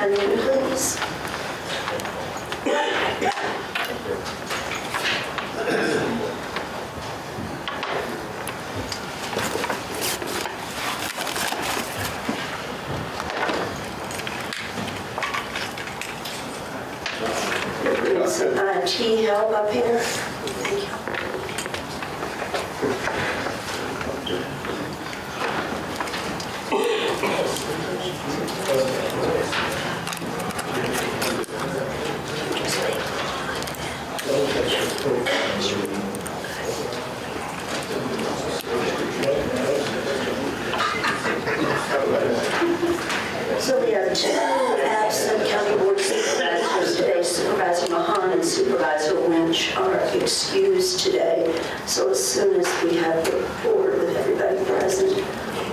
my name, please. Need some IT help up here. Thank you. So we have two absent county board supervisors today. Supervisor Mahan and Supervisor Lynch are excused today. So as soon as we have the board with everybody present,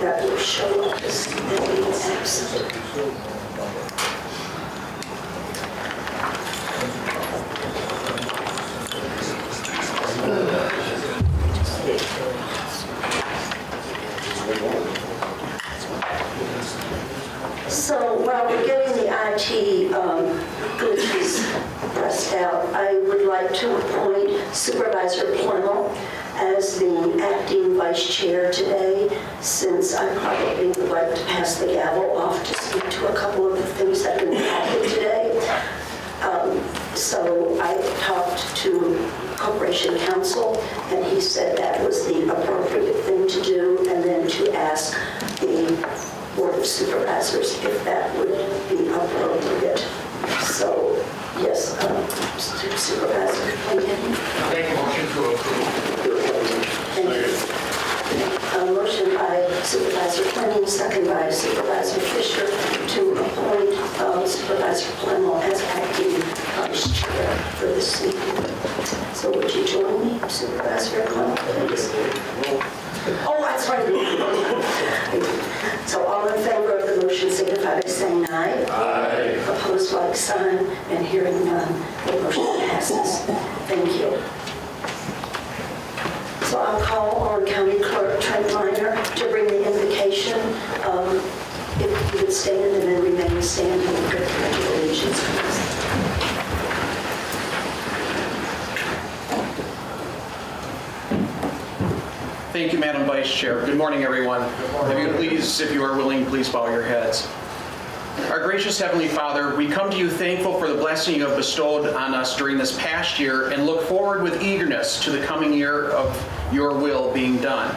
that will show up as them being absent. So while we're getting the IT glitches pressed out, I would like to appoint Supervisor Plemmel as the acting vice chair today, since I probably would like to pass the gavel off to speak to a couple of the things that have been happening today. So I talked to Corporation Counsel, and he said that was the appropriate thing to do, and then to ask the Board of Supervisors if that would be appropriate. So, yes, Supervisor. Make a motion to approve. Thank you. A motion by Supervisor Cummings, second by Supervisor Fisher, to appoint Supervisor Plemmel as acting vice chair for this meeting. So would you join me, Supervisor Plemmel, please? Oh, that's right. So all in favor of the motion signify by saying aye. Aye. Opposed, like sign, and hearing none, the motion passes. Thank you. So I'll call on County Clerk Trent Miner to bring the invocation. If you would stand and then remain standing for the pledge of allegiance, please. Thank you, Madam Vice Chair. Good morning, everyone. If you are willing, please bow your heads. Our gracious Heavenly Father, we come to you thankful for the blessing you have bestowed on us during this past year and look forward with eagerness to the coming year of your will being done.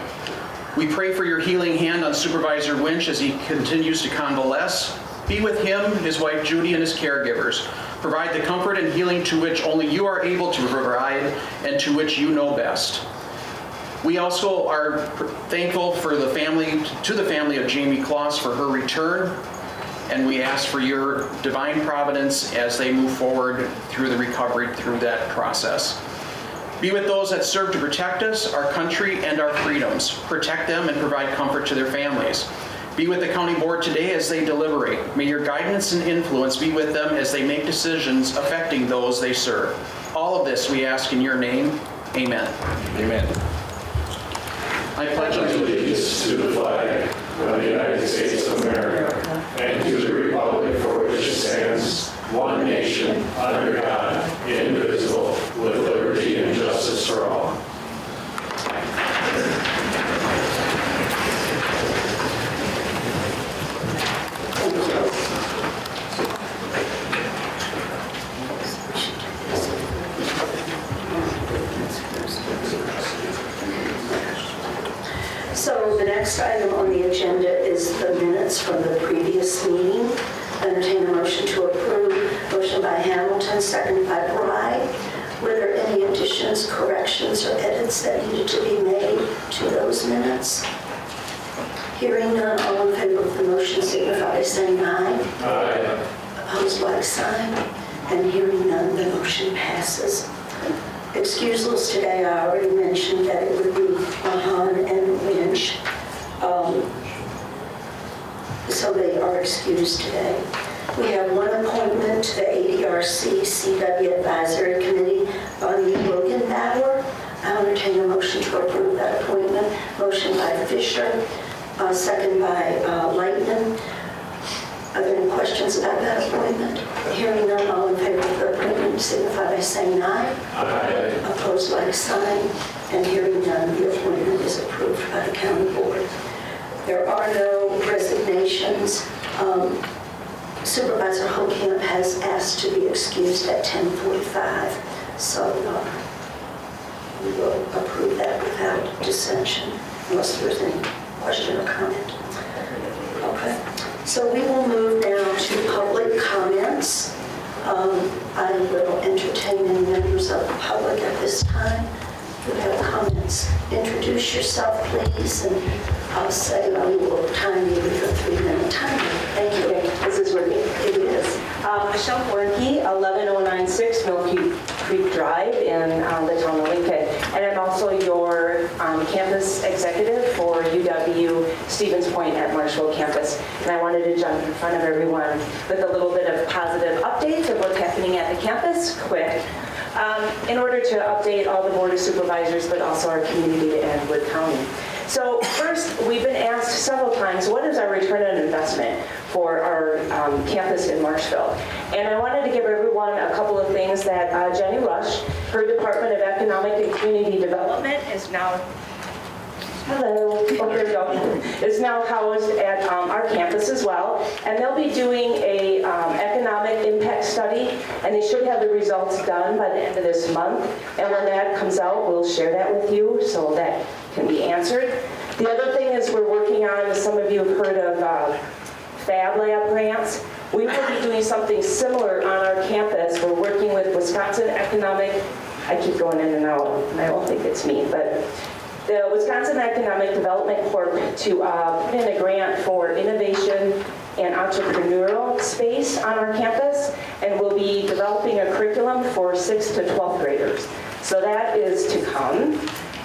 We pray for your healing hand on Supervisor Lynch as he continues to convalesce. Be with him, his wife Judy, and his caregivers. Provide the comfort and healing to which only you are able to provide and to which you know best. We also are thankful for the family of Jamie Kloss for her return, and we ask for your divine providence as they move forward through the recovery through that process. Be with those that serve to protect us, our country, and our freedoms. Protect them and provide comfort to their families. Be with the county board today as they deliberate. May your guidance and influence be with them as they make decisions affecting those they serve. All of this we ask in your name. Amen. Amen. I pledge Allegiance to the flag of the United States of America and to the republic for which it stands, one nation, under God, indivisible, with liberty and justice for all. So the next item on the agenda is the minutes from the previous meeting. Entertain a motion to approve. Motion by Hamilton, second by Bry. Were there any additions, corrections, or edits that needed to be made to those minutes? Hearing none, all in favor of the motion signify by saying aye. Aye. Opposed, like sign. And hearing none, the motion passes. Excusals today, I already mentioned that it would be Mahan and Lynch. So they are excused today. We have one appointment to the ADRC CW Advisory Committee on the Logan Bauer. I'll entertain a motion to approve that appointment. Motion by Fisher, second by Lightman. Are there any questions about that appointment? Hearing none, all in favor of the appointment signify by saying aye. Aye. Opposed, like sign. And hearing none, the appointment is approved by the county board. There are no resignations. Supervisor Hokamp has asked to be excused at 10:45, so we will approve that without dissension, unless there's any question or comment. Okay, so we will move now to public comments. I will entertain any members of the public at this time who have comments. Introduce yourself, please, and I'll say we will time you with a 3-minute timer. Thank you. This is working. It is. Michelle Bornke, 11096 Mill Creek Drive in the town of Lincoln. And I'm also your campus executive for UW Stevens Point at Marshfield campus. And I wanted to jump in front of everyone with a little bit of positive updates of what's happening at the campus, quick. In order to update all the Board of Supervisors, but also our community and Wood County. So first, we've been asked several times, what is our return on investment for our campus in Marshfield? And I wanted to give everyone a couple of things that Jenny Rush, her Department of Economic and Community Development is now, hello, oh, there we go, is now housed at our campus as well. And they'll be doing a economic impact study, and they should have the results done by the end of this month. And when that comes out, we'll share that with you so that can be answered. The other thing is we're working on, as some of you have heard of Fab Lab grants. We will be doing something similar on our campus. We're working with Wisconsin Economic, I keep going in and out, and I don't think it's me, but the Wisconsin Economic Development Corp to put in a grant for innovation and entrepreneurial space on our campus, and we'll be developing a curriculum for 6th to 12th graders. So that is to come.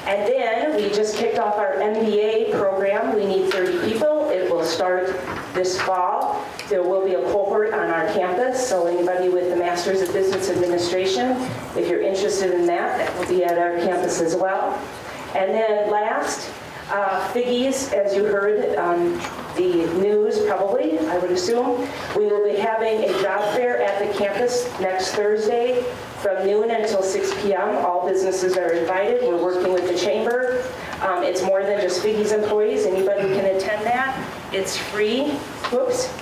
And then we just kicked off our MBA program. We need 30 people. It will start this fall. There will be a cohort on our campus, so anybody with the Master's of Business Administration, if you're interested in that, that will be at our campus as well. And then last, Figgies, as you heard on the news probably, I would assume, we will be having a job fair at the campus next Thursday from noon until 6 p.m. All businesses are invited. We're working with the chamber. It's more than just Figgies employees. Anybody can attend that. It's free. Whoops.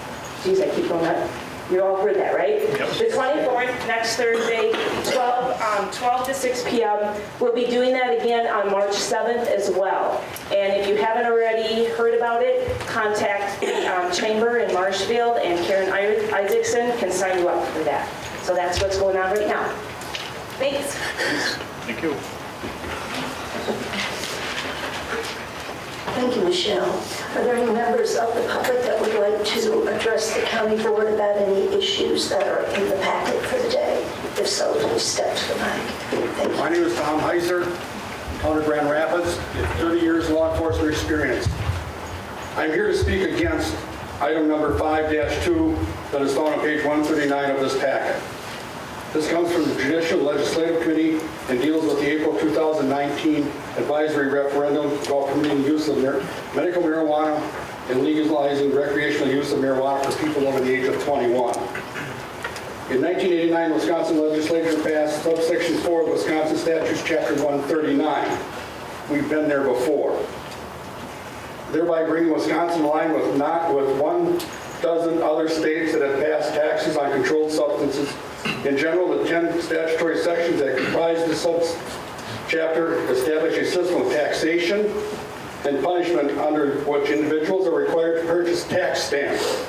Geez, I keep going up. You all heard that, right? Yep. The 24th, next Thursday, 12 to 6 p.m. We'll be doing that again on March 7th as well. And if you haven't already heard about it, contact the Chamber in Marshfield, and Karen Isaacson can sign you up for that. So that's what's going on right now. Thanks. Thank you. Thank you, Michelle. Are there any members of the public that would like to address the county board about any issues that are in the packet for the day? If so, please step to the mic. Thank you. My name is Tom Heiser, town of Grand Rapids, 30 years law enforcement experience. I'm here to speak against item number 5-2 that is found on page 139 of this packet. This comes from the Judicial Legislative Committee and deals with the April 2019 advisory referendum about permitting use of medical marijuana and legalizing recreational use of marijuana for people over the age of 21. In 1989, Wisconsin legislature passed subsection 4 of Wisconsin Statutes, Chapter 139. We've been there before. Thereby bringing Wisconsin in line with 12 other states that have passed taxes on controlled substances. In general, the 10 statutory sections that comprise this subchapter establish a system of taxation and punishment under which individuals are required to purchase tax stamps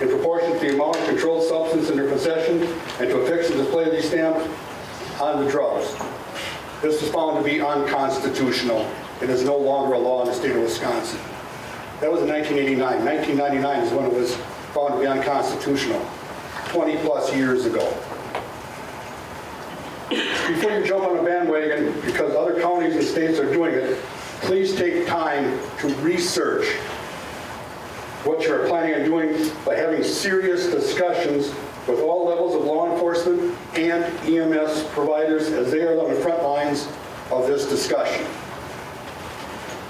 in proportion to the amount of controlled substance in their possession and to affix and display these stamps on the drugs. This is found to be unconstitutional. It is no longer a law in the state of Wisconsin. That was in 1989. 1999 is when it was found to be unconstitutional. 20 plus years ago. Before you jump on a bandwagon, because other counties and states are doing it, please take time to research what you're planning on doing by having serious discussions with all levels of law enforcement and EMS providers as they are on the front lines of this discussion.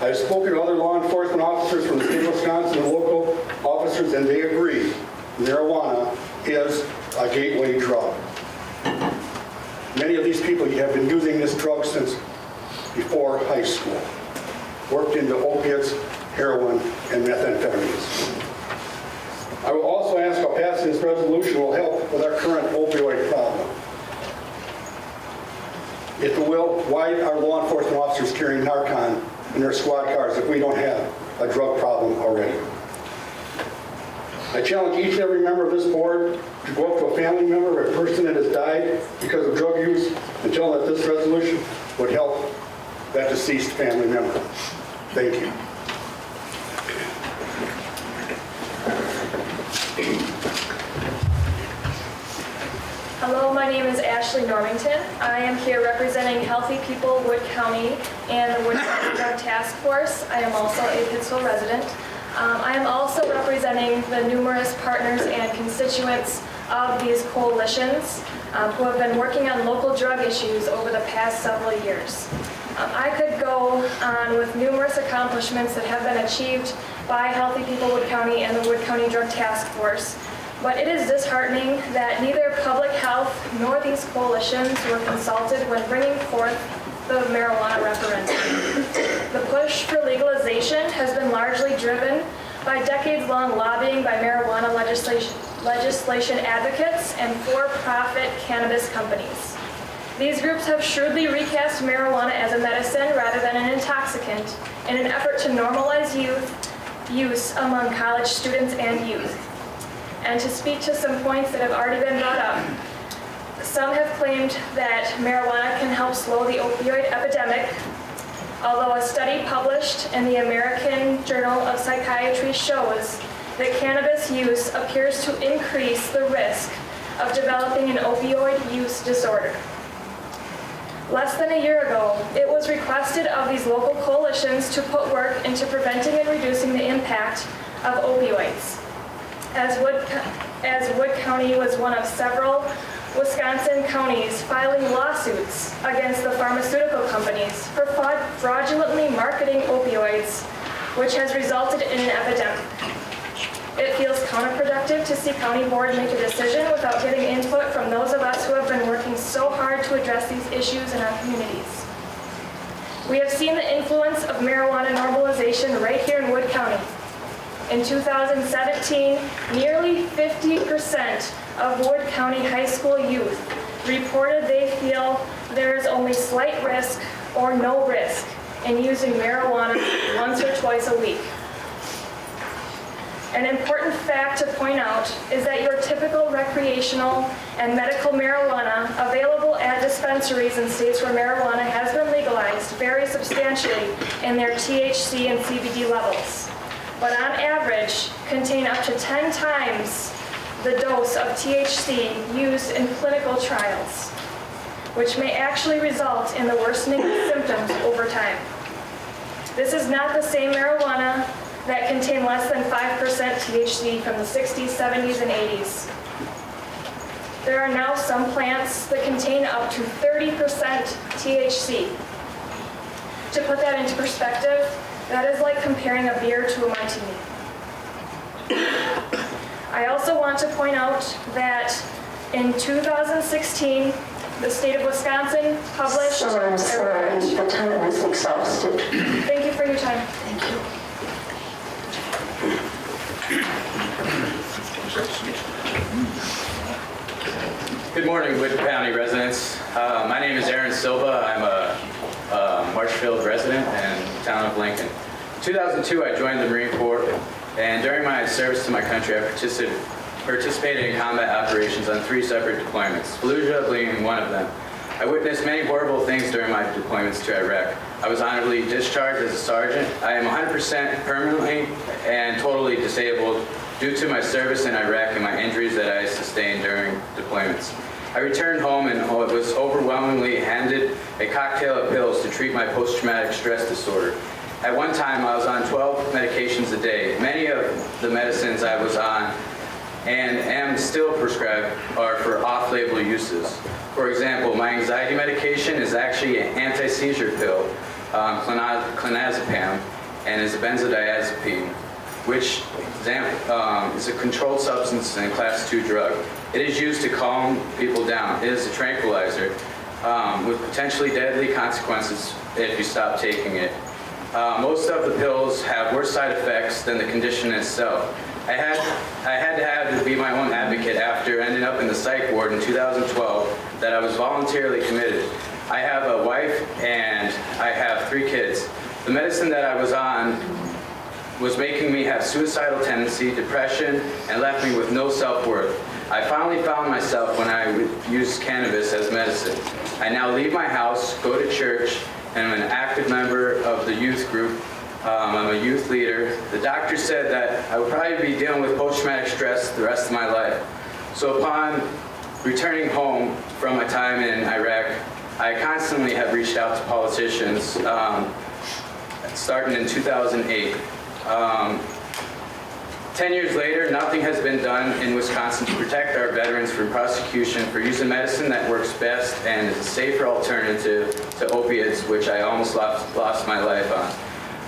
I have spoken to other law enforcement officers from the state of Wisconsin and local officers, and they agree I've been using this drug since before high school. Worked into opiates, heroin, and methamphetamines. I will also ask how passing this resolution will help with our current opioid problem. If it will, why are law enforcement officers carrying Narcan in their squad cars if we don't have a drug problem already? I challenge each and every member of this board to go up to a family member or a person that has died because of drug use and tell them that this resolution would help that deceased family member. Thank you. Hello, my name is Ashley Normington. I am here representing Healthy People Wood County and the Wood County Drug Task Force. I am also a Pittsville resident. I am also representing the numerous partners and constituents of these coalitions who have been working on local drug issues over the past several years. I could go on with numerous accomplishments that have been achieved by Healthy People Wood County and the Wood County Drug Task Force. But it is disheartening that neither public health nor these coalitions were consulted when bringing forth the marijuana referendum. The push for legalization has been largely driven by decades-long lobbying by marijuana legislation advocates and for-profit cannabis companies. These groups have shrewdly recast marijuana as a medicine rather than an intoxicant in an effort to normalize use among college students and youth. And to speak to some points that have already been brought up, some have claimed that marijuana can help slow the opioid epidemic, although a study published in the American Journal of Psychiatry shows that cannabis use appears to increase the risk of developing an opioid use disorder. Less than a year ago, it was requested of these local coalitions to put work into preventing and reducing the impact of opioids. As Wood County was one of several Wisconsin counties filing lawsuits against the pharmaceutical companies for fraudulently marketing opioids, which has resulted in an epidemic. It feels counterproductive to see County Board make a decision without getting input from those of us who have been working so hard to address these issues in our communities. We have seen the influence of marijuana normalization right here in Wood County. In 2017, nearly 50% of Wood County high school youth reported they feel there is only slight risk or no risk in using marijuana once or twice a week. An important fact to point out is that your typical recreational and medical marijuana available at dispensaries in states where marijuana has been legalized vary substantially in their THC and CBD levels, but on average contain up to 10 times the dose of THC used in clinical trials, which may actually result in the worsening of symptoms over time. This is not the same marijuana that contain less than 5% THC from the 60s, 70s, and 80s. There are now some plants that contain up to 30% THC. To put that into perspective, that is like comparing a beer to a martini. I also want to point out that in 2016, the state of Wisconsin published... Sorry, the time is exhausted. Thank you for your time. Thank you. Good morning, Wood County residents. My name is Aaron Silva. I'm a Marshfield resident and town of Lincoln. In 2002, I joined the Marine Corps, and during my service to my country, I participated in combat operations on 3 separate deployments, Fallujah being one of them. I witnessed many horrible things during my deployments to Iraq. I was honorably discharged as a sergeant. I am 100% permanently and totally disabled due to my service in Iraq and my injuries that I sustained during deployments. I returned home and was overwhelmingly handed a cocktail of pills to treat my post-traumatic stress disorder. At one time, I was on 12 medications a day. Many of the medicines I was on and am still prescribed are for off-label uses. For example, my anxiety medication is actually an anti-seizure pill, clonazepam, and is a benzodiazepine, which is a controlled substance and class 2 drug. It is used to calm people down. It is a tranquilizer. with potentially deadly consequences if you stop taking it. Most of the pills have worse side effects than the condition itself. I had to be my own advocate after ending up in the psych ward in 2012 that I was voluntarily committed. I have a wife and I have 3 kids. The medicine that I was on was making me have suicidal tendency, depression, and left me with no self-worth. I finally found myself when I used cannabis as medicine. I now leave my house, go to church, and I'm an active member of the youth group. I'm a youth leader. The doctor said that I would probably be dealing with post-traumatic stress the rest of my life. So upon returning home from my time in Iraq, I constantly have reached out to politicians, starting in 2008. 10 years later, nothing has been done in Wisconsin to protect our veterans from prosecution for using medicine that works best and is a safer alternative to opiates, which I almost lost my life on.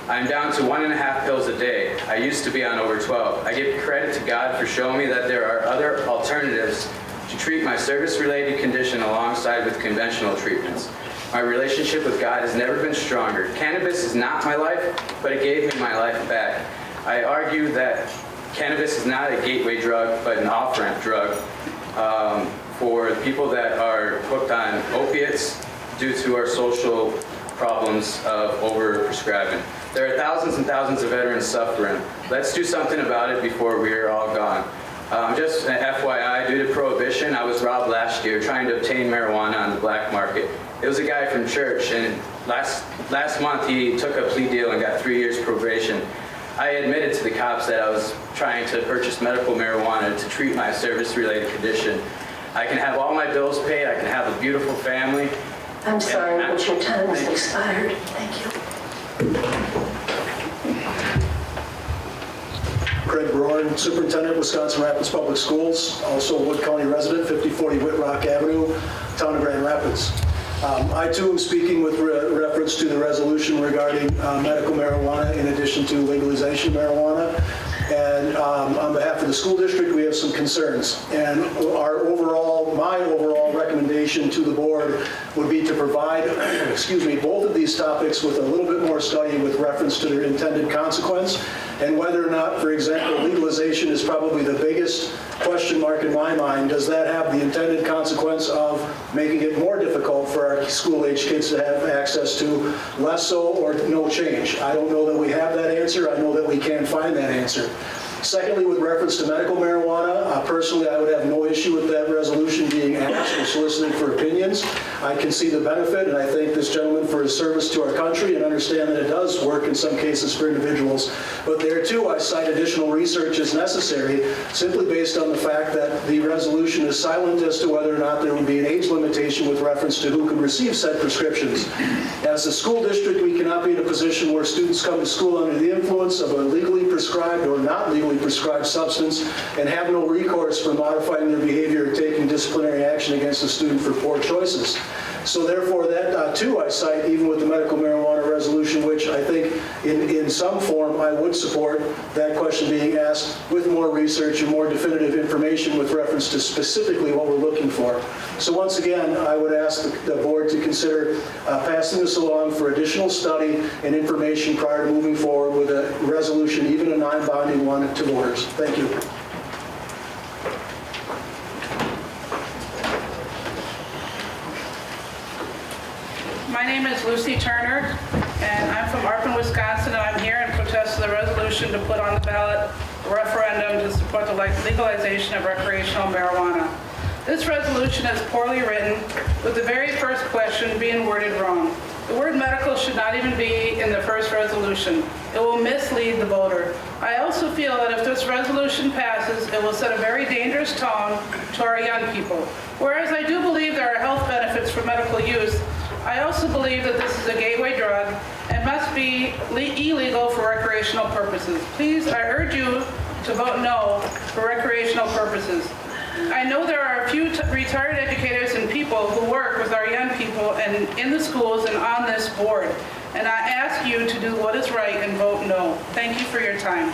I'm down to 1.5 pills a day. I used to be on over 12. I give credit to God for showing me that there are other alternatives to treat my service-related condition alongside with conventional treatments. My relationship with God has never been stronger. Cannabis is not my life, but it gave me my life back. I argue that cannabis is not a gateway drug, but an off-ramp drug for people that are hooked on opiates due to our social problems of over-prescribing. There are thousands and thousands of veterans suffering. Let's do something about it before we're all gone. Just an FYI, due to prohibition, I was robbed last year trying to obtain marijuana on the black market. It was a guy from church, and last month he took a plea deal and got 3 years probation. I admitted to the cops that I was trying to purchase medical marijuana to treat my service-related condition. I can have all my bills paid, I can have a beautiful family. I'm sorry, but your time has expired. Thank you. Craig Brown, Superintendent, Wisconsin Rapids Public Schools, also Wood County resident, 5040 Whitrock Avenue, Town of Grand Rapids. I too am speaking with reference to the resolution regarding medical marijuana in addition to legalization marijuana. And on behalf of the school district, we have some concerns. And my overall recommendation to the board would be to provide, both of these topics with a little bit more study with reference to their intended consequence, and whether or not, for example, legalization is probably the biggest question mark in my mind. Does that have the intended consequence of making it more difficult for our school-age kids to have access to less so or no change? I don't know that we have that answer. I know that we can find that answer. Secondly, with reference to medical marijuana, personally, I would have no issue with that resolution being asked or solicited for opinions. I can see the benefit, and I thank this gentleman for his service to our country and understand that it does work in some cases for individuals. But there, too, I cite additional research as necessary, simply based on the fact that the resolution is silent as to whether or not there would be an age limitation with reference to who can receive said prescriptions. As a school district, we cannot be in a position where students come to school under the influence of a legally prescribed or not legally prescribed substance and have no recourse for modifying their behavior or taking disciplinary action against a student for poor choices. So therefore, that too I cite even with the medical marijuana resolution, which I think in some form I would support that question being asked with more research and more definitive information with reference to specifically what we're looking for. So once again, I would ask the board to consider passing this along for additional study and information prior to moving forward with a resolution, even a non-binding one, to voters. Thank you. My name is Lucy Turner, and I'm from Arpin, Wisconsin, and I'm here in protest of the resolution to put on the ballot a referendum to support the legalization of recreational marijuana. This resolution is poorly written, with the very first question being worded wrong. The word medical should not even be in the first resolution. It will mislead the voter. I also feel that if this resolution passes, it will set a very dangerous tone to our young people. Whereas I do believe there are health benefits for medical use, I also believe that this is a gateway drug and must be illegal for recreational purposes. Please, I urge you to vote no for recreational purposes. I know there are a few retired educators and people who work with our young people and in the schools and on this board, and I ask you to do what is right and vote no. Thank you for your time.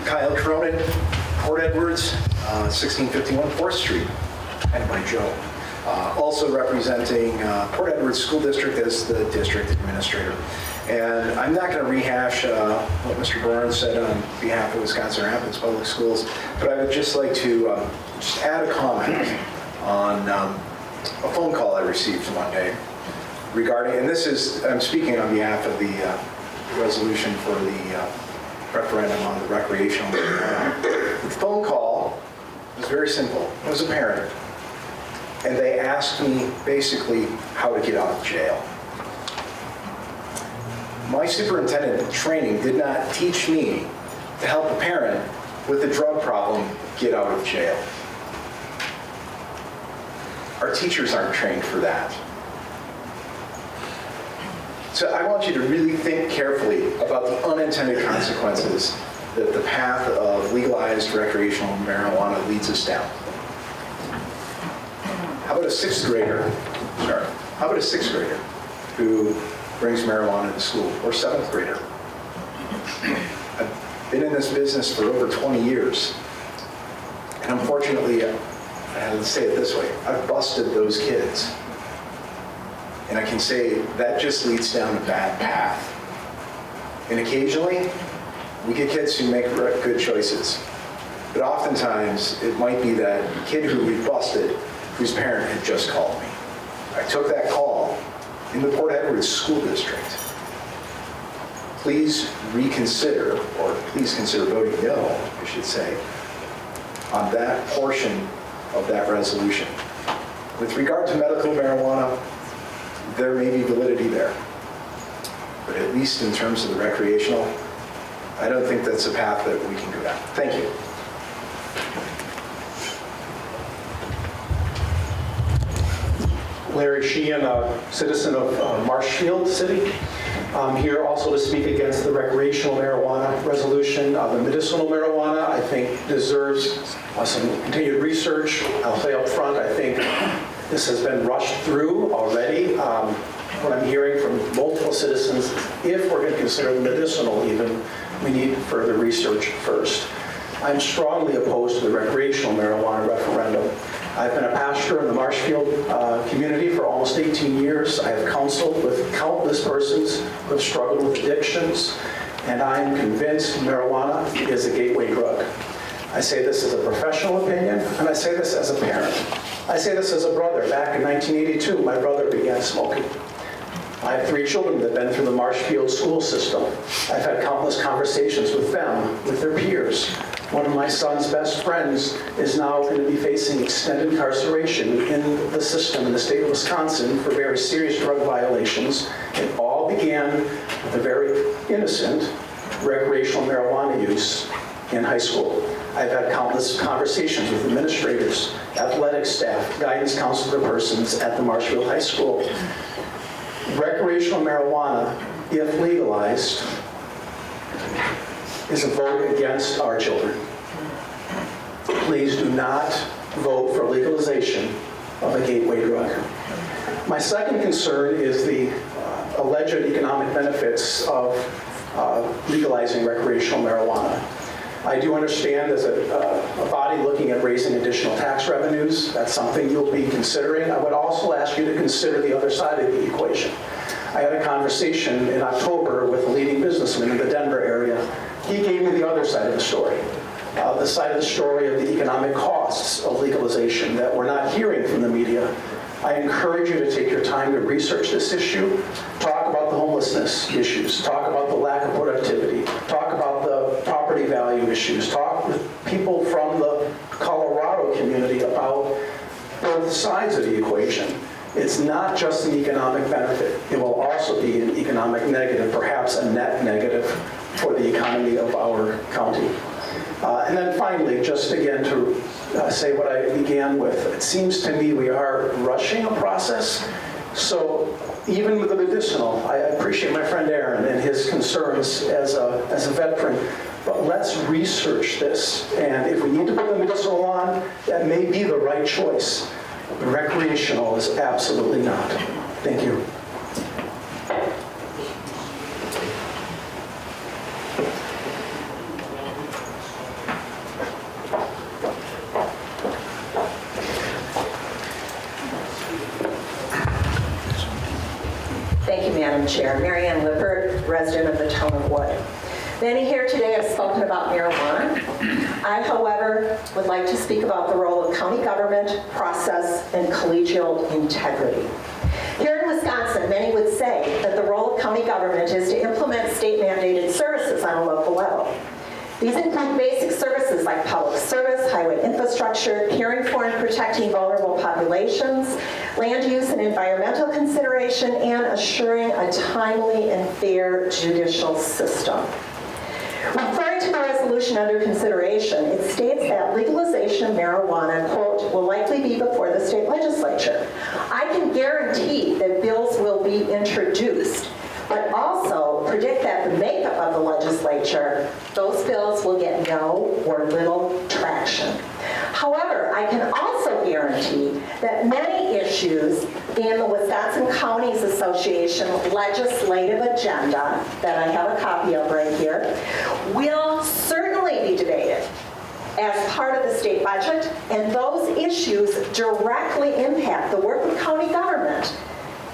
Kyle Cronin, Port Edwards, 1651 4th Street, and by Joe. Also representing Port Edwards School District as the district administrator. And I'm not going to rehash what Mr. Barnes said on behalf of Wisconsin Rapids Public Schools, but I would just like to just add a comment on a phone call I received one day regarding, and this is, I'm speaking on behalf of the resolution for the referendum on the recreational marijuana. The phone call was very simple. It was a parent. And they asked me basically how to get out of jail. My superintendent training did not teach me to help a parent with a drug problem get out of jail. Our teachers aren't trained for that. So I want you to really think carefully about the unintended consequences that the path of legalized recreational marijuana leads us down. How about a sixth grader who brings marijuana to school, or seventh grader? I've been in this business for over 20 years, and unfortunately, let's say it this way, I've busted those kids. And I can say that just leads down a bad path. And occasionally, we get kids who make good choices. But oftentimes, it might be that kid who we busted, whose parent had just called me. I took that call in the Port Edwards School District. Please reconsider, or please consider voting no, I should say, on that portion of that resolution. With regard to medical marijuana, there may be validity there. But at least in terms of the recreational, I don't think that's a path that we can go down. Thank you. Larry Sheehan, a citizen of Marshfield City. I'm here also to speak against the recreational marijuana resolution. The medicinal marijuana, I think, deserves some continued research. I'll say up front, I think this has been rushed through already. What I'm hearing from multiple citizens, if we're going to consider the medicinal even, we need further research first. I'm strongly opposed to the recreational marijuana referendum. I've been a pastor in the Marshfield community for almost 18 years. I have counseled with countless persons who have struggled with addictions, and I'm convinced marijuana is a gateway drug. I say this as a professional opinion, and I say this as a parent. I say this as a brother. Back in 1982, my brother began smoking. I have 3 children that have been through the Marshfield school system. I've had countless conversations with them, with their peers. One of my son's best friends is now going to be facing extended incarceration in the system in the state of Wisconsin for very serious drug violations. It all began with a very innocent recreational marijuana use in high school. I've had countless conversations with administrators, athletic staff, guidance counselor persons at the Marshfield High School. Recreational marijuana, if legalized, is a vote against our children. Please do not vote for legalization of a gateway drug. My second concern is the alleged economic benefits of legalizing recreational marijuana. I do understand as a body looking at raising additional tax revenues, that's something you'll be considering. I would also ask you to consider the other side of the equation. I had a conversation in October with a leading businessman in the Denver area. He gave me the other side of the story. The side of the story of the economic costs of legalization that we're not hearing from the media. I encourage you to take your time to research this issue, talk about the homelessness issues, talk about the lack of productivity, talk about the property value issues, talk with people from the Colorado community about both sides of the equation. It's not just an economic benefit. It will also be an economic negative, perhaps a net negative for the economy of our county. And then finally, just again to say what I began with, it seems to me we are rushing a process. So even with the medicinal, I appreciate my friend Aaron and his concerns as a veteran, but let's research this. And if we need to put the medicinal on, that may be the right choice. Recreational is absolutely not. Thank you. Thank you, Madam Chair. Mary Ann Lippert, resident of the town of Wood. Many here today have spoken about marijuana. I, however, would like to speak about the role of county government, process, and collegial integrity. Here in Wisconsin, many would say that the role of county government is to implement state-mandated services on a local level. These include basic services like public service, highway infrastructure, caring for and protecting vulnerable populations, land use and environmental consideration, and assuring a timely and fair judicial system. Referring to the resolution under consideration, it states that legalization of marijuana, quote, will likely be before the state legislature. I can guarantee that bills will be introduced, but also predict that the makeup of the legislature, those bills will get no or little traction. However, I can also guarantee that many issues in the Wisconsin Counties Association legislative agenda, that I have a copy of right here, will certainly be debated as part of the state budget, and those issues directly impact the work of county government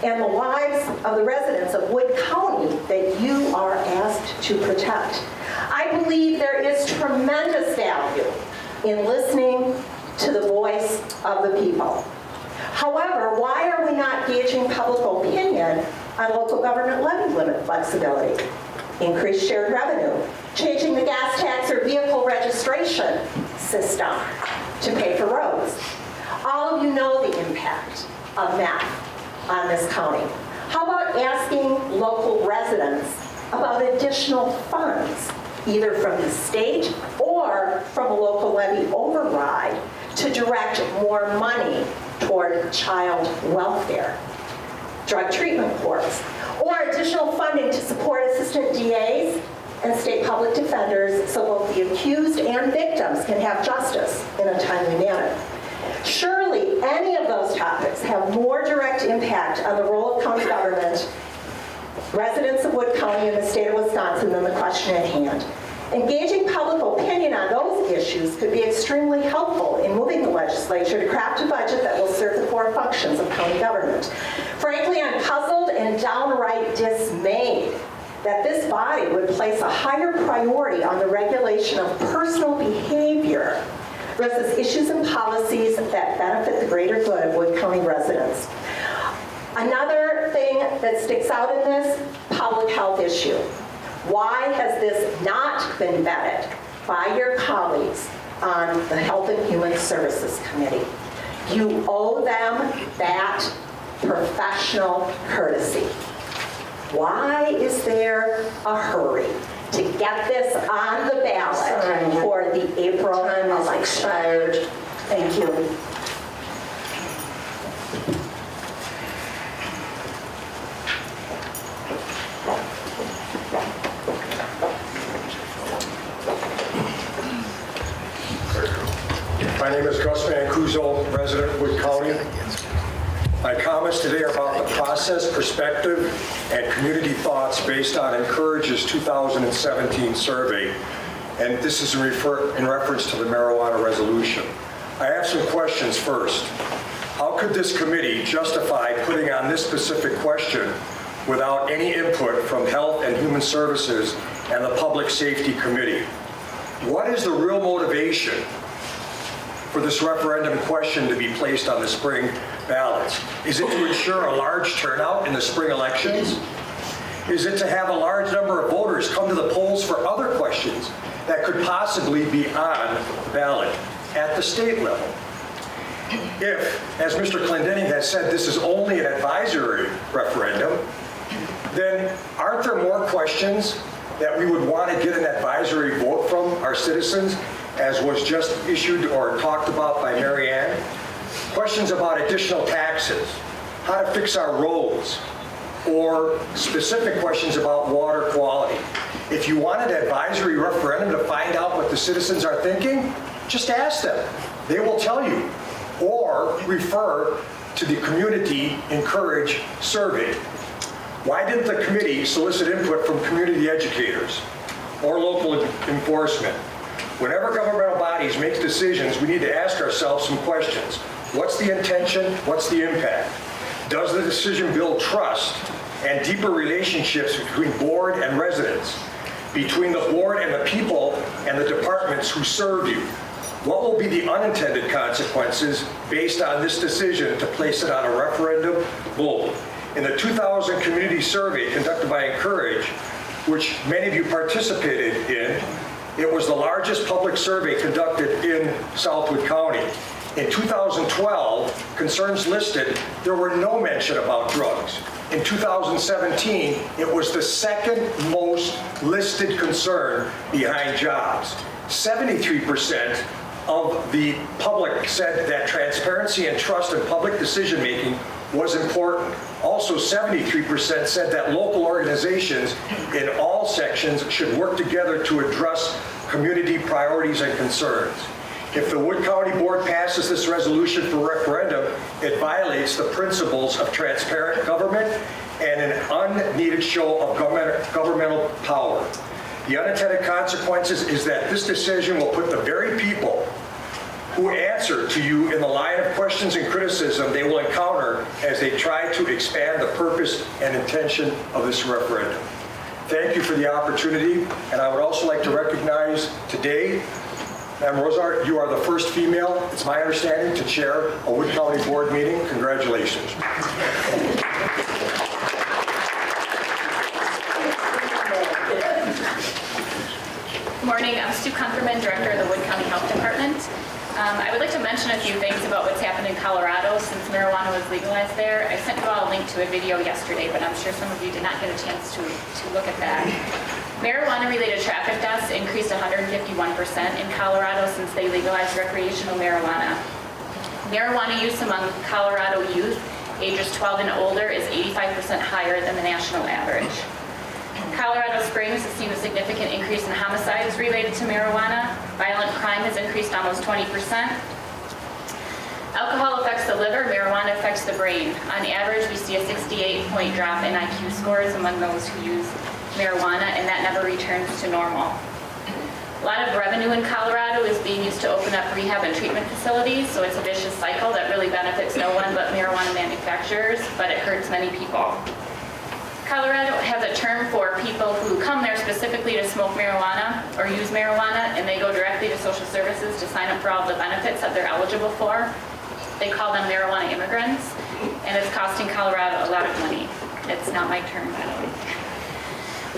and the lives of the residents of Wood County that you are asked to protect. I believe there is tremendous value in listening to the voice of the people. However, why are we not gauging public opinion on local government levy limit flexibility, increased shared revenue, changing the gas tax or vehicle registration system to pay for roads? All of you know the impact of meth on this county. How about asking local residents about additional funds, either from the state or from a local levy override, to direct more money toward child welfare, drug treatment courts, or additional funding to support assistant DAs and state public defenders so both the accused and victims can have justice in a timely manner. Surely any of those topics have more direct impact on the role of county government, residents of Wood County and the state of Wisconsin than the question at hand. Engaging public opinion on those issues could be extremely helpful in moving the legislature to craft a budget that will serve the core functions of county government. Frankly, I'm puzzled and downright dismayed that this body would place a higher priority on the regulation of personal behavior versus issues and policies that benefit the greater good of Wood County residents. Another thing that sticks out in this, public health issue. Why has this not been vetted by your colleagues on the Health and Human Services Committee? You owe them that professional courtesy. Why is there a hurry to get this on the ballot for the April election? Thank you. My name is Gus Mancuso, resident of Wood County. My comments today are about the process, perspective, and community thoughts based on Encourage's 2017 survey, and this is in reference to the marijuana resolution. I have some questions first. How could this committee justify putting on this specific question without any input from Health and Human Services and the Public Safety Committee? What is the real motivation for this referendum question to be placed on the spring ballots? Is it to ensure a large turnout in the spring elections? Is it to have a large number of voters come to the polls for other questions that could possibly be on the ballot at the state level? If, as Mr. Clendenning has said, this is only an advisory referendum, then aren't there more questions that we would want to get an advisory vote from our citizens, as was just issued or talked about by Mary Ann? Questions about additional taxes, how to fix our roads, or specific questions about water quality. If you want an advisory referendum to find out what the citizens are thinking, just ask them. They will tell you. Or refer to the Community Encourage survey. Why didn't the committee solicit input from community educators or local enforcement? Whenever governmental bodies make decisions, we need to ask ourselves some questions. What's the intention? What's the impact? Does the decision build trust and deeper relationships between board and residents, between the board and the people and the departments who serve you? What will be the unintended consequences based on this decision to place it on a referendum vote? In the 2000 community survey conducted by Encourage, which many of you participated in, it was the largest public survey conducted in Southwood County. In 2012, concerns listed, there were no mention about drugs. In 2017, it was the second most listed concern behind jobs. 73% of the public said that transparency and trust in public decision-making was important. Also, 73% said that local organizations in all sections should work together to address community priorities and concerns. If the Wood County Board passes this resolution for referendum, it violates the principles of transparent government and an unneeded show of governmental power. The unintended consequences is that this decision will put the very people who answer to you in the line of questions and criticism they will encounter as they try to expand the purpose and intention of this referendum. Thank you for the opportunity, and I would also like to recognize today, Madam Rosart, you are the first female, it's my understanding, to chair a Wood County Board meeting. Congratulations. Good morning, I'm Stu Comferman, Director of the Wood County Health Department. I would like to mention a few things about what's happened in Colorado since marijuana was legalized there. I sent you all a link to a video yesterday, but I'm sure some of you did not get a chance to look at that. Marijuana-related traffic deaths increased 151% in Colorado since they legalized recreational marijuana. Marijuana use among Colorado youth ages 12 and older is 85% higher than the national average. Colorado Springs has seen a significant increase in homicides related to marijuana. Violent crime has increased almost 20%. Alcohol affects the liver, marijuana affects the brain. On average, we see a 68-point drop in IQ scores among those who use marijuana, and that never returns to normal. A lot of revenue in Colorado is being used to open up rehab and treatment facilities, so it's a vicious cycle that really benefits no one but marijuana manufacturers, but it hurts many people. Colorado has a term for people who come there specifically to smoke marijuana or use marijuana, and they go directly to social services to sign up for all the benefits that they're eligible for. They call them marijuana immigrants, and it's costing Colorado a lot of money. It's not my term, by the way.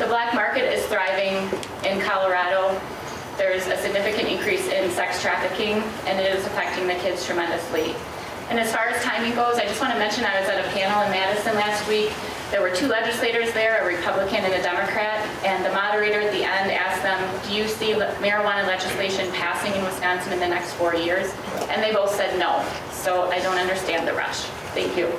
The black market is thriving in Colorado. There's a significant increase in sex trafficking, and it is affecting the kids tremendously. And as far as timing goes, I just want to mention I was at a panel in Madison last week. There were two legislators there, a Republican and a Democrat, and the moderator at the end asked them, do you see marijuana legislation passing in Wisconsin in the next 4 years? And they both said no. So I don't understand the rush. Thank you.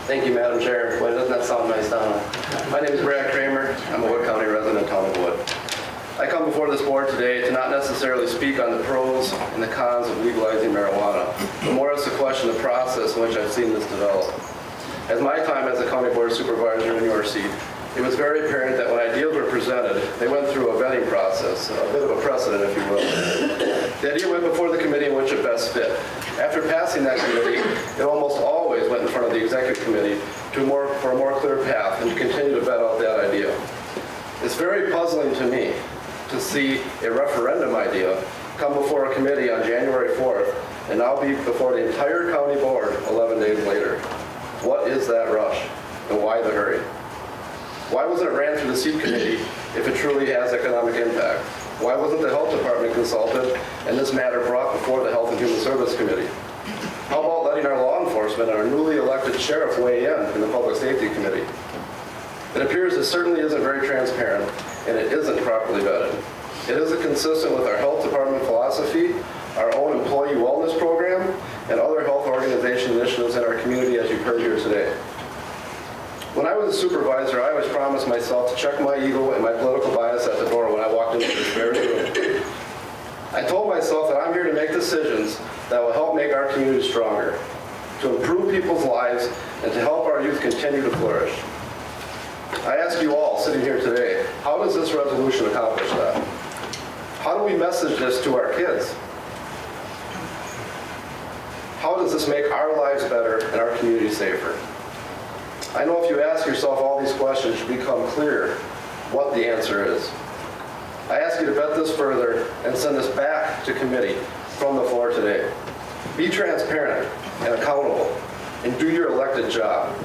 Thank you, Madam Chair. Boy, doesn't that sound nice, Donna? My name is Brad Kramer. I'm a Wood County resident, town of Wood. I come before this board today to not necessarily speak on the pros and the cons of legalizing marijuana, but more as to question the process in which I've seen this develop. As my time as a county board supervisor in your seat, it was very apparent that when ideas were presented, they went through a vetting process, a bit of a precedent, if you will. The idea went before the committee in which it best fit. After passing that committee, it almost always went in front of the executive committee for a more clear path and to continue to vet out that idea. It's very puzzling to me to see a referendum idea come before a committee on January 4th and now be before the entire county board 11 days later. What is that rush and why the hurry? Why wasn't it ran through the seat committee if it truly has economic impact? Why wasn't the health department consulted and this matter brought before the Health and Human Service Committee? How about letting our law enforcement and our newly elected sheriff weigh in the Public Safety Committee? It appears it certainly isn't very transparent and it isn't properly vetted. It isn't consistent with our health department philosophy, our own employee wellness program, and other health organization initiatives in our community, as you've heard here today. When I was a supervisor, I always promised myself to check my ego and my political bias at the door when I walked into this very room. I told myself that I'm here to make decisions that will help make our community stronger, to improve people's lives, and to help our youth continue to flourish. I ask you all sitting here today, how does this resolution accomplish that? How do we message this to our kids? How does this make our lives better and our community safer? I know if you ask yourself all these questions, it should become clear what the answer is. I ask you to vet this further and send this back to committee from the floor today. Be transparent and accountable and do your elected job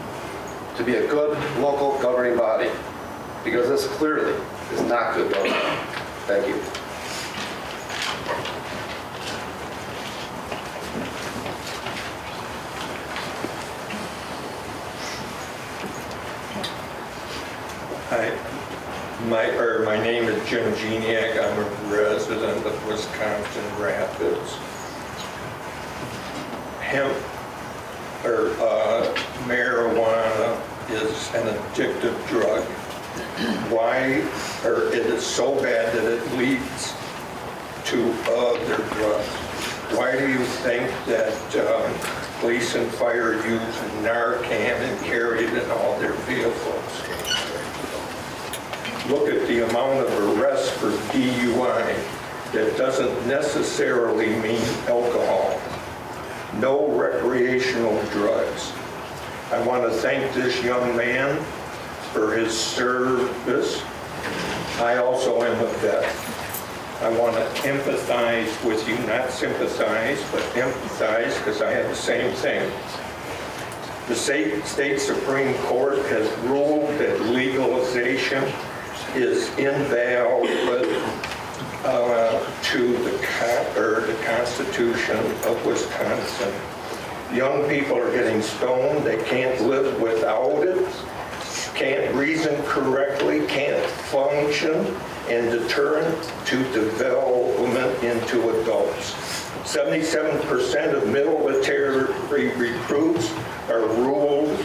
to be a good local governing body, because this clearly is not good government. Thank you. Hi, my name is Jim Geniak. I'm a resident of Wisconsin Rapids. Marijuana is an addictive drug. It is so bad that it leads to other drugs. Why do you think that police and fire use Narcan and carry it in all their vehicles? Look at the amount of arrests for DUI. That doesn't necessarily mean alcohol. No recreational drugs. I want to thank this young man for his service. I also am a vet. I want to empathize with you, not sympathize, but empathize, because I had the same thing. The state Supreme Court has ruled that legalization is invalid to the Constitution of Wisconsin. Young people are getting stoned. They can't live without it, can't reason correctly, can't function, and deterrent to development into adults. 77% of military recruits are ruled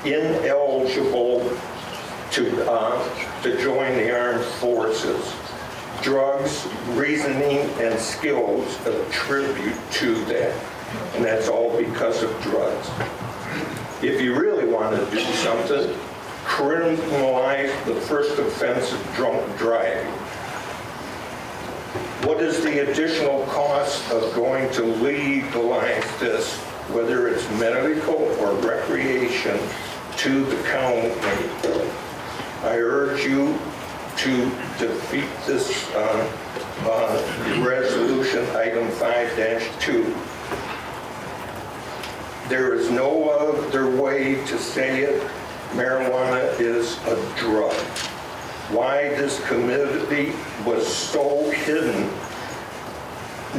ineligible to join the armed forces. Drugs, reasoning, and skills attribute to that, and that's all because of drugs. If you really want to do something, criminalize the first offense of drunk driving. What is the additional cost of going to legalize this, whether it's medical or recreation, to the county? I urge you to defeat this resolution item 5-2. There is no other way to say it. Marijuana is a drug. Why this committee was so hidden,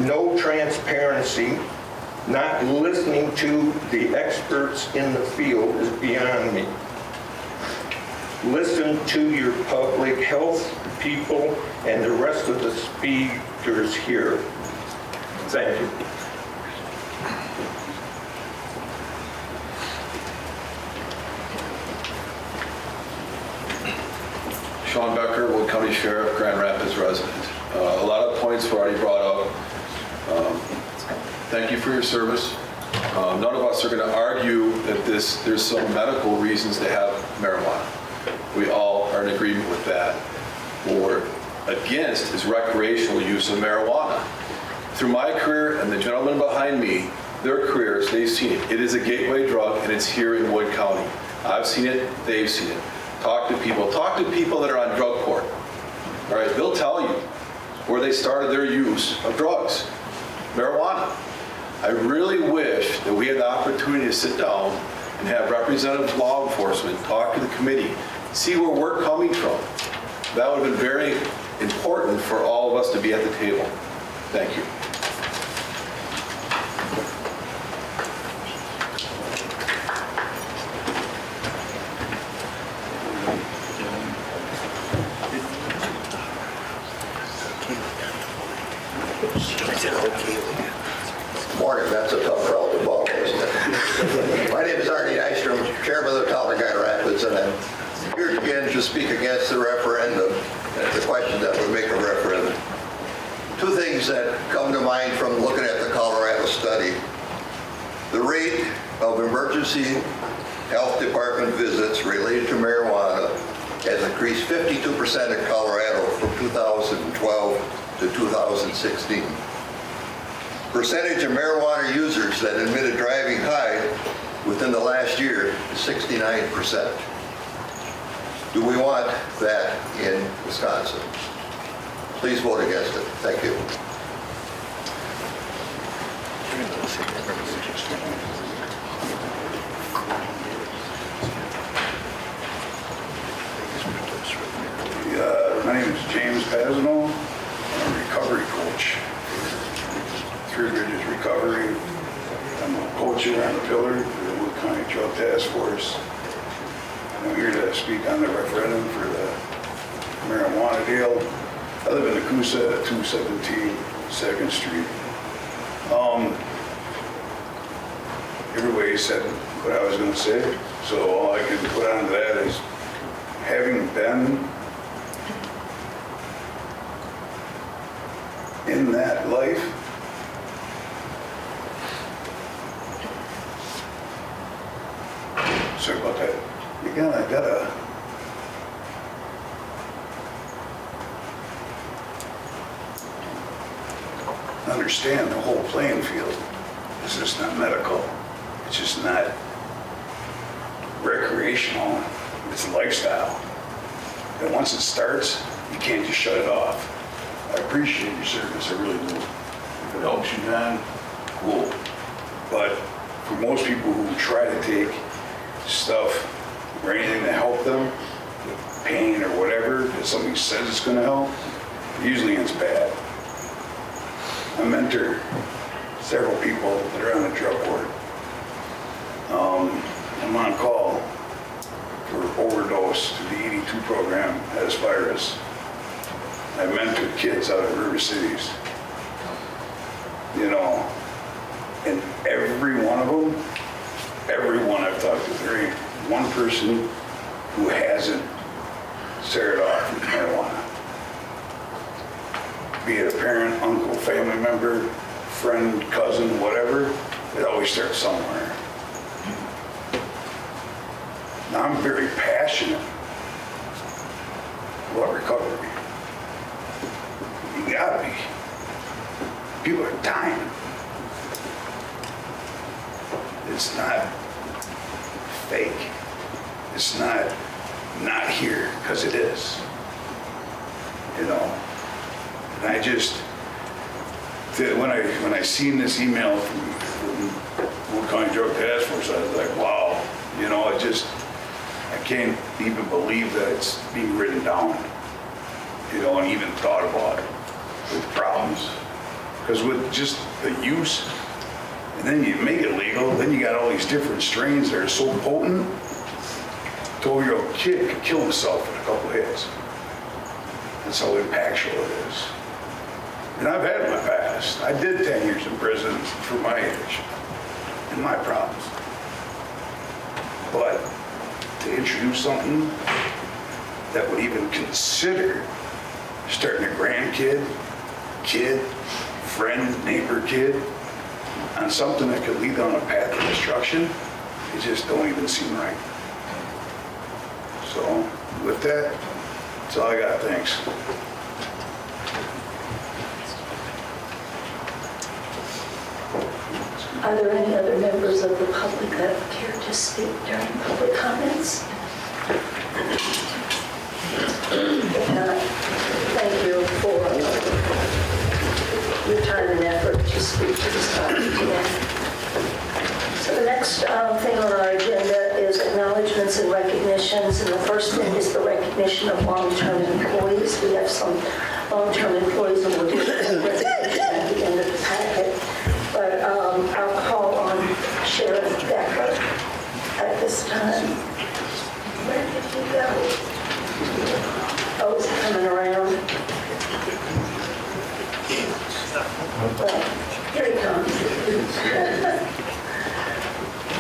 no transparency, not listening to the experts in the field is beyond me. Listen to your public health people and the rest of the speakers here. Thank you. Sean Becker, Wood County Sheriff, Grand Rapids resident. A lot of points were already brought up. Thank you for your service. None of us are going to argue that there's some medical reasons to have marijuana. We all are in agreement with that. What we're against is recreational use of marijuana. Through my career and the gentleman behind me, their careers, they've seen it. It is a gateway drug, and it's here in Wood County. I've seen it, they've seen it. Talk to people that are on drug court. All right, they'll tell you where they started their use of drugs, marijuana. I really wish that we had the opportunity to sit down and have representative law enforcement talk to the committee, see where we're coming from. That would have been very important for all of us to be at the table. Thank you. Morning, that's a tough crowd to follow, isn't it? My name is Arnie Nystrom, Chairman of the Town of Grand Rapids, and I'm here again to speak against the referendum, the question that would make a referendum. Two things that come to mind from looking at the Colorado study. The rate of emergency health department visits related to marijuana has increased 52% in Colorado from 2012 to 2016. Percentage of marijuana users that admitted driving high within the last year is 69%. Do we want that in Wisconsin? Please vote against it. Thank you. My name is James Pasno. I'm a recovery coach. Three Bridges Recovery. I'm a coach here on the pillar for the Wood County Drug Task Force. I'm here to speak on the referendum for the marijuana deal. I live in Acusa at 217 2nd Street. Everybody said what I was going to say, so all I can put on to that is having been in that life, sorry about that. You gotta understand the whole playing field. It's just not medical. It's just not recreational. It's a lifestyle. And once it starts, you can't just shut it off. I appreciate your service, I really do. If it helps you, man, cool. But for most people who try to take stuff or anything to help them, with pain or whatever, that somebody says it's going to help, it usually ends bad. I mentor several people that are on the drug court. I'm on call for overdose to the 82 program at Aspirus. I mentor kids out of river cities. You know, and every one of them, everyone I've talked to, there ain't one person who hasn't started off with marijuana. Be it a parent, uncle, family member, friend, cousin, whatever, it always starts somewhere. Now, I'm very passionate about recovery. You gotta be. People are dying. It's not fake. It's not here, because it is. You know? And I just, when I seen this email from Wood County Drug Task Force, I was like, wow. You know, I can't even believe that it's being written down. You know, and even thought about it with problems. Because with just the use, and then you make it legal, then you got all these different strains that are so potent, a 12-year-old kid could kill himself in a couple hits. That's how impactful it is. And I've had it in my past. I did 10 years in prison for my addiction and my problems. But to introduce something that would even consider starting a grandkid, kid, friend, neighbor, kid, on something that could lead down a path of destruction, it just don't even seem right. So with that, that's all I got. Thanks. Are there any other members of the public that care to speak during public comments? If not, thank you for your time and effort to speak to this topic today. So the next thing on our agenda is acknowledgements and recognitions, and the first thing is the recognition of long-term employees. We have some long-term employees, and we'll do that at the end of the packet. But I'll call on Sheriff Becker at this time. Where did he go? Oh, is he coming around? Well, here he comes.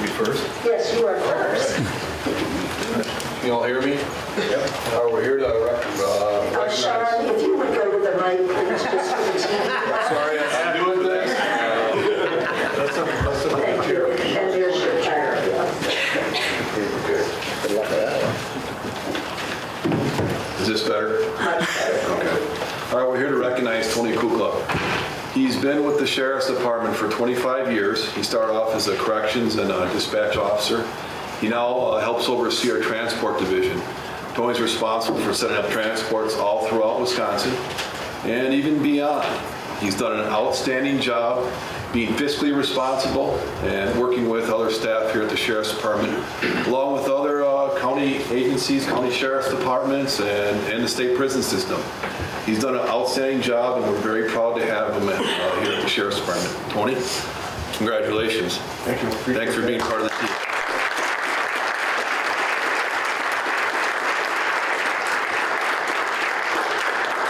Me first? Yes, you are first. Can you all hear me? Yep. We're here to recognize. Sean, if you would go to the mic, please, just for the team. Sorry, I'm doing things. Thank you. And here's your chair. Is this better? Much better. Okay. All right, we're here to recognize Tony Kukla. He's been with the Sheriff's Department for 25 years. He started off as a corrections and a dispatch officer. He now helps oversee our transport division. Tony's responsible for setting up transports all throughout Wisconsin and even beyond. He's done an outstanding job being fiscally responsible and working with other staff here at the Sheriff's Department, along with other county agencies, county sheriff's departments, and the state prison system. He's done an outstanding job, and we're very proud to have him here at the Sheriff's Department. Tony, congratulations. Thank you. Thanks for being part of the team.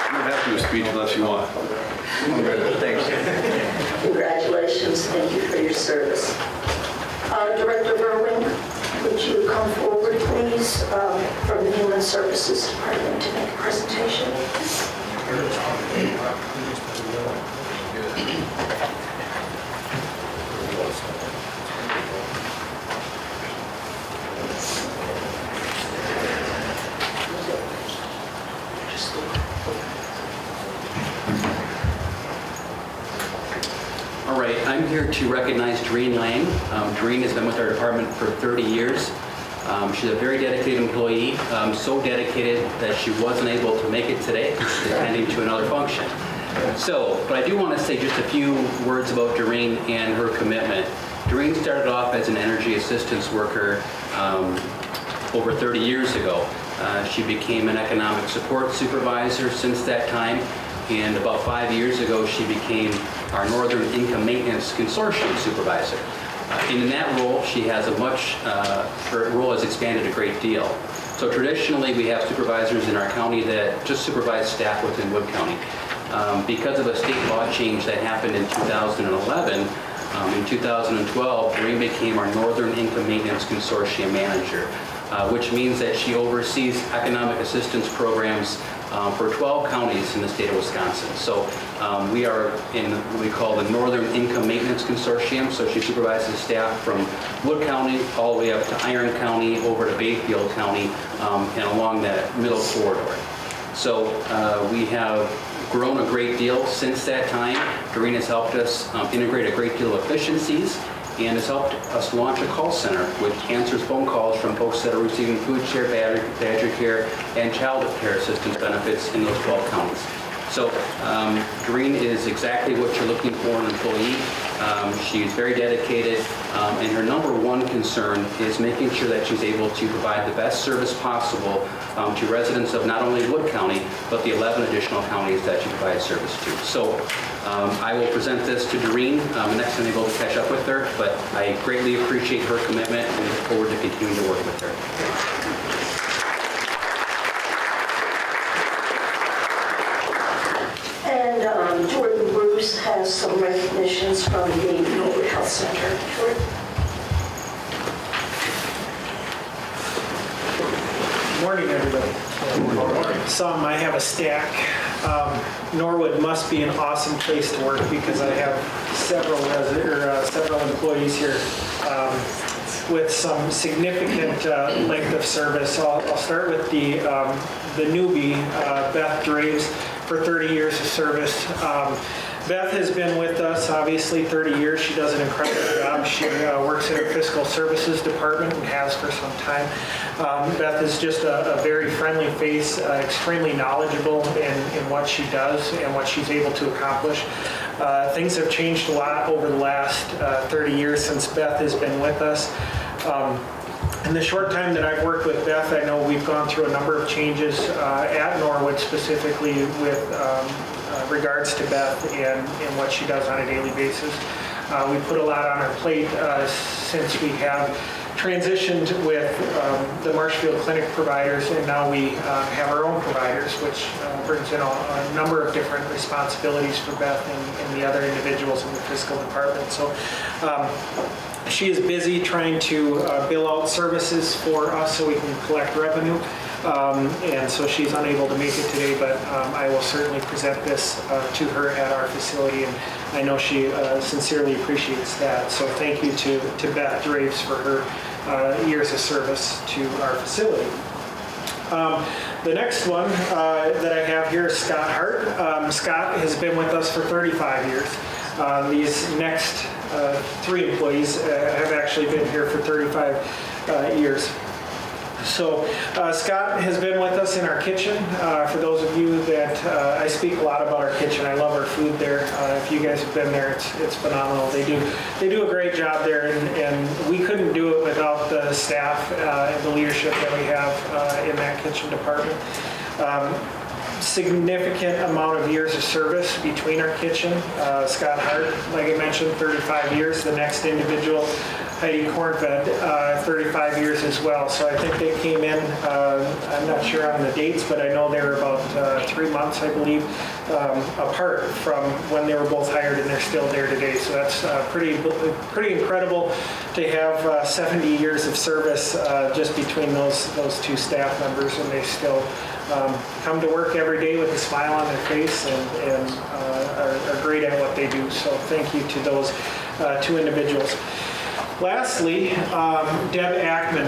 You don't have to do a speech unless you want. Thanks. Congratulations. Thank you for your service. Director Berwin, would you come forward, please, from the Human Services Department to make a presentation? All right, I'm here to recognize Doreen Lang. Doreen has been with our department for 30 years. She's a very dedicated employee, so dedicated that she wasn't able to make it today, attending to another function. But I do want to say just a few words about Doreen and her commitment. Doreen started off as an energy assistance worker over 30 years ago. She became an economic support supervisor since that time, and about 5 years ago she became our Northern Income Maintenance Consortium supervisor. And in that role, she has her role has expanded a great deal. So traditionally, we have supervisors in our county that just supervise staff within Wood County. Because of a state law change that happened in 2011, in 2012, Doreen became our Northern Income Maintenance Consortium manager, which means that she oversees economic assistance programs for 12 counties in the state of Wisconsin. So we are in what we call the Northern Income Maintenance Consortium. So she supervises staff from Wood County all the way up to Iron County, over to Bayfield County, and along that middle corridor. So we have grown a great deal since that time. Doreen has helped us integrate a great deal of efficiencies and has helped us launch a call center which answers phone calls from folks that are receiving food share, badger care, and child care assistance benefits in those 12 counties. So Doreen is exactly what you're looking for in an employee. She's very dedicated, and her number one concern is making sure that she's able to provide the best service possible to residents of not only Wood County, but the 11 additional counties that she provides service to. So I will present this to Doreen next time I'm able to catch up with her, but I greatly appreciate her commitment and look forward to continuing to work with her. And Jordan Bruce has some recognitions from the Norwood Health Center. Jordan. Good morning, everybody. I have a stack. Norwood must be an awesome place to work because I have several employees here with some significant length of service. I'll start with the newbie, Beth Draves, for 30 years of service. Beth has been with us, obviously, 30 years. She does an incredible job. She works in our fiscal services department and has for some time. Beth is just a very friendly face, extremely knowledgeable in what she does and what she's able to accomplish. Things have changed a lot over the last 30 years since Beth has been with us. In the short time that I've worked with Beth, I know we've gone through a number of changes at Norwood, specifically with regards to Beth and what she does on a daily basis. We put a lot on her plate since we have transitioned with the Marshfield Clinic providers, and now we have our own providers, which brings in a number of different responsibilities for Beth and the other individuals in the fiscal department. So she is busy trying to bill out services for us so we can collect revenue. And so she's unable to make it today, but I will certainly present this to her at our facility, and I know she sincerely appreciates that. So thank you to Beth Draves for her years of service to our facility. The next one that I have here is Scott Hart. Scott has been with us for 35 years. These next 3 employees have actually been here for 35 years. So Scott has been with us in our kitchen. For those of you that, I speak a lot about our kitchen. I love our food there. If you guys have been there, it's phenomenal. They do a great job there, and we couldn't do it without the staff and the leadership that we have in that kitchen department. Significant amount of years of service between our kitchen. Scott Hart, like I mentioned, 35 years. The next individual, Heidi Kornfeld, 35 years as well. So I think they came in, I'm not sure on the dates, but I know they were about 3 months, I believe, apart from when they were both hired, and they're still there today. So that's pretty incredible to have 70 years of service just between those 2 staff members, and they still come to work every day with a smile on their face and are great at what they do. So thank you to those 2 individuals. Lastly, Deb Ackman,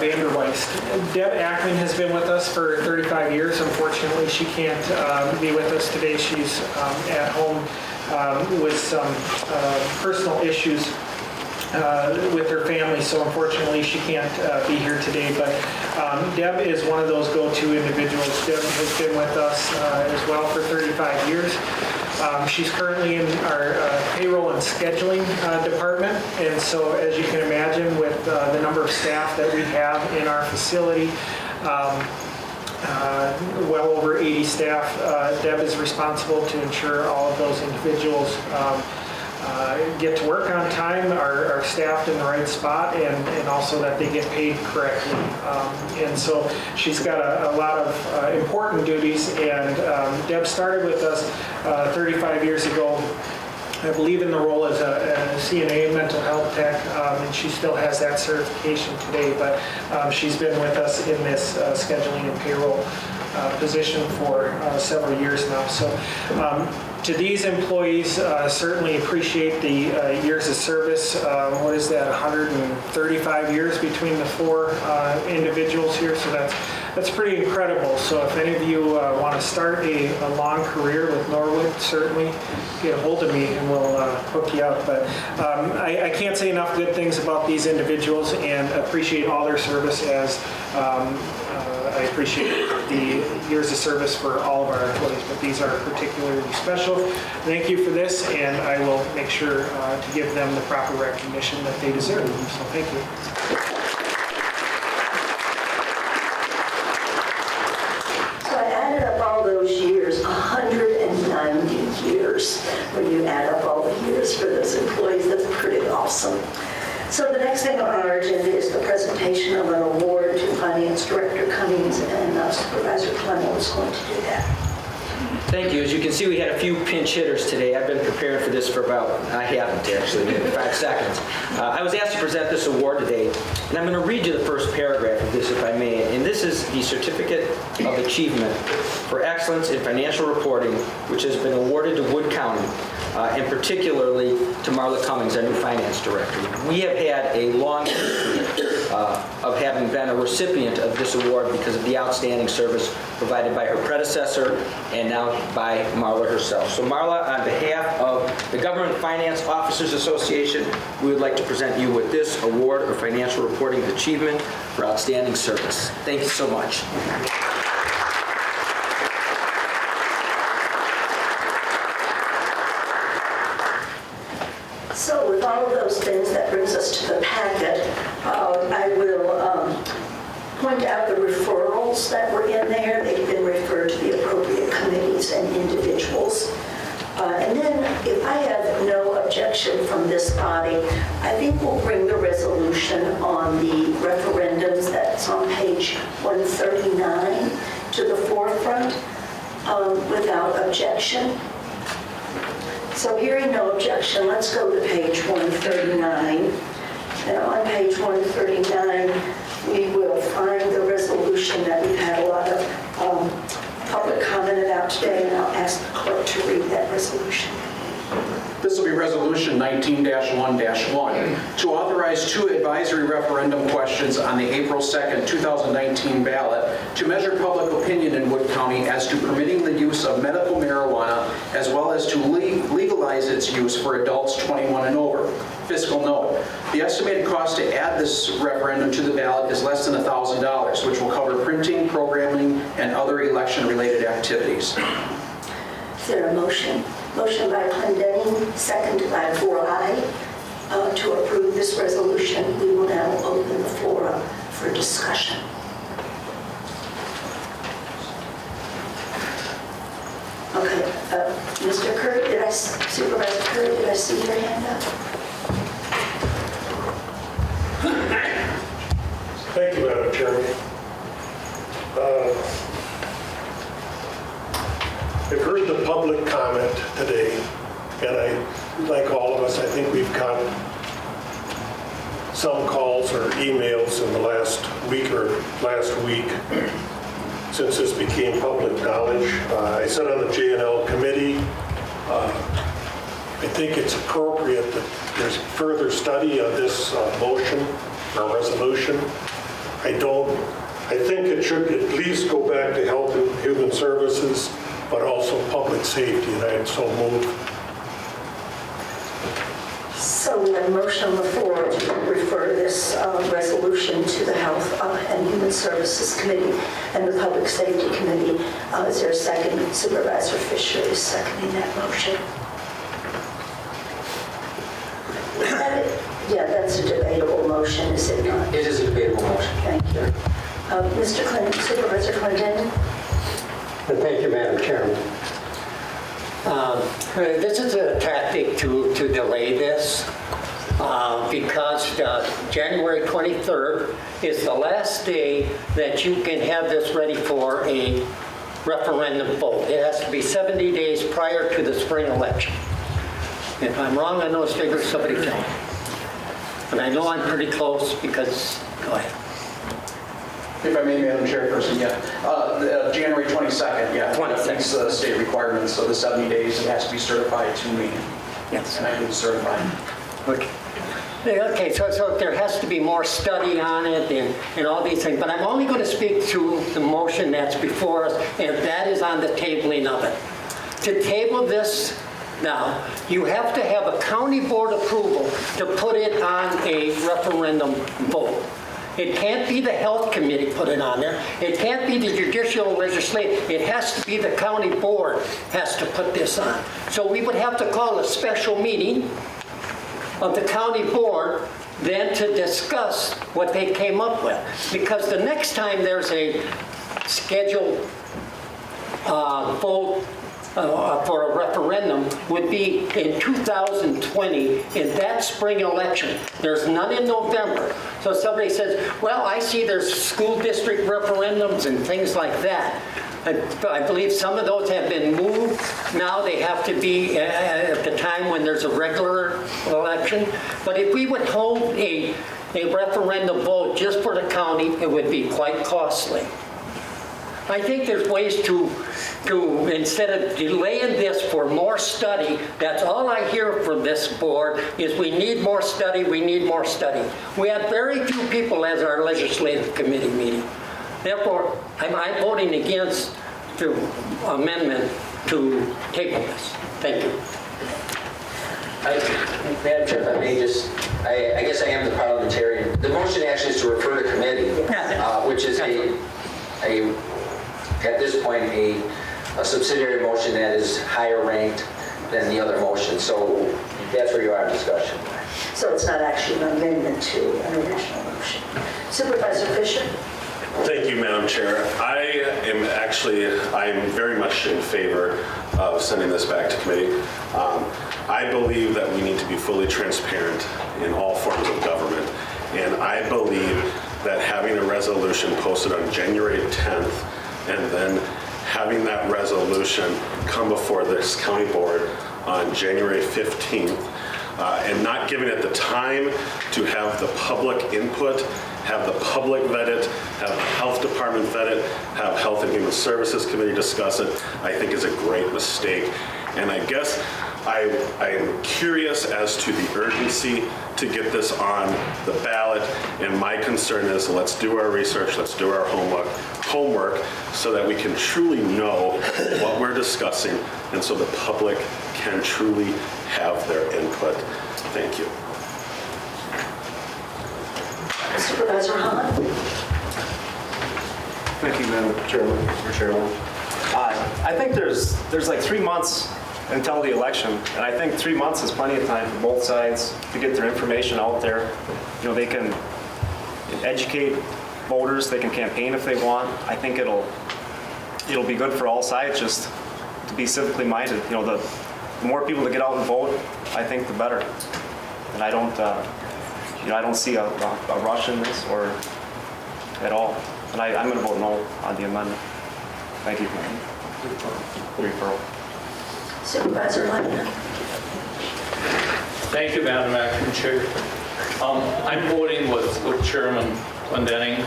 Vanderweist. Deb Ackman has been with us for 35 years. Unfortunately, she can't be with us today. She's at home with some personal issues with her family, so unfortunately she can't be here today. But Deb is one of those go-to individuals. Deb has been with us as well for 35 years. She's currently in our payroll and scheduling department, and so as you can imagine, with the number of staff that we have in our facility, well over 80 staff, Deb is responsible to ensure all of those individuals get to work on time, are staffed in the right spot, and also that they get paid correctly. And so she's got a lot of important duties, and Deb started with us 35 years ago, I believe, in the role as a CNA, mental health tech, and she still has that certification today, but she's been with us in this scheduling and payroll position for several years now. So to these employees, certainly appreciate the years of service. What is that, 135 years between the 4 individuals here, so that's pretty incredible. So if any of you want to start a long career with Norwood, certainly get a hold of me and we'll hook you up. But I can't say enough good things about these individuals, and appreciate all their service, as I appreciate the years of service for all of our employees, but these are particularly special. Thank you for this, and I will make sure to give them the proper recognition that they deserve. So thank you. So I added up all those years, 190 years. When you add up all the years for those employees, that's pretty awesome. So the next thing on our agenda is the presentation of an award to Finance Director Cummings, and Supervisor Clement is going to do that. Thank you. As you can see, we had a few pinch hitters today. I've been preparing for this for I haven't actually, maybe 5 seconds. I was asked to present this award today, and I'm going to read you the first paragraph of this, if I may. And this is the Certificate of Achievement for Excellence in Financial Reporting, which has been awarded to Wood County, and particularly to Marla Cummings, our new Finance Director. We have had a long history of having been a recipient of this award because of the outstanding service provided by her predecessor and now by Marla herself. So Marla, on behalf of the Government Finance Officers Association, we would like to present you with this Award of Financial Reporting Achievement for Outstanding Service. Thank you so much. So with all of those things, that brings us to the packet. I will point out the referrals that were in there. They've been referred to the appropriate committees and individuals. And then, if I have no objection from this body, I think we'll bring the resolution on the referendums that's on page 139 to the forefront without objection. So hearing no objection, let's go to page 139. And on page 139, we will find the resolution that we've had a lot of public comment about today, and I'll ask the clerk to read that resolution. This will be Resolution 19-1-1 to authorize 2 advisory referendum questions on the April 2nd, 2019 ballot to measure public opinion in Wood County as to permitting the use of medical marijuana as well as to legalize its use for adults 21 and over. Fiscal note, the estimated cost to add this referendum to the ballot is less than $1,000, which will cover printing, programming, and other election-related activities. Is there a motion? Motion by Clendenning, seconded by Vorai, to approve this resolution. We will now open the floor up for discussion. Okay, Mr. Curry, Supervisor Curry, did I see your hand up? Thank you, Madam Chairman. I've heard the public comment today, and like all of us, I think we've gotten some calls or emails in the last week since this became public knowledge. I sat on the J&L committee. I think it's appropriate that there's further study on this motion or resolution. I think it should at least go back to Health and Human Services, but also Public Safety, and I'd so move. So we have a motion on the floor to refer this resolution to the Health and Human Services Committee and the Public Safety Committee. Is there a second? Supervisor Fisher is seconding that motion. Yeah, that's a debatable motion, is it not? It is a debatable motion. Thank you. Mr. Clinton, Supervisor Clinton. Thank you, Madam Chairman. This is a tactic to delay this because January 23rd is the last day that you can have this ready for a referendum vote. It has to be 70 days prior to the spring election. If I'm wrong on those figures, somebody tell me. And I know I'm pretty close because, go ahead. If I may, Madam Chairperson, January 22nd, that meets the state requirements, so the 70 days, it has to be certified to me. Yes. And I need to certify. Okay. Okay, so there has to be more study on it and all these things, but I'm only going to speak to the motion that's before us, and that is on the tabling of it. To table this now, you have to have a county board approval to put it on a referendum vote. It can't be the health committee put it on there. It can't be the judicial legislative. It has to be the county board has to put this on. So we would have to call a special meeting of the county board then to discuss what they came up with. Because the next time there's a scheduled vote for a referendum would be in 2020 in that spring election. There's none in November. So somebody says, well, I see there's school district referendums and things like that. I believe some of those have been moved. Now they have to be at the time when there's a regular election. But if we would hold a referendum vote just for the county, it would be quite costly. I think there's ways to instead of delaying this for more study, that's all I hear from this board is we need more study, we need more study. We had very few people as our legislative committee meeting. Therefore, I'm voting against the amendment to table this. Thank you. Madam Chair, if I may just, I guess I am the parliamentarian. The motion actually is to refer to committee, which is at this point, a subsidiary motion that is higher ranked than the other motion. So that's where you are in discussion. So it's not actually an amendment to an original motion. Supervisor Fisher? Thank you, Madam Chair. I'm very much in favor of sending this back to committee. I believe that we need to be fully transparent in all forms of government. And I believe that having a resolution posted on January 10th and then having that resolution come before this county board on January 15th and not giving it the time to have the public input, have the public vet it, have the health department vet it, have Health and Human Services Committee discuss it, I think is a great mistake. And I guess I'm curious as to the urgency to get this on the ballot, and my concern is let's do our research, let's do our homework so that we can truly know what we're discussing and so the public can truly have their input. Thank you. Supervisor Hahn? Thank you, Madam Chairman. I think there's like 3 months until the election, and I think 3 months is plenty of time for both sides to get their information out there. You know, they can educate voters, they can campaign if they want. I think it'll be good for all sides just to be civically minded. You know, the more people that get out and vote, I think the better. And I don't see a rush in this or at all. And I'm going to vote no on the amendment. Thank you for the referral. Supervisor Lehman? Thank you, Madam Acting Chair. I'm voting with Chairman Glendenning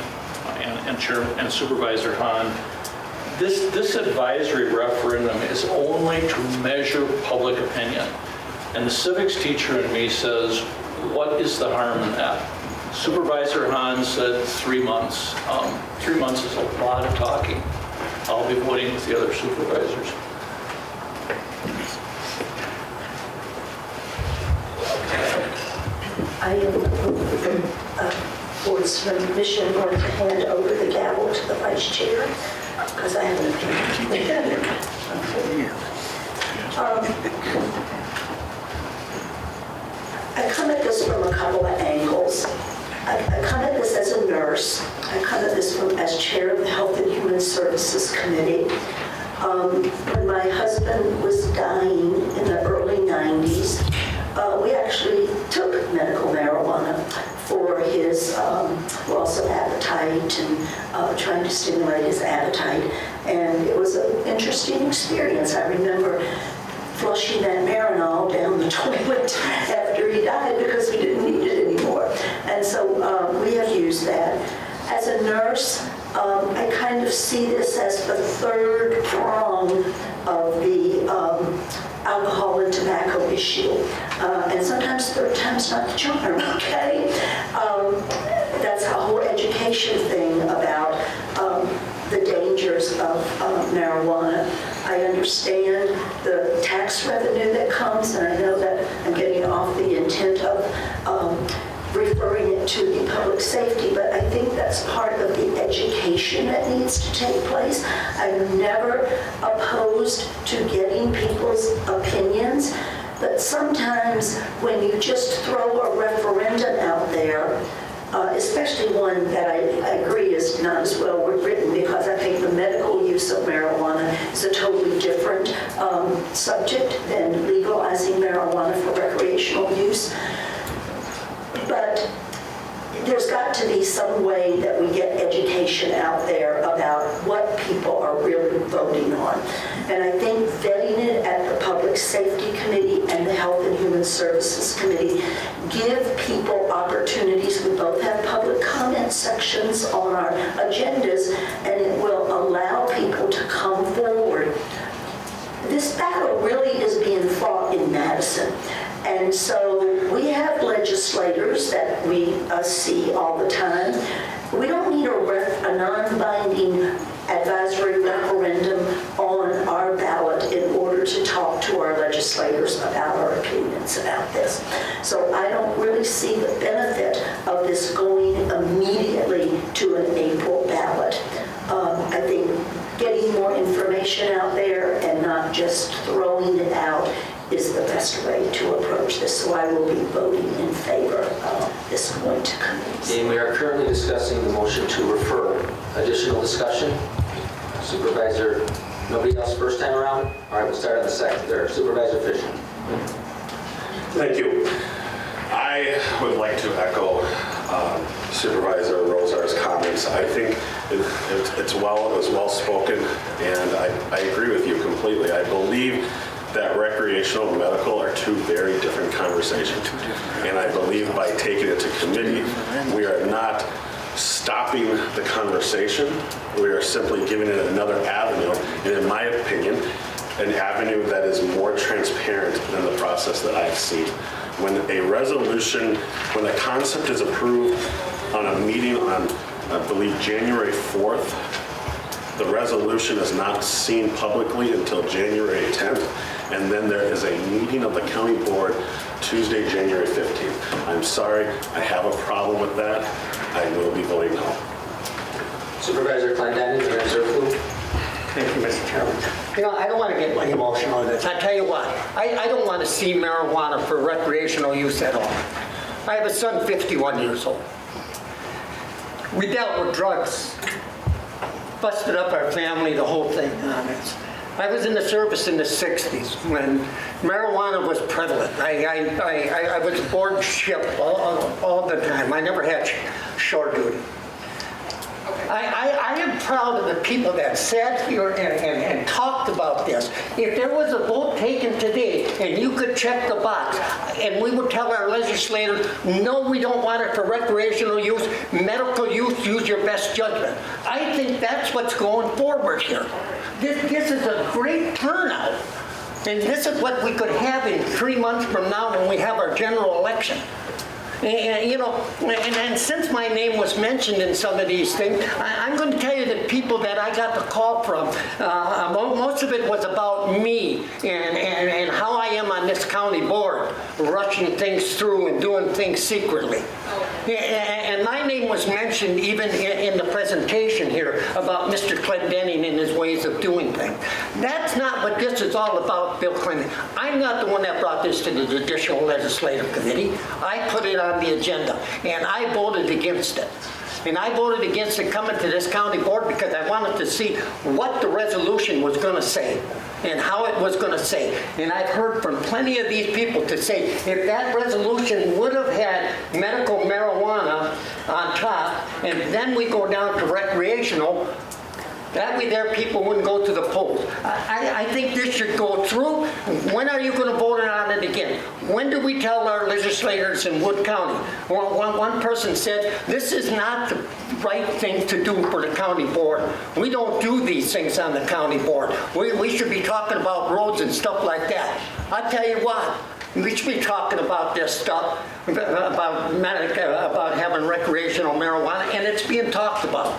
and Supervisor Hahn. This advisory referendum is only to measure public opinion. And the civics teacher in me says, what is the harm in that? Supervisor Hahn said 3 months. 3 months is a lot of talking. I'll be voting with the other supervisors. I am board's permission going to hand over the gavel to the vice chair because I have an opinion. I come at this from a couple of angles. I come at this as a nurse. I come at this as chair of the Health and Human Services Committee. When my husband was dying in the early 90s, we actually took medical marijuana for his loss of appetite and trying to stimulate his appetite. And it was an interesting experience. I remember flushing that Marinol down the toilet after he died because we didn't need it anymore. And so we have used that. As a nurse, I kind of see this as the third prong of the alcohol and tobacco issue. And sometimes third time's not the charm, okay? That's a whole education thing about the dangers of marijuana. I understand the tax revenue that comes, and I know that I'm getting off the intent of referring it to the public safety, but I think that's part of the education that needs to take place. I'm never opposed to getting people's opinions, but sometimes when you just throw a referendum out there, especially one that I agree is not as well written, because I think the medical use of marijuana is a totally different subject than legalizing marijuana for recreational use. But there's got to be some way that we get education out there about what people are really voting on. And I think vetting it at the Public Safety Committee and the Health and Human Services Committee give people opportunities. We both have public comment sections on our agendas, and it will allow people to come forward. This battle really is being fought in Madison. And so we have legislators that we see all the time. We don't need a non-binding advisory referendum on our ballot in order to talk to our legislators about our opinions about this. So I don't really see the benefit of this going immediately to an April ballot. I think getting more information out there and not just throwing it out is the best way to approach this. So I will be voting in favor of this going to committee. And we are currently discussing the motion to refer. Additional discussion? Supervisor, nobody else first time around? All right, we'll start on the second there. Supervisor Fisher. Thank you. I would like to echo Supervisor Rosar's comments. I think it was well spoken, and I agree with you completely. I believe that recreational and medical are two very different conversations. And I believe by taking it to committee, we are not stopping the conversation. We are simply giving it another avenue. And in my opinion, an avenue that is more transparent than the process that I've seen. When a resolution, when a concept is approved on a meeting on, I believe, January 4th, the resolution is not seen publicly until January 10th, and then there is a meeting of the county board Tuesday, January 15th. I'm sorry, I have a problem with that. I will be voting no. Supervisor Clendenin, the reserve. Thank you, Mr. Chairman. You know, I don't want to get emotional on this. I tell you what, I don't want to see marijuana for recreational use at all. I have a son 51 years old. We dealt with drugs, busted up our family, the whole thing on this. I was in the service in the 60s when marijuana was prevalent. I was aboard ship all the time. I never had shore duty. I am proud of the people that sat here and talked about this. If there was a vote taken today and you could check the box and we would tell our legislators, no, we don't want it for recreational use, medical use, use your best judgment. I think that's what's going forward here. This is a great turnout. And this is what we could have in 3 months from now when we have our general election. And, you know, and since my name was mentioned in some of these things, I'm going to tell you that people that I got the call from, most of it was about me and how I am on this county board, rushing things through and doing things secretly. And my name was mentioned even in the presentation here about Mr. Clendenin and his ways of doing things. That's not what this is all about, Bill Clinton. I'm not the one that brought this to the Judicial Legislative Committee. I put it on the agenda, and I voted against it. And I voted against it coming to this county board because I wanted to see what the resolution was going to say and how it was going to say. And I've heard from plenty of these people to say if that resolution would have had medical marijuana on top and then we go down to recreational, that way there people wouldn't go to the polls. I think this should go through. When are you going to vote on it again? When do we tell our legislators in Wood County? One person said, this is not the right thing to do for the county board. We don't do these things on the county board. We should be talking about roads and stuff like that. I tell you what, we should be talking about this stuff, about having recreational marijuana, and it's being talked about.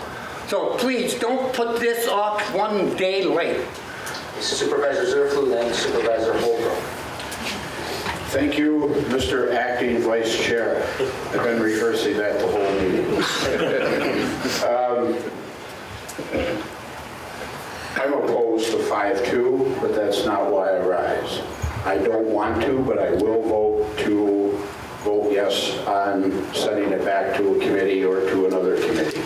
So please, don't put this off one day late. Supervisor Zerflu, then Supervisor Holbrook. Thank you, Mr. Acting Vice Chair. I've been rehearsing that the whole meeting. I'm opposed to 5-2, but that's not why I rise. I don't want to, but I will vote yes on sending it back to a committee or to another committee.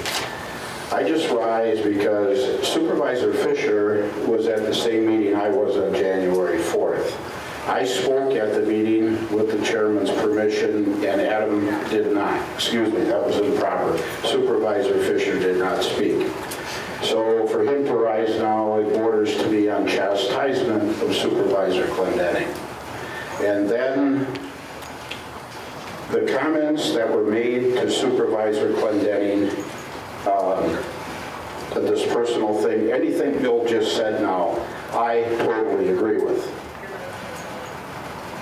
I just rise because Supervisor Fisher was at the same meeting I was on January 4th. I spoke at the meeting with the chairman's permission and Adam did not. Excuse me, that was improper. Supervisor Fisher did not speak. So for him to rise now, it borders to be on chastisement of Supervisor Clendenin. And then the comments that were made to Supervisor Clendenin, this personal thing, anything Bill just said now, I totally agree with.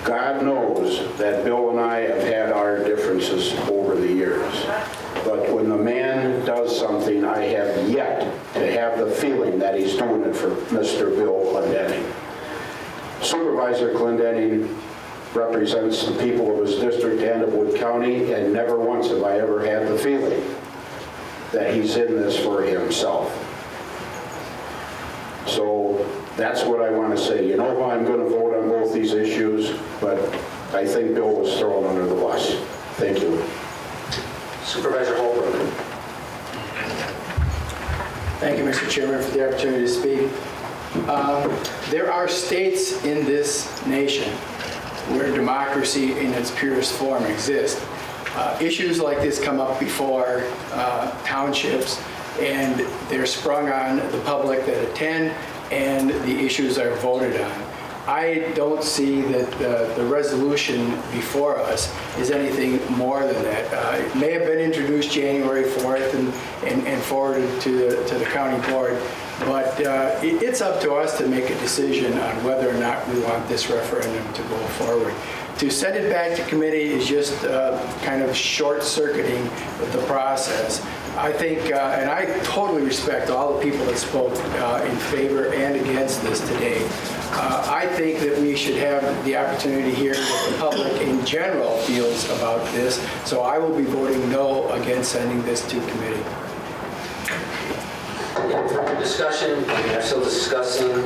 God knows that Bill and I have had our differences over the years. But when the man does something, I have yet to have the feeling that he's doing it for Mr. Bill Clendenin. Supervisor Clendenin represents the people of his district and of Wood County, and never once have I ever had the feeling that he's in this for himself. So that's what I want to say. You know how I'm going to vote on both these issues, but I think Bill was thrown under the bus. Thank you. Supervisor Holbrook. Thank you, Mr. Chairman, for the opportunity to speak. There are states in this nation where democracy in its purest form exists. Issues like this come up before townships, and they're sprung on the public that attend, and the issues are voted on. I don't see that the resolution before us is anything more than that. It may have been introduced January 4th and forwarded to the county board, But it's up to us to make a decision on whether or not we want this referendum to go forward. To send it back to committee is just kind of short-circuiting the process. I think, and I totally respect all the people that spoke in favor and against this today. I think that we should have the opportunity to hear what the public in general feels about this. So I will be voting no against sending this to committee. Any further discussion? We're still discussing the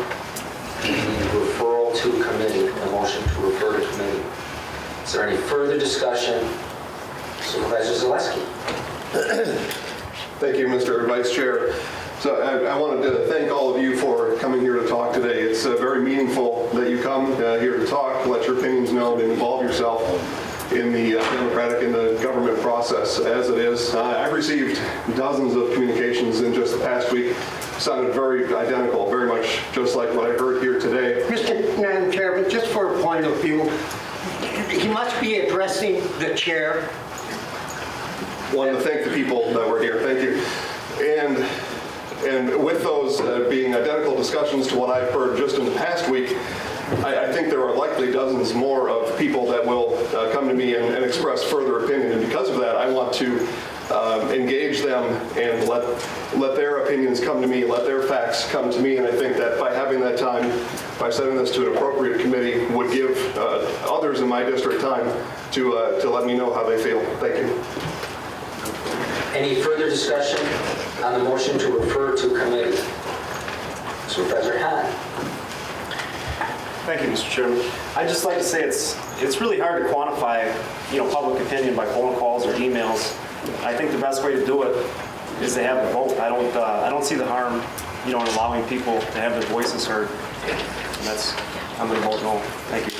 referral to committee, the motion to refer to committee. Is there any further discussion? Supervisor Zaleski. Thank you, Mr. Vice Chair. So I wanted to thank all of you for coming here to talk today. It's very meaningful that you come here to talk, let your opinions known, and involve yourself in the democratic and the government process as it is. I've received dozens of communications in just the past week. Sounded very identical, very much just like what I heard here today. Mr. Madam Chairman, just for a point of view, he must be addressing the chair. Wanted to thank the people that were here. Thank you. And with those being identical discussions to what I've heard just in the past week, I think there are likely dozens more of people that will come to me and express further opinion. And because of that, I want to engage them and let their opinions come to me, let their facts come to me. And I think that by having that time, by sending this to an appropriate committee, would give others in my district time to let me know how they feel. Thank you. Any further discussion on the motion to refer to committee? Supervisor Hahn. Thank you, Mr. Chairman. I'd just like to say it's really hard to quantify, public opinion by phone calls or emails. I think the best way to do it is to have a vote. I don't see the harm, in allowing people to have their voices heard. And I'm going to vote no. Thank you.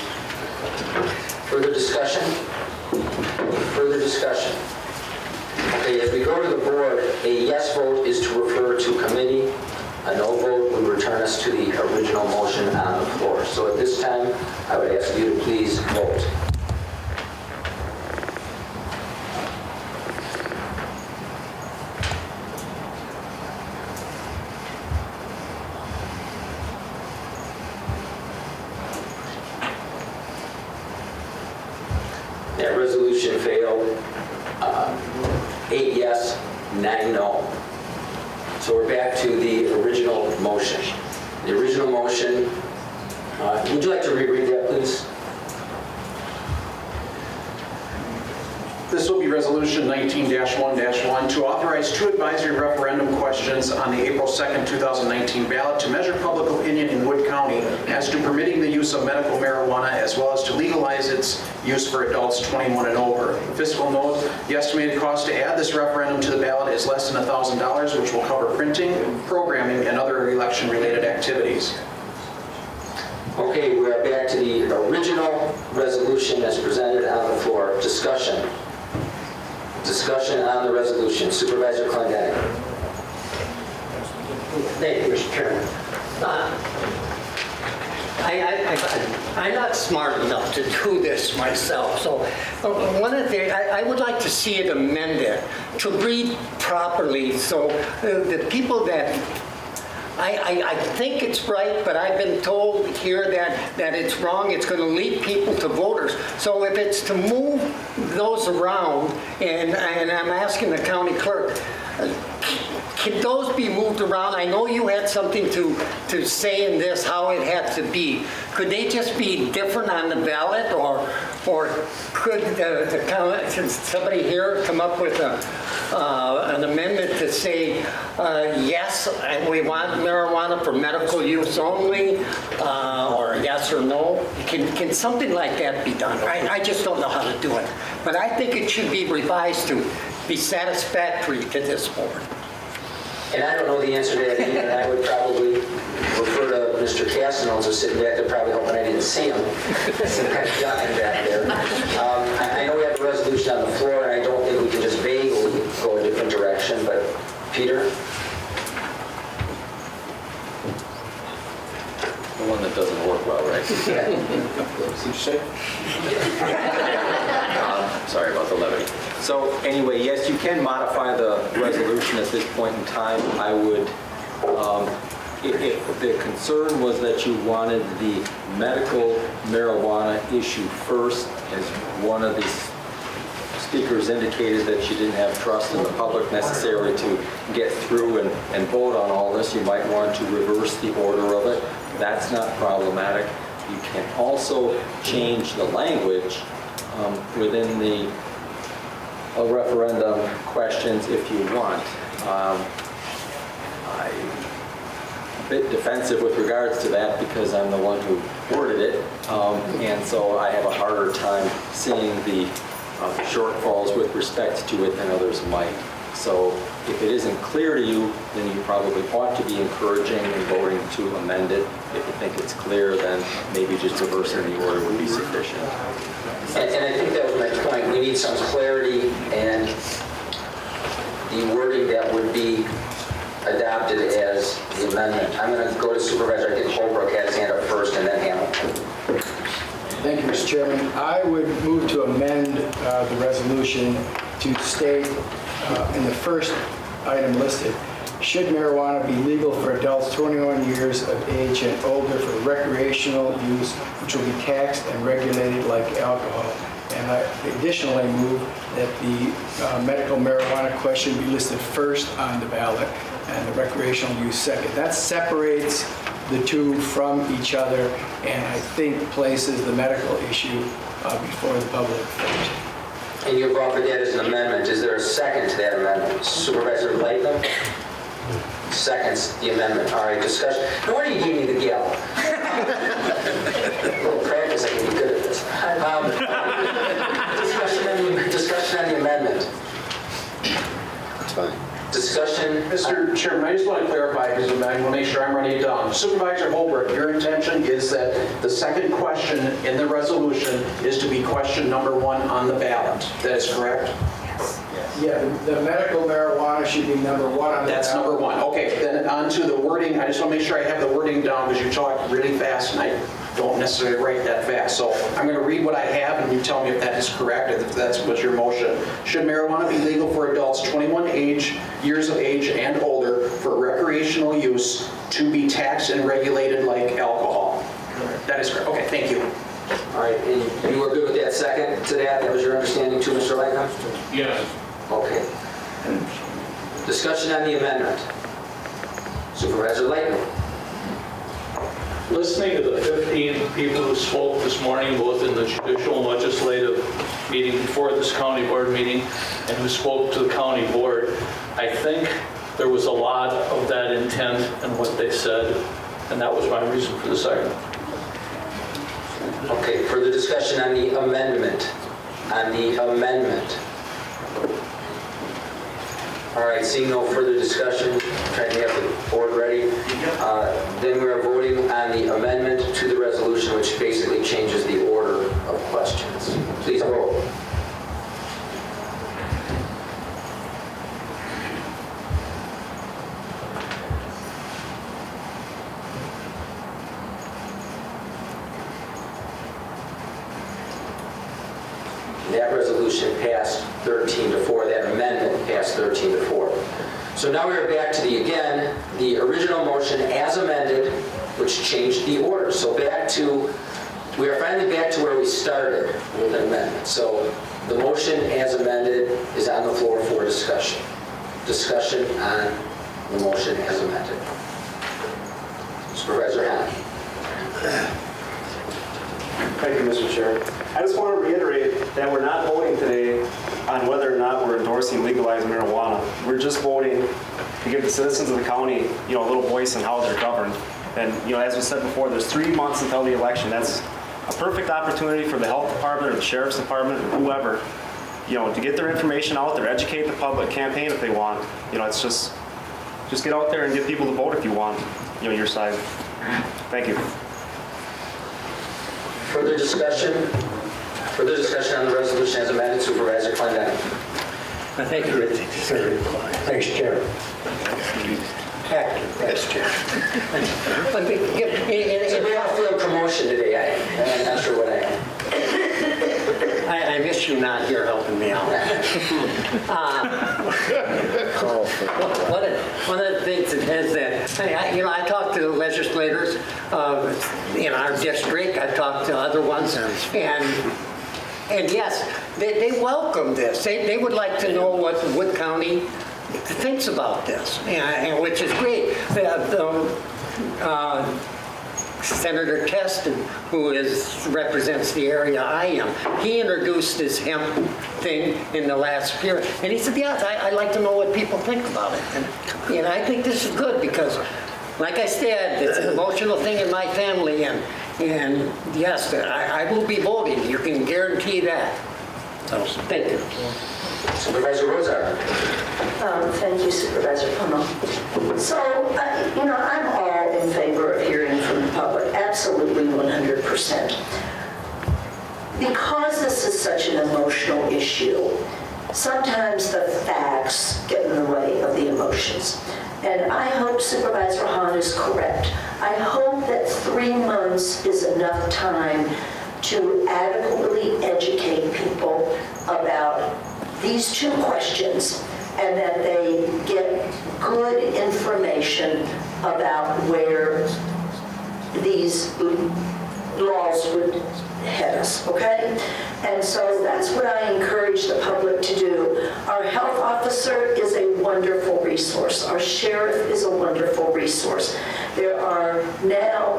Further discussion? Further discussion? Okay, as we go to the board, a yes vote is to refer to committee. A no vote would return us to the original motion on the floor. So at this time, I would ask you to please vote. That resolution failed. 8 yes, 9 no. So we're back to the original motion. The original motion, would you like to reread that, please? This will be Resolution 19-1-1 to authorize 2 advisory referendum questions on the April 2nd, 2019 ballot to measure public opinion in Wood County as to permitting the use of medical marijuana as well as to legalize its use for adults 21 and over. Fiscal note, the estimated cost to add this referendum to the ballot is less than $1,000, which will cover printing, programming, and other election-related activities. Okay, we're back to the original resolution as presented on the floor. Discussion. Discussion on the resolution. Supervisor Clendenning. Thank you, Mr. Chairman. I'm not smart enough to do this myself, so one of the things, I would like to see it amended to read properly so the people that I think it's right, but I've been told here that it's wrong. It's going to lead people to voters. So if it's to move those around, and I'm asking the county clerk, can those be moved around? I know you had something to say in this, how it had to be. Could they just be different on the ballot, or could somebody here come up with an amendment to say, yes, we want marijuana for medical use only, or yes or no? Can something like that be done? I just don't know how to do it. But I think it should be revised to be satisfactory to this board. And I don't know the answer to that either, and I would probably refer to Mr. Castanels, who's sitting back there probably hoping I didn't see him. Some kind of guy back there. I know we have a resolution on the floor, and I don't think we can just vaguely go a different direction, but Peter? The one that doesn't work well, right? What did you say? Sorry about the levity. So anyway, yes, you can modify the resolution at this point in time. I would if the concern was that you wanted the medical marijuana issue first, as one of the speakers indicated that she didn't have trust in the public necessarily to get through and vote on all this, you might want to reverse the order of it. That's not problematic. You can also change the language within the referendum questions if you want. I'm a bit defensive with regards to that because I'm the one who worded it, and so I have a harder time seeing the shortfalls with respect to it than others might. So if it isn't clear to you, then you probably ought to be encouraging and voting to amend it. If you think it's clear, then maybe just reversing the order would be sufficient. And I think that was my point. We need some clarity and the wording that would be adopted as the amendment. I'm going to go to Supervisor. I think Holbrook had his hand up first and then Hamilton. Thank you, Mr. Chairman. I would move to amend the resolution to state in the first item listed, should marijuana be legal for adults 21 years of age and older for recreational use, which will be taxed and regulated like alcohol. And I additionally move that the medical marijuana question be listed first on the ballot and the recreational use second. That separates the two from each other and I think places the medical issue before the public first. And you've offered that as an amendment. Is there a second to that amendment? Supervisor Lightman? Seconds the amendment. All right, discussion. No wonder you gave me the gavel. A little practice, I can be good at this. Discussion on the amendment. That's fine. Discussion. Mr. Chairman, I just want to clarify because I want to make sure I'm running it down. Supervisor Holbrook, your intention is that the second question in the resolution is to be question number 1 on the ballot. That is correct? Yeah, the medical marijuana should be number 1 on the That's ballot. number 1. Okay, then on to the wording. I just want to make sure I have the wording down because you talk really fast and I don't necessarily write that fast. So I'm going to read what I have and you tell me if that is correct, if that's what your motion. Should marijuana be legal for adults 21 years of age and older for recreational use to be taxed and regulated like alcohol? Correct. That is correct. Okay, thank you. All right, and you were good with that second to that? That was your understanding too, Mr. Lightman? Yes. Okay. Discussion on the amendment. Supervisor Lightman. Listening to the 15 people who spoke this morning, both in the judicial and legislative meeting before this county board meeting, and who spoke to the county board, I think there was a lot of that intent in what they said, and that was my reason for this item. Okay, further discussion on the amendment. On the amendment. All right, seeing no further discussion, trying to have the board ready. Then we are voting on the amendment to the resolution, which basically changes the order of questions. Please vote. That resolution passed 13-4. That amendment passed 13-4. So now we are back to the original motion as amended, which changed the order. So we are finally back to where we started with an amendment. So the motion as amended is on the floor for discussion. Discussion on the motion as amended. Supervisor Hahn. Thank you, Mr. Chair. I just want to reiterate that we're not voting today on whether or not we're endorsing legalized marijuana. We're just voting to give the citizens of the county, a little voice in how they're governed. And, as we said before, there's 3 months until the election. That's a perfect opportunity for the health department or the sheriff's department or whoever, to get their information out there, educate the public, campaign if they want. It's just get out there and get people to vote if you want, your side. Thank you. Further discussion on the resolution as amended. Supervisor Clendon. Thank you, sir. Thanks, Chair. Yes, Chair. So we all feel promotion today. I'm not sure what I am. I I miss you not here helping me out. One of the things that has that, I talk to the legislators in our district, I talk to other ones, and yes, they welcome this. They would like to know what Wood County thinks about this, and which is great. Senator Teston, who represents the area I am, he introduced this hemp thing in the last period. And he said, yes, I'd like to know what people think about it. And I think this is good because, like I said, it's an emotional thing in my family. And yes, I will be voting. You can guarantee that. So, thank you. Supervisor Rosar. Thank you, Supervisor Cummings. So, I'm all in favor of hearing from the public, absolutely 100%. Because this is such an emotional issue, sometimes the facts get in the way of the emotions. And I hope Supervisor Hahn is correct. I hope that 3 months is enough time to adequately educate people about these 2 questions, and that they get good information about where these laws would head us, okay? And so that's what I encourage the public to do. Our health officer is a wonderful resource. Our sheriff is a wonderful resource. There are now,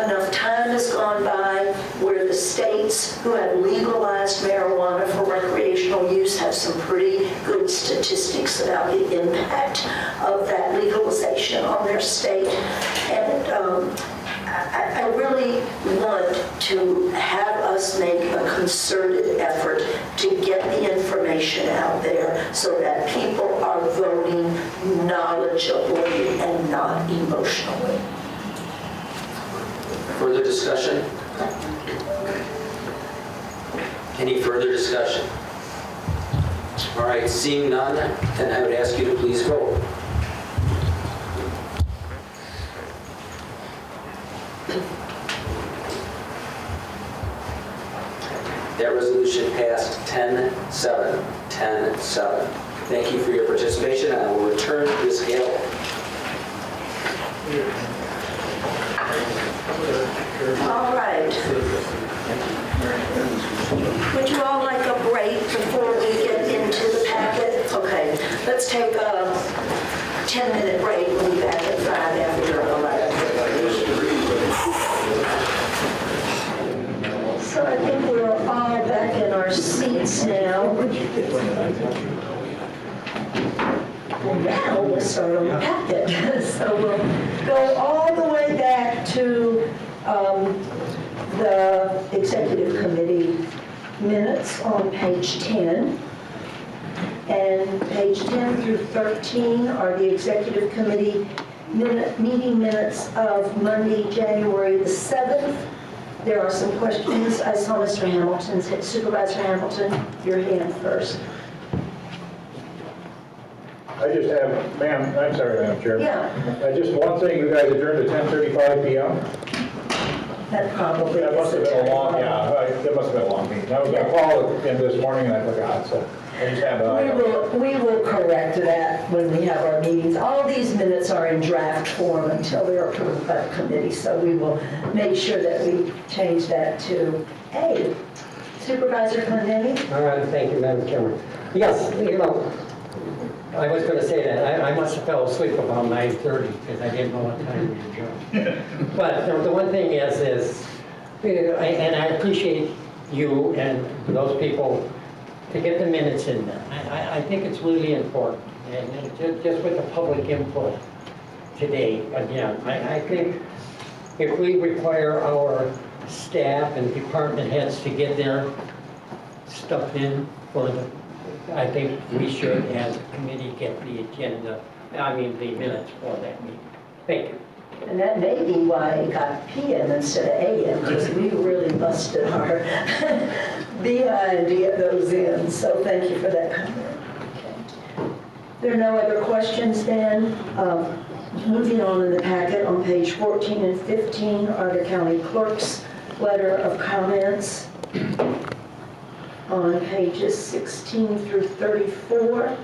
enough time has gone by where the states who have legalized marijuana for recreational use have some pretty good statistics about the impact of that legalization on their state. And I really want to have us make a concerted effort to get the information out there so that people are voting knowledgeably and not emotionally. Further discussion? Any further discussion? All right, seeing none, then I would ask you to please vote. That resolution passed 10-7, 10-7. Thank you for your participation, and I will return to this gavel. All right. Would you all like a break before we get into the packet? Okay, let's take a 10-minute break. We'll be back at 5 after 11. So I think we're all back in our seats now. Now we'll start on the packet. So we'll go all the way back to the Executive Committee minutes on page 10. And page 10 through 13 are the Executive Committee meeting minutes of Monday, January the 7th. There are some questions. I saw Mr. Hamilton's. Supervisor Hamilton, your hand first. I just have, ma'am, I'm sorry, Madam Chair. Yeah. Just one thing, you guys adjourned at 10:35 p.m.? That probably That must have been a long, that must have been a long meeting. I was going to call in this morning and I forgot, so I just have We will correct that when we have our meetings. All these minutes are in draft form until they're approved by the committee, so we will make sure that we change that to A. Supervisor Clendenny? All right, thank you, Madam Chairman. Yes, I was going to say that. I must have fell asleep about 9:30 because I didn't know what time we adjourned. But the one thing is, and I appreciate you and those people to get the minutes in there. I think it's really important. And just with the public input today, again, I think if we require our staff and department heads to get their stuff in for the, I think we should, as a committee, get the agenda, the minutes for that meeting. Thank you. And that may be why it got PM instead of AM, because we really busted our behind to get those in. So thank you for that comment. Okay. There are no other questions then. Moving on in the packet, on page 14 and 15 are the county clerk's letter of comments. on pages 16 through 34.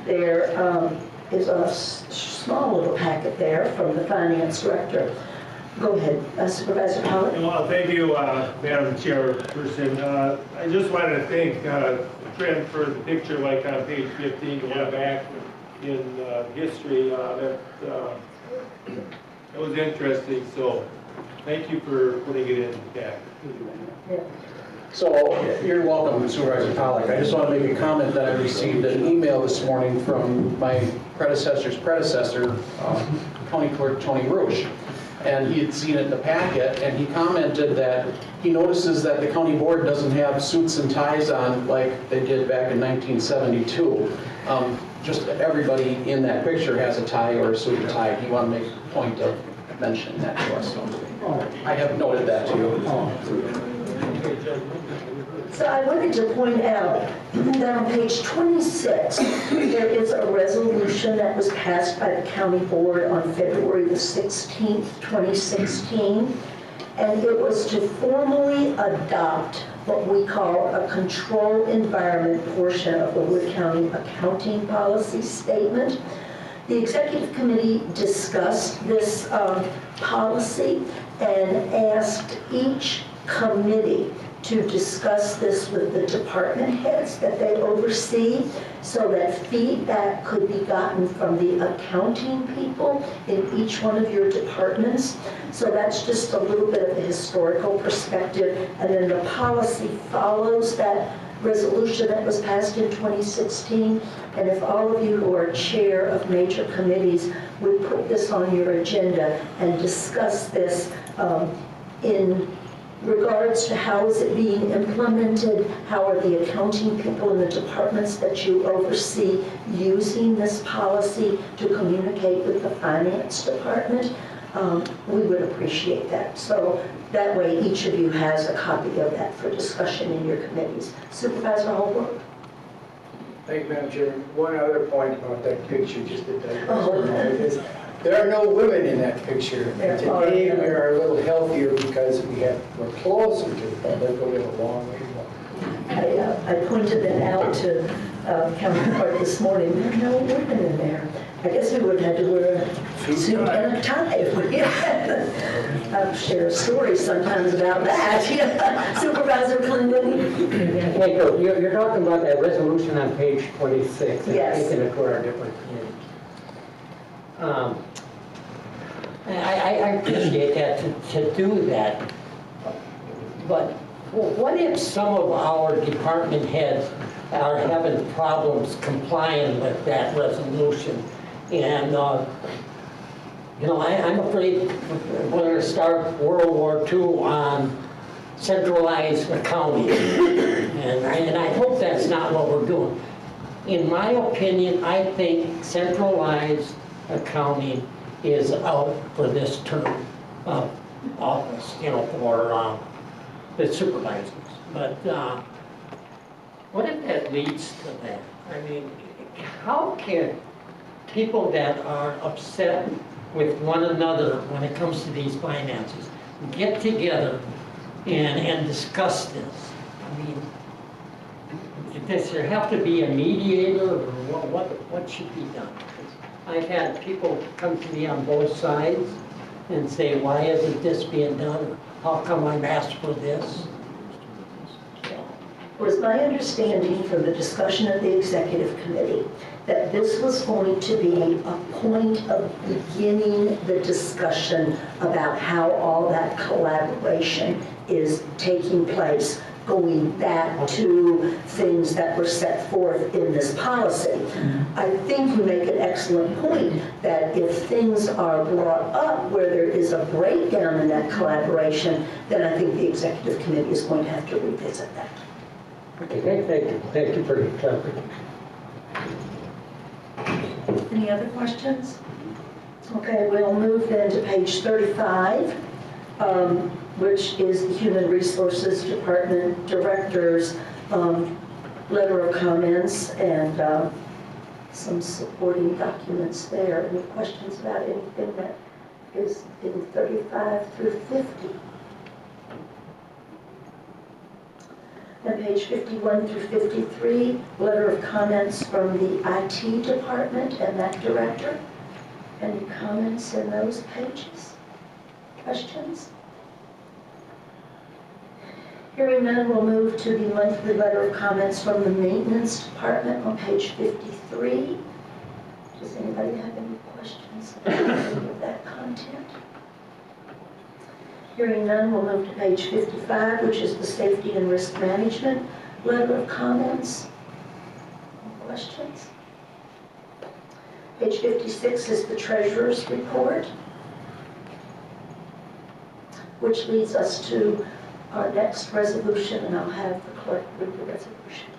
There is a small little packet there from the Finance Director. Go ahead, Supervisor Howard. Well, thank you, Madam Chairperson. I just wanted to thank Trent for the picture, like on page 15, going back in history. That was interesting, so thank you for putting it in back. So you're welcome, Supervisor Pollack. I just want to make a comment that I received an email this morning from my predecessor's predecessor, County Clerk Tony Rush. And he had seen it in the packet, and he commented that he notices that the county board doesn't have suits and ties on like they did back in 1972. Just everybody in that picture has a tie or a suit and tie. He wanted to make a point of mentioning that to us. So I have noted that to you. So I wanted to point out that on page 26, there is a resolution that was passed by the county board on February the 16th, 2016, and it was to formally adopt what we call a control environment portion of the Wood County accounting policy statement. The executive committee discussed this policy and asked each committee to discuss this with the department heads that they oversee so that feedback could be gotten from the accounting people in each one of your departments. So that's just a little bit of a historical perspective. And then the policy follows that resolution that was passed in 2016. And if all of you who are chair of major committees would put this on your agenda and discuss this in regards to how is it being implemented, how are the accounting people in the departments that you oversee using this policy to communicate with the finance department, we would appreciate that. So that way each of you has a copy of that for discussion in your committees. Supervisor Holbrook. Thank you, Madam Chair. One other point about that picture, just to is there are no women in that picture. And today we are a little healthier because we're closer to the public, but we have a long way to go. I pointed that out to County Clerk this morning. There are no women in there. I guess we would have had to wear a suit and a tie if we had. I'll share a story sometimes about that. Supervisor Clinton. You're talking about that resolution on page 26. Yes. Taking it to our different committees. I appreciate that to do that. But what if some of our department heads are having problems complying with that resolution? And, I'm afraid we're going to start World War II on centralized accounting. And I hope that's not what we're doing. In my opinion, I think centralized accounting is out for this term of office, for the supervisors. But what if that leads to that? I mean, how can people that are upset with one another when it comes to these finances get together and discuss this? I mean, does there have to be a mediator, or what should be done? I've had people come to me on both sides and say, why isn't this being done? How come I'm asked for this? It was my understanding from the discussion of the executive committee that this was going to be a point of beginning the discussion about how all that collaboration is taking place, going back to things that were set forth in this policy. I think you make an excellent point that if things are brought up where there is a breakdown in that collaboration, then I think the executive committee is going to have to revisit that. Okay, thank you. Thank you for your clarification. Any other questions? Okay, we'll move then to page 35. Which is the Human Resources Department Director's letter of comments and some supporting documents there. Any questions about anything that is in 35 through 50? And page 51 through 53, letter of comments from the IT department and that director. Any comments in those pages? Questions? Hearing none, we'll move to the monthly letter of comments from the maintenance department on page 53. Does anybody have any questions about any of that content? Hearing none, we'll move to page 55, which is the safety and risk management letter of comments. Any questions? Page 56 is the treasurer's report, which leads us to our next resolution, and I'll have the clerk read the resolution.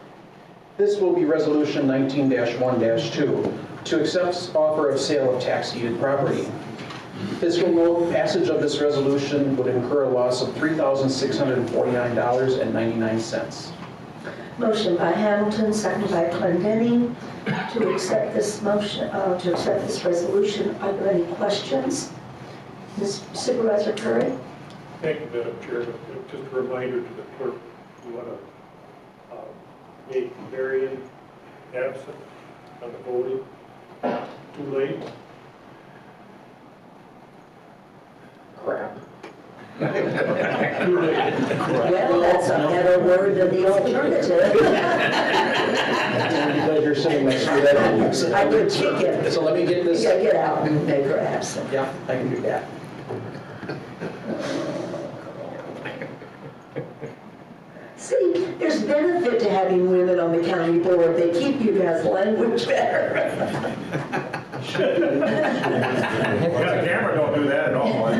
This will be Resolution 19-1-2, to accept offer of sale of tax deeded property. Fiscal note, passage of this resolution would incur a loss of $3,649.99. Motion by Hamilton, seconded by Clendenning, to accept this motion, to accept this resolution. Are there any questions? Supervisor Curry? Thank you, Madam Chair. Just a reminder to the clerk, you want to make Marion absent on the voting. Too late? Crap. Well, that's a better word than the alternative. Because you're sitting next to that. I could kick him. So let me get this. You gotta get out and make her absent. Yeah, I can do that. See, there's benefit to having women on the county board. They keep you guys' language better. Yeah, the camera don't do that at all.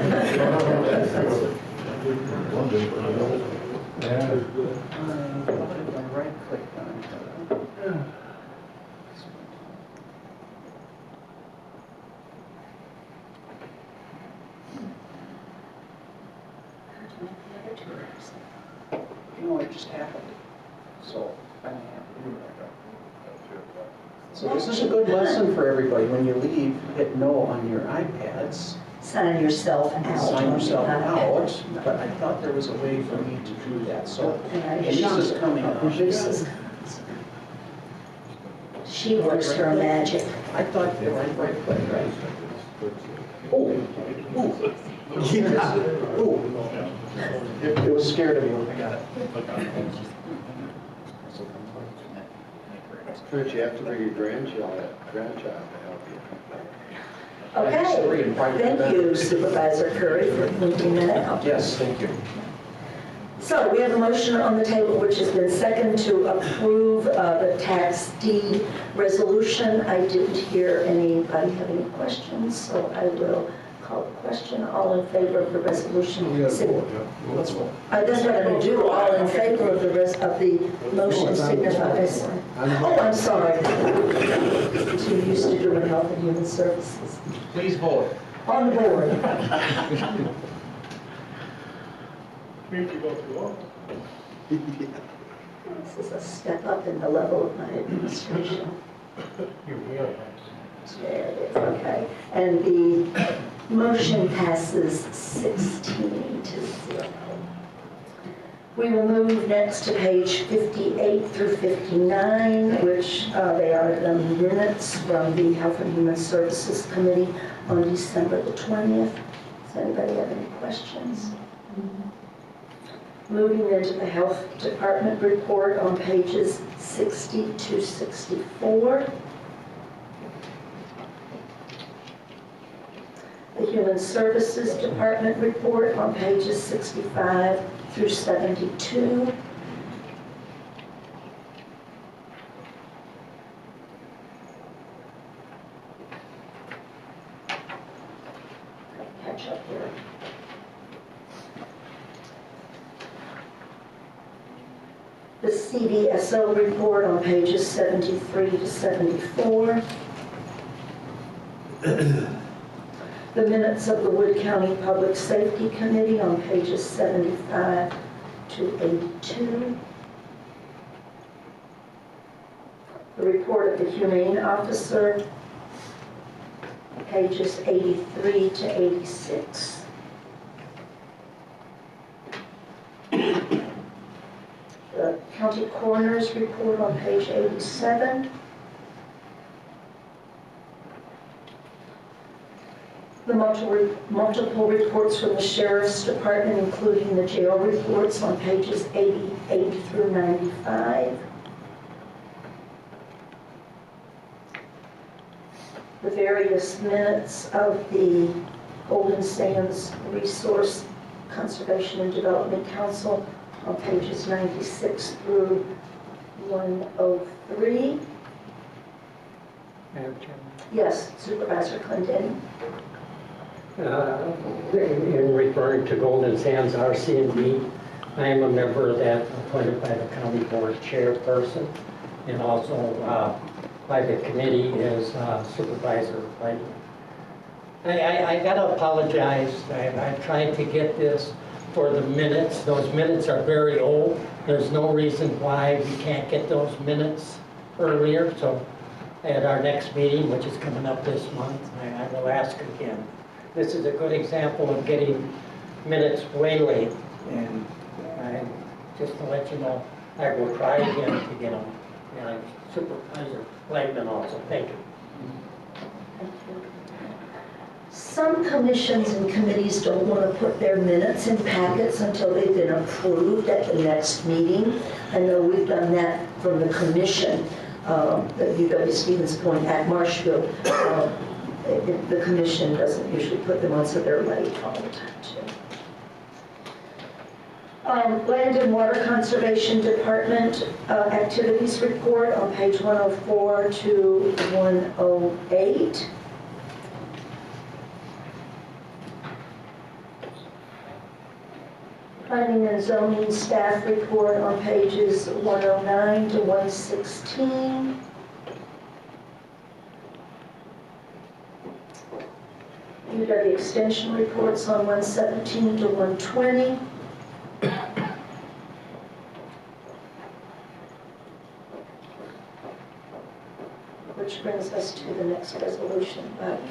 You know, it just happened. So I didn't have to do that. So this is a good lesson for everybody. When you leave, hit no on your iPads. Sign yourself out. Sign yourself out. But I thought there was a way for me to do that. So Lisa's coming up. She works her magic. I thought they were right click, right? Oh, yeah. Oh. It was scared of you. I got it. But you have to bring your grandchild to help you. Okay, thank you, Supervisor Curry, for pointing that out. Yes, thank you. So we have a motion on the table which has been seconded to approve the tax deed resolution. I didn't hear anybody have any questions, so I will call the question. All in favor of the resolution? Let's vote. That's what I'm going to do. All in favor of the motion signify by saying. Oh, I'm sorry. Too used to doing Health and Human Services. Please vote. On the board. Means you go through all. This is a step up in the level of my administration. There it is, okay. And the motion passes 16 to 0. We will move next to page 58 through 59, which they are the minutes from the Health and Human Services Committee on December the 20th. Does anybody have any questions? Moving into the Health Department report on pages 60 to 64. The Human Services Department report on pages 65 through 72. Catch up here. The CDSO report on pages 73 to 74. The minutes of the Wood County Public Safety Committee on pages 75 to 82. The report of the Humane Officer, pages 83 to 86. The County Coroner's Report on page 87. The multiple reports from the Sheriff's Department, including the jail reports on pages 88 through 95. The various minutes of the Golden Sands Resource Conservation and Development Council on pages 96 through 103. Madam Chairman. Yes, Supervisor Clinton. In referring to Golden Sands RC&D, I am a member of that appointed by the county board chairperson, and also by the committee as Supervisor Clinton. I gotta apologize. I tried to get this for the minutes. Those minutes are very old. There's no reason why we can't get those minutes earlier. So at our next meeting, which is coming up this month, I will ask again. This is a good example of getting minutes way late. And just to let you know, I will try again to get them. And Supervisor Langman also. Thank you. Thank you. Some commissions and committees don't want to put their minutes in packets until they've been approved at the next meeting. I know we've done that from the commission, the UW-Stevens Point at Marshfield. The commission doesn't usually put them on, so they're late all the time too. Land and Water Conservation Department Activities Report on page 104 to 108. Planning and Zoning Staff Report on pages 109 to 116. UW Extension Reports on 117 to 120. Which brings us to the next resolution.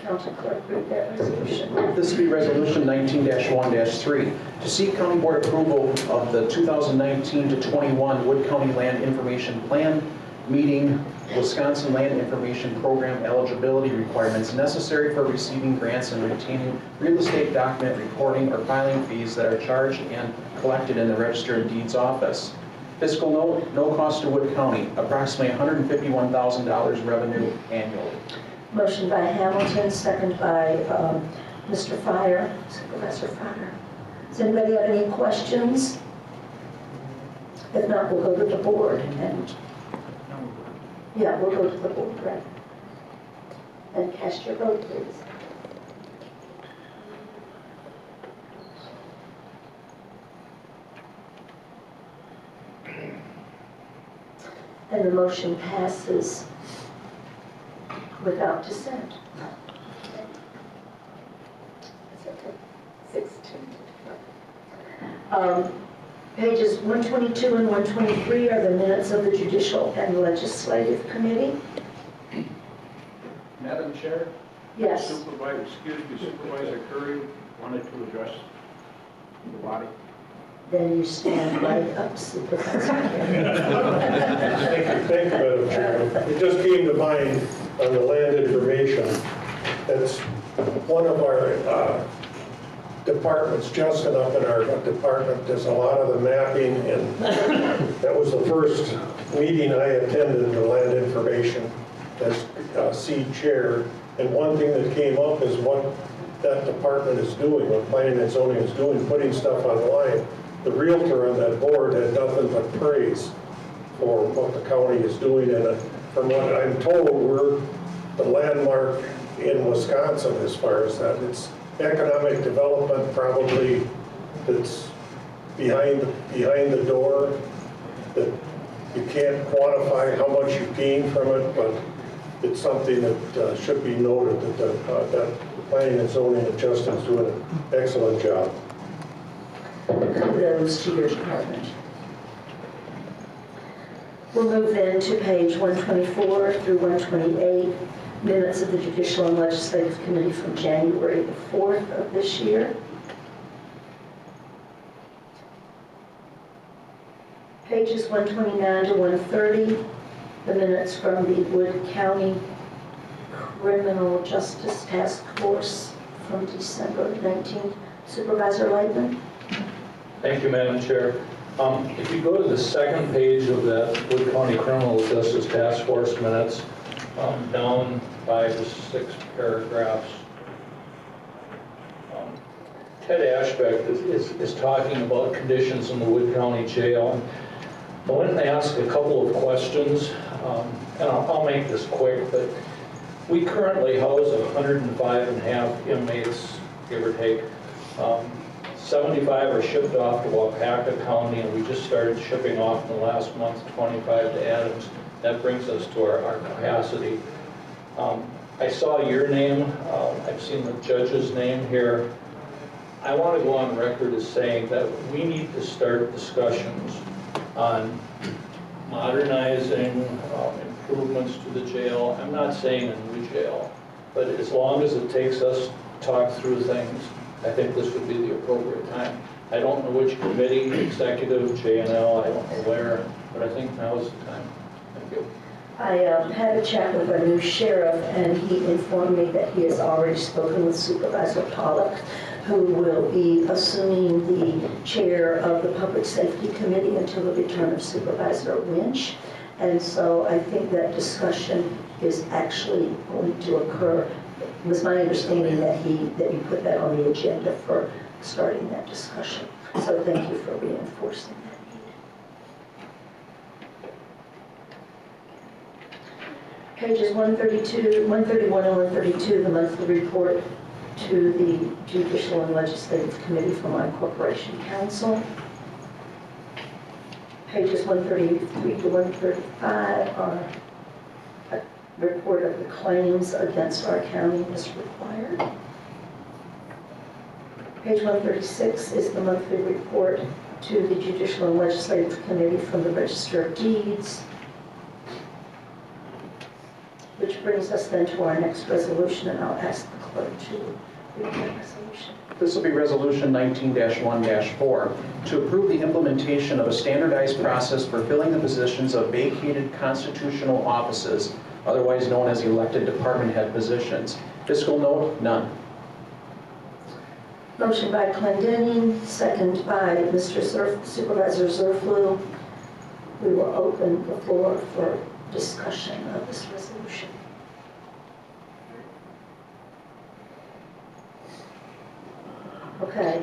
County Clerk, read that resolution. This will be Resolution 19-1-3. To seek County Board approval of the 2019 to 21 Wood County Land Information Plan meeting Wisconsin Land Information Program eligibility requirements necessary for receiving grants and retaining real estate document reporting or filing fees that are charged and collected in the Register of Deeds office. Fiscal note, no cost to Wood County, approximately $151,000 revenue annually. Motion by Hamilton, second by Mr. Fire, Supervisor Fire. Does anybody have any questions? If not, we'll go to the board and yeah, we'll go to the board, right? And cast your vote, please. And the motion passes without dissent. That's okay. 16. Pages 122 and 123 are the minutes of the Judicial and Legislative Committee. Madam Chair? Yes. Supervisor Curry wanted to address the body. Then you stand right up, Supervisor. Thank you, Madam Chairman. It just came to mind on the land information. That's one of our departments. Justin up in our department does a lot of the mapping, and that was the first meeting I attended in the land information as seat chair. And one thing that came up is what that department is doing, what planning and zoning is doing, putting stuff online. The realtor on that board had nothing but praise for what the county is doing, and from what I'm told, we're the landmark in Wisconsin as far as that. It's economic development probably that's behind the door, that you can't quantify how much you gain from it, but it's something that should be noted that planning and zoning and Justin's doing an excellent job. Kudos to your department. We'll move then to page 124 through 128, minutes of the Judicial and Legislative Committee from January the 4th of this year. Pages 129 to 130, the minutes from the Wood County Criminal Justice Task Force from December 19th. Supervisor Lightman. Thank you, Madam Chair. If you go to the second page of that Wood County Criminal Justice Task Force minutes, down 5 to 6 paragraphs, Ted Ashbeck is talking about conditions in the Wood County Jail. I went and asked a couple of questions, and I'll make this quick, but we currently house 105.5 inmates, give or take. 75 are shipped off to Waupaca County, and we just started shipping off in the last month 25 to Adams. That brings us to our capacity. I saw your name. I've seen the judge's name here. I want to go on record as saying that we need to start discussions on modernizing improvements to the jail. I'm not saying a new jail, but as long as it takes us to talk through things, I think this would be the appropriate time. I don't know which committee, executive, J&L, I don't know where, but I think now is the time. Thank you. I had a chat with a new sheriff, and he informed me that he has already spoken with Supervisor Pollock, who will be assuming the chair of the Public Safety Committee until the return of Supervisor Winch. And so I think that discussion is actually going to occur. It was my understanding that you put that on the agenda for starting that discussion. So thank you for reinforcing that need. Pages 131 and 132, the monthly report to the Judicial and Legislative Committee from my Corporation Council. Pages 133 to 135 are a report of the claims against our county as required. Page 136 is the monthly report to the Judicial and Legislative Committee from the Register of Deeds. Which brings us then to our next resolution, and I'll ask the clerk to read that resolution. This will be Resolution 19-1-4, to approve the implementation of a standardized process for filling the positions of vacated constitutional offices, otherwise known as elected department head positions. Fiscal note, none. Motion by Clendenning, second by Mr. Supervisor Zerflu. We will open the floor for discussion of this resolution. Okay,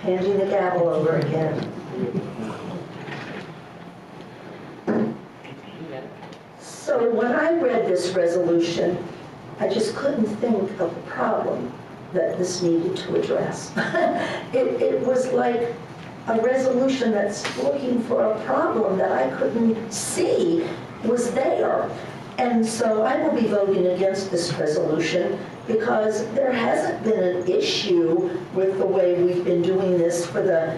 handing the gavel over again. So when I read this resolution, I just couldn't think of the problem that this needed to address. It was like a resolution that's looking for a problem that I couldn't see was there. And so I will be voting against this resolution because there hasn't been an issue with the way we've been doing this for the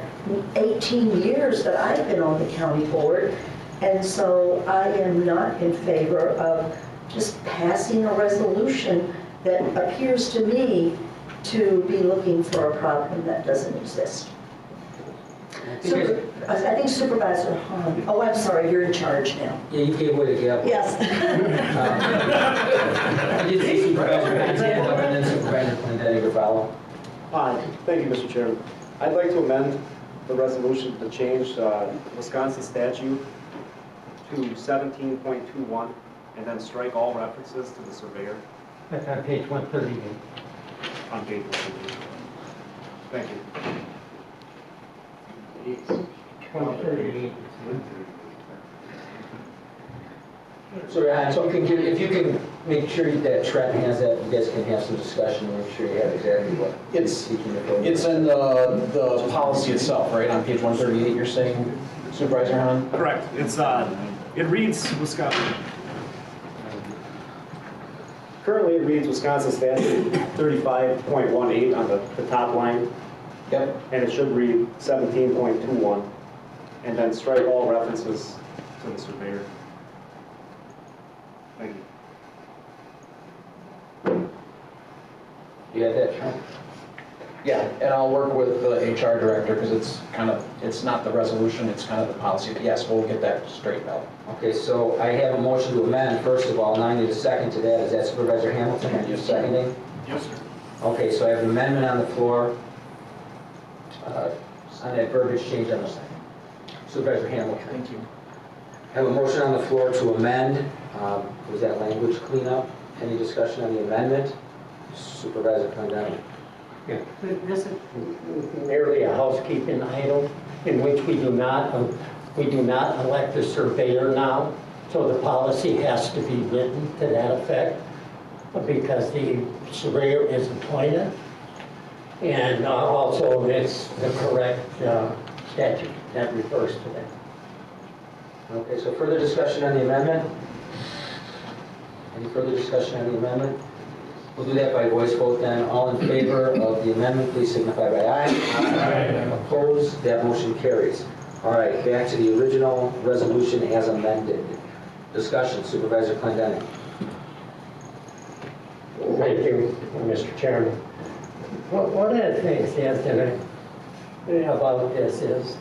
18 years that I've been on the county board. And so I am not in favor of just passing a resolution that appears to me to be looking for a problem that doesn't exist. I think Supervisor Hahn, oh, I'm sorry, you're in charge now. Yeah, you gave away the gavel. Yes. I did see Supervisor Hahn stand up and then Supervisor Clendenning to follow. Thank you, Mr. Chairman. I'd like to amend the resolution to change Wisconsin statute to 17.21 and then strike all references to the surveyor. That's on page 138. On page 138. Thank you. 138. So if you can make sure that Trent has that, you guys can have some discussion and make sure you have exactly what It's in the policy itself, right? On page 138, you're saying, Supervisor Hahn? Correct. It reads Wisconsin. Currently, it reads Wisconsin statute 35.18 on the top line. Yep. And it should read 17.21, and then strike all references to the surveyor. Thank you. You have that, Trent? Yeah, and I'll work with the HR director because it's not the resolution, it's kind of the policy. But yes, we'll get that straightened out. Okay, so I have a motion to amend, first of all, and I need a second to that. Is that Supervisor Hamilton? Are you seconding? Yes, sir. Okay, so I have an amendment on the floor on that verbiage change on the second. Supervisor Hamilton. Thank you. I have a motion on the floor to amend. Was that language cleanup? Any discussion on the amendment? Supervisor Clendenny. Yeah, this is merely a housekeeping item in which we do not elect a surveyor now, so the policy has to be written to that effect because the surveyor is appointed, and also it's the correct statute that refers to that. Okay, so further discussion on the amendment? Any further discussion on the amendment? We'll do that by voice vote then. All in favor of the amendment, please signify by aye. Aye. Opposed? That motion carries. All right, back to the original resolution as amended. Discussion, Supervisor Clendenny. Thank you, Mr. Chairman. One of the things about this is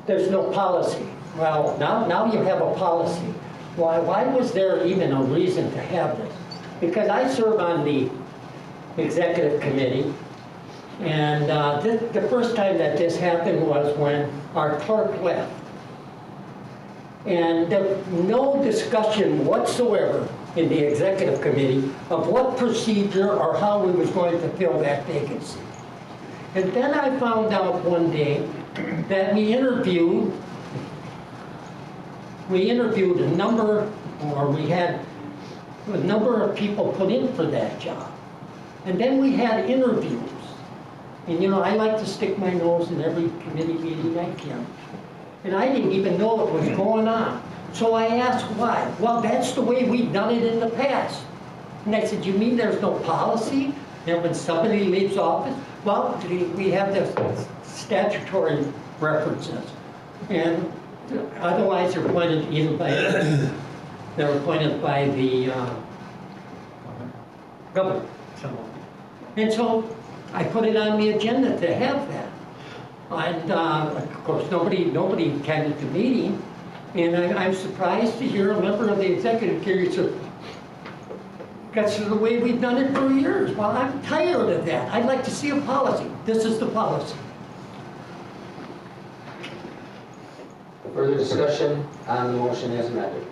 there's no policy. Well, now you have a policy. Why was there even a reason to have this? Because I serve on the executive committee, and the first time that this happened was when our clerk left. And there was no discussion whatsoever in the executive committee of what procedure or how we was going to fill that vacancy. And then I found out one day that we interviewed a number, or we had a number of people put in for that job. And then we had interviews. And you know, I like to stick my nose in every committee meeting I can. And I didn't even know what was going on. So I asked why. Well, that's the way we've done it in the past. And I said, you mean there's no policy? And when somebody leaves office, well, we have the statutory references. And otherwise they're appointed either by, they're appointed by the governor. And so I put it on the agenda to have that. And of course, nobody attended the meeting. And I'm surprised to hear a member of the executive committee say, that's the way we've done it for years. Well, I'm tired of that. I'd like to see a policy. This is the policy. Further discussion on the motion as amended?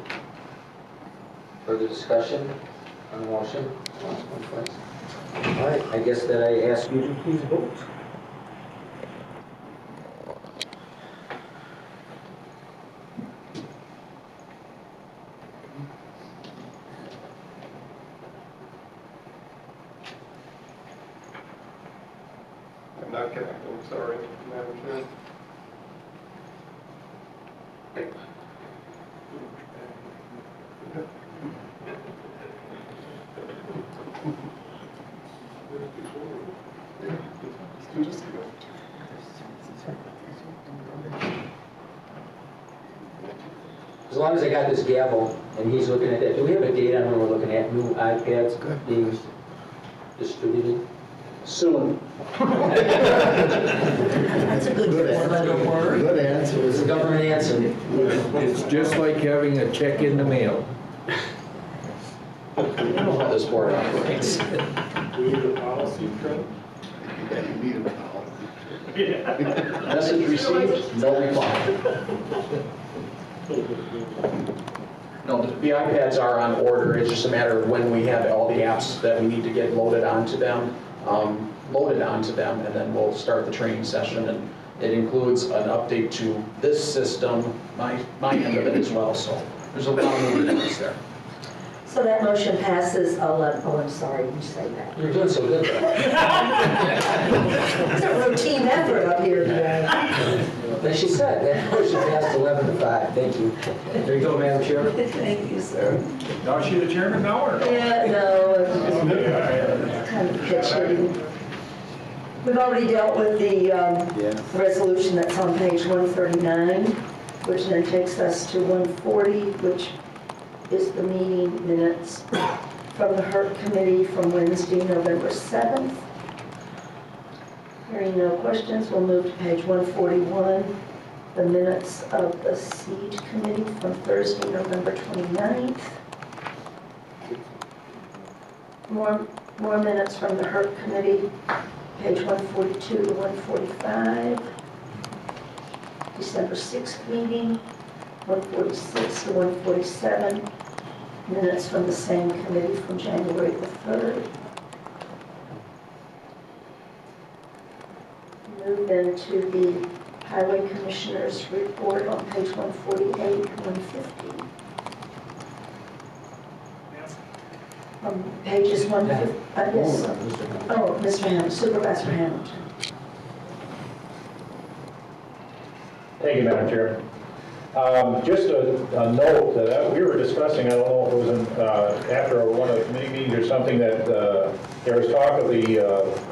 Further discussion on the motion? All right, I guess that I ask you to please vote. I'm not connected, I'm sorry, Madam Chair. As long as I got this gavel and he's looking at that, do we have a date on when we're looking at new iPads being distributed? Soon. That's a good word. Good answer. It's a government answer. It's just like having a check in the mail. You know how this board operates. Do we need a policy, Trent? Yeah, you need a policy. Message received, no reply. No, the iPads are on order. It's just a matter of when we have all the apps that we need to get loaded onto them, and then we'll start the training session. And it includes an update to this system, my end of it as well. So there's a lot of moving parts there. So that motion passes 11, oh, I'm sorry, you say that. You're doing so good. It's a routine effort up here today. As she said, that motion passed 11-5. Thank you. There you go, Madam Chair. Thank you, sir. Now is she the chairman now or? Yeah, no, it's kind of pitchy. We've already dealt with the resolution that's on page 139, which then takes us to 140, which is the meeting minutes from the HERC committee from Wednesday, November 7th. Hearing no questions, we'll move to page 141, the minutes of the Siege Committee from Thursday, November 29th. More minutes from the HERC Committee, page 142 to 145. December 6th meeting, 146 to 147. Minutes from the same committee from January the 3rd. Move then to the Highway Commissioner's report on page 148 and 150. Pages 150, yes. Oh, Mr. Hamilton, Supervisor Hamilton. Thank you, Madam Chair. Just a note that we were discussing, I don't know if it was after one of the committee meetings or something, that there was talk of the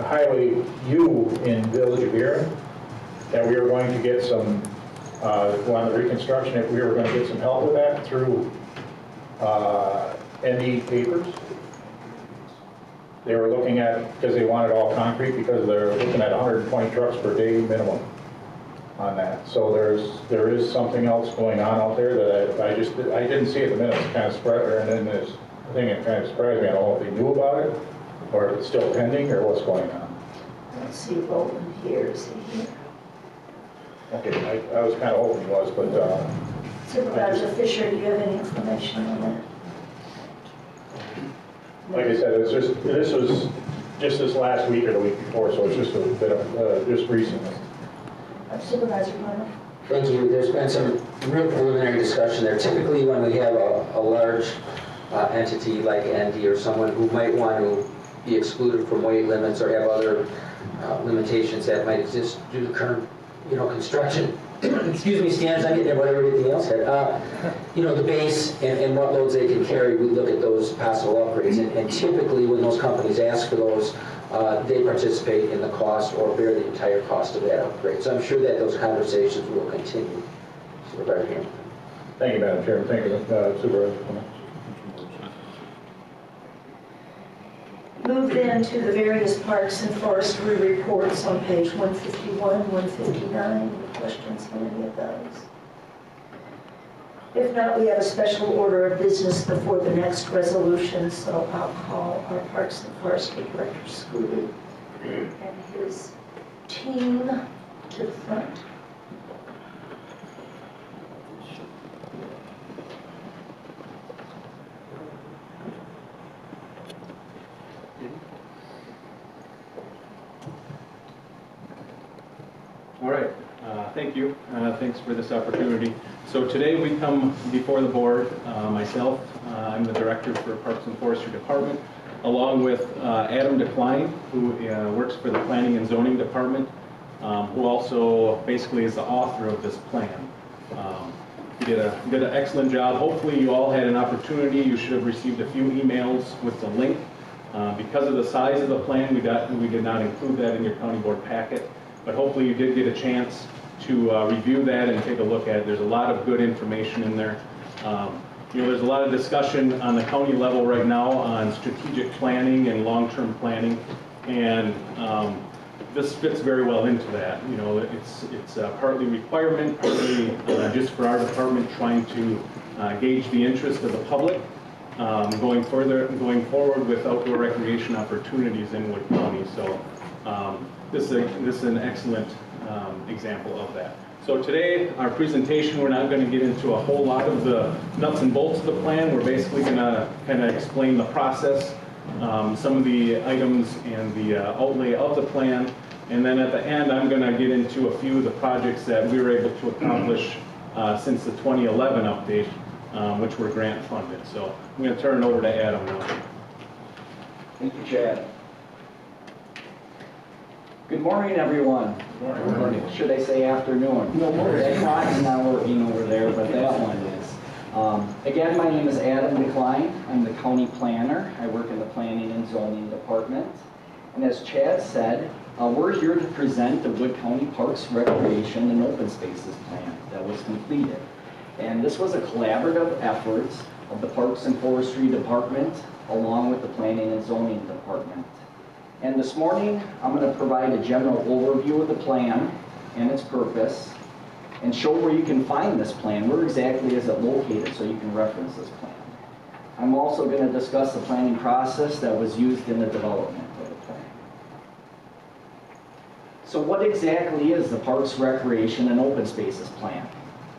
Highway U in Village of Erin, that we were going to get some, on the reconstruction, if we were going to get some help with that through ND Papers. They were looking at, because they wanted all concrete, because they're looking at 120 trucks per day minimum on that. So there is something else going on out there that I didn't see it the minutes, kind of spread, and then this thing, it kind of surprised me. I don't know if they knew about it, or if it's still pending, or what's going on. I don't see Bolton here, is he here? Okay, I was kind of hoping he was, but Supervisor Fisher, do you have any information on that? like I said, this was just this last week or the week before, so it's just a bit of, just recently. Supervisor Marla. Thank you. There's been some real preliminary discussion there. Typically, when we have a large entity like ND or someone who might want to be excluded from weight limits or have other limitations that might exist due to current, construction, excuse me, standards, I get there, whatever everything else had. The base and what loads they can carry, we look at those possible upgrades. And typically, when those companies ask for those, they participate in the cost or bear the entire cost of that upgrade. So I'm sure that those conversations will continue. Supervisor Hamilton. Thank you, Madam Chairman. Thank you, Supervisor. Move then to the various parks and forestry reports on page 151, 159. Any questions on any of those? If not, we have a special order of business before the next resolution, so I'll call our Parks and Forestry Director, Scooby, and his team to the front. All right, thank you. Thanks for this opportunity. So today we come before the board, myself, I'm the Director for Parks and Forestry Department, along with Adam DeCline, who works for the Planning and Zoning Department, who also basically is the author of this plan. He did an excellent job. Hopefully you all had an opportunity. You should have received a few emails with the link. Because of the size of the plan, we did not include that in your county board packet. But hopefully you did get a chance to review that and take a look at it. There's a lot of good information in there. There's a lot of discussion on the county level right now on strategic planning and long-term planning, and this fits very well into that. It's partly requirement, partly just for our department trying to gauge the interest of the public going forward with outdoor recreation opportunities in Wood County. So. This is an excellent example of that. So today, our presentation, we're not going to get into a whole lot of the nuts and bolts of the plan. We're basically going to kind of explain the process, some of the items and the outlay of the plan. And then at the end, I'm going to get into a few of the projects that we were able to accomplish since the 2011 update, which were grant funded. So I'm going to turn it over to Adam now. Thank you, Chad. Good morning, everyone. Good morning. Should I say afternoon? No more. That clock's not working over there, but that one is. Again, my name is Adam DeCline. I'm the county planner. I work in the Planning and Zoning Department. And as Chad said, we're here to present the Wood County Parks, Recreation, and Open Spaces Plan that was completed. And this was a collaborative effort of the Parks and Forestry Department along with the Planning and Zoning Department. And this morning, I'm going to provide a general overview of the plan and its purpose, and show where you can find this plan, where exactly is it located, so you can reference this plan. I'm also going to discuss the planning process that was used in the development of the plan. So what exactly is the Parks, Recreation, and Open Spaces Plan?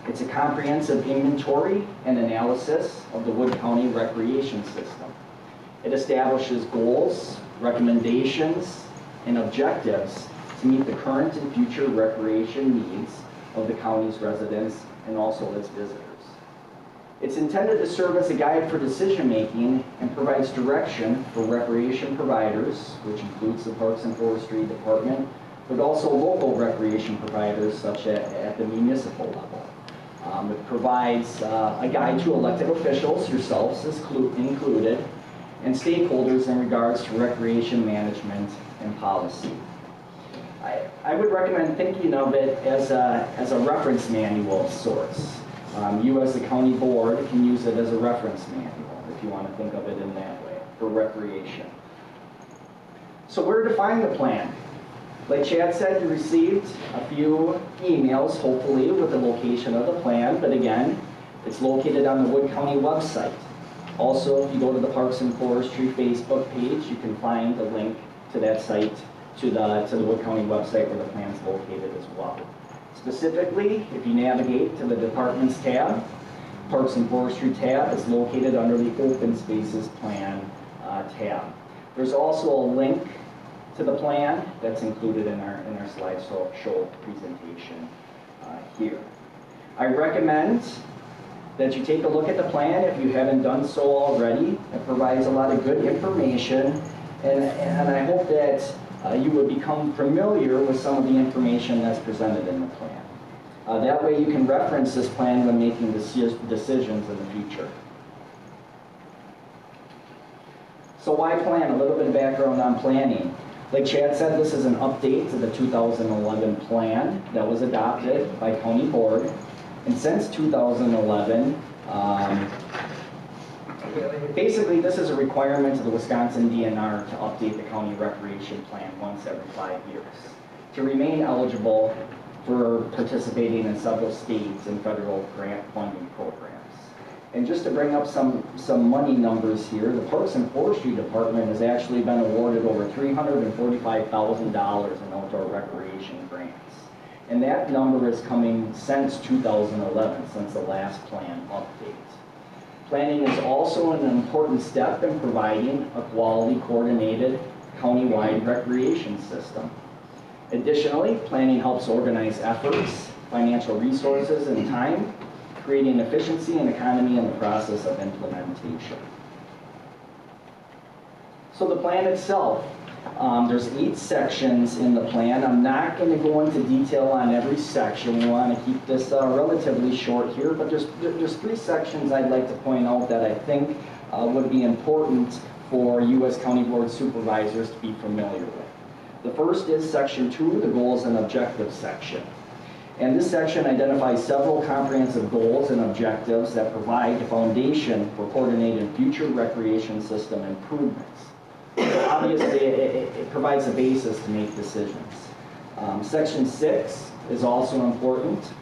It's a comprehensive inventory and analysis of the Wood County recreation system. It establishes goals, recommendations, and objectives to meet the current and future recreation needs of the county's residents and also its visitors. It's intended to serve as a guide for decision-making and provides direction for recreation providers, which includes the Parks and Forestry Department, but also local recreation providers such at the municipal level. It provides a guide to elected officials, yourselves included, and stakeholders in regards to recreation management and policy. I would recommend thinking of it as a reference manual of sorts. You as the county board can use it as a reference manual if you want to think of it in that way for recreation. So where to find the plan? Like Chad said, you received a few emails, hopefully, with the location of the plan, but again, it's located on the Wood County website. Also, if you go to the Parks and Forestry Facebook page, you can find a link to that site, to the Wood County website where the plan is located as well. Specifically, if you navigate to the Departments tab, Parks and Forestry tab is located under the Open Spaces Plan tab. There's also a link to the plan that's included in our slideshow presentation here. I recommend that you take a look at the plan if you haven't done so already. It provides a lot of good information, and I hope that you would become familiar with some of the information that's presented in the plan. That way you can reference this plan when making decisions in the future. So why plan? A little bit of background on planning. Like Chad said, this is an update to the 2011 plan that was adopted by County Board. And since 2011, basically this is a requirement of the Wisconsin DNR to update the county recreation plan once every 5 years to remain eligible for participating in several states and federal grant funding programs. And just to bring up some money numbers here, the Parks and Forestry Department has actually been awarded over $345,000 in outdoor recreation grants. And that number is coming since 2011, since the last plan update. Planning is also an important step in providing a quality, coordinated, countywide recreation system. Additionally, planning helps organize efforts, financial resources, and time, creating efficiency and economy in the process of implementation. So the plan itself, there's 8 sections in the plan. I'm not going to go into detail on every section. We want to keep this relatively short here, but there's 3 sections I'd like to point out that I think would be important for you as County Board Supervisors to be familiar with. The first is Section 2, the Goals and Objectives section. And this section identifies several comprehensive goals and objectives that provide the foundation for coordinated future recreation system improvements. So obviously, it provides a basis to make decisions. Section 6 is also important,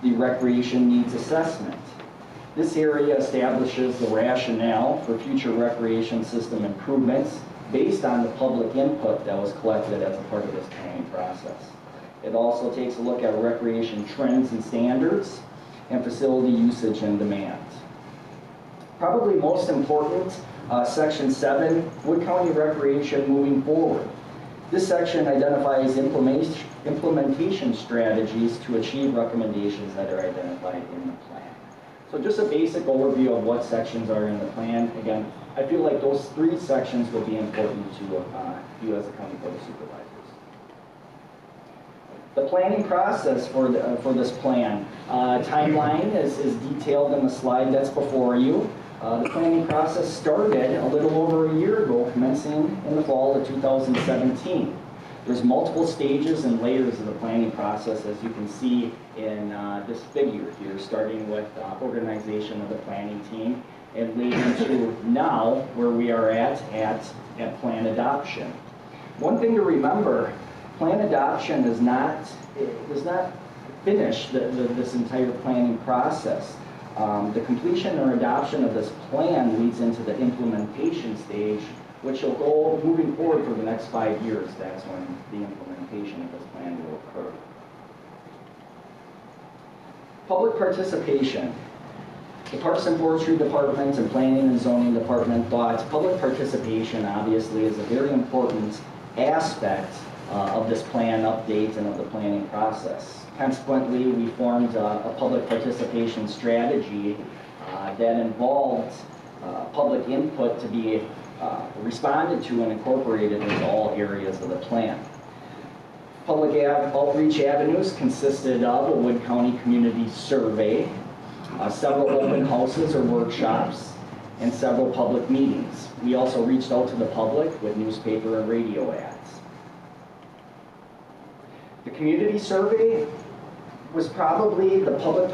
the Recreation Needs Assessment. This area establishes the rationale for future recreation system improvements based on the public input that was collected as a part of this planning process. It also takes a look at recreation trends and standards and facility usage and demand. Probably most important, Section 7, Wood County Recreation moving forward. This section identifies implementation strategies to achieve recommendations that are identified in the plan. So just a basic overview of what sections are in the plan. Again, I feel like those 3 sections will be important to you as a County Board of Supervisors. The planning process for this plan, timeline is detailed in the slide that's before you. The planning process started a little over a year ago, commencing in the fall of 2017. There's multiple stages and layers of the planning process, as you can see in this figure here, starting with organization of the planning team and leading to now where we are at plan adoption. One thing to remember, plan adoption does not finish this entire planning process. The completion or adoption of this plan leads into the implementation stage, which will go moving forward for the next 5 years. That's when the implementation of this plan will occur. Public participation. The Parks and Forestry Department and Planning and Zoning Department thought public participation obviously is a very important aspect of this plan update and of the planning process. Consequently, we formed a public participation strategy that involved public input to be responded to and incorporated into all areas of the plan. Public outreach avenues consisted of a Wood County community survey, several open houses or workshops, and several public meetings. We also reached out to the public with newspaper and radio ads. The community survey was probably the public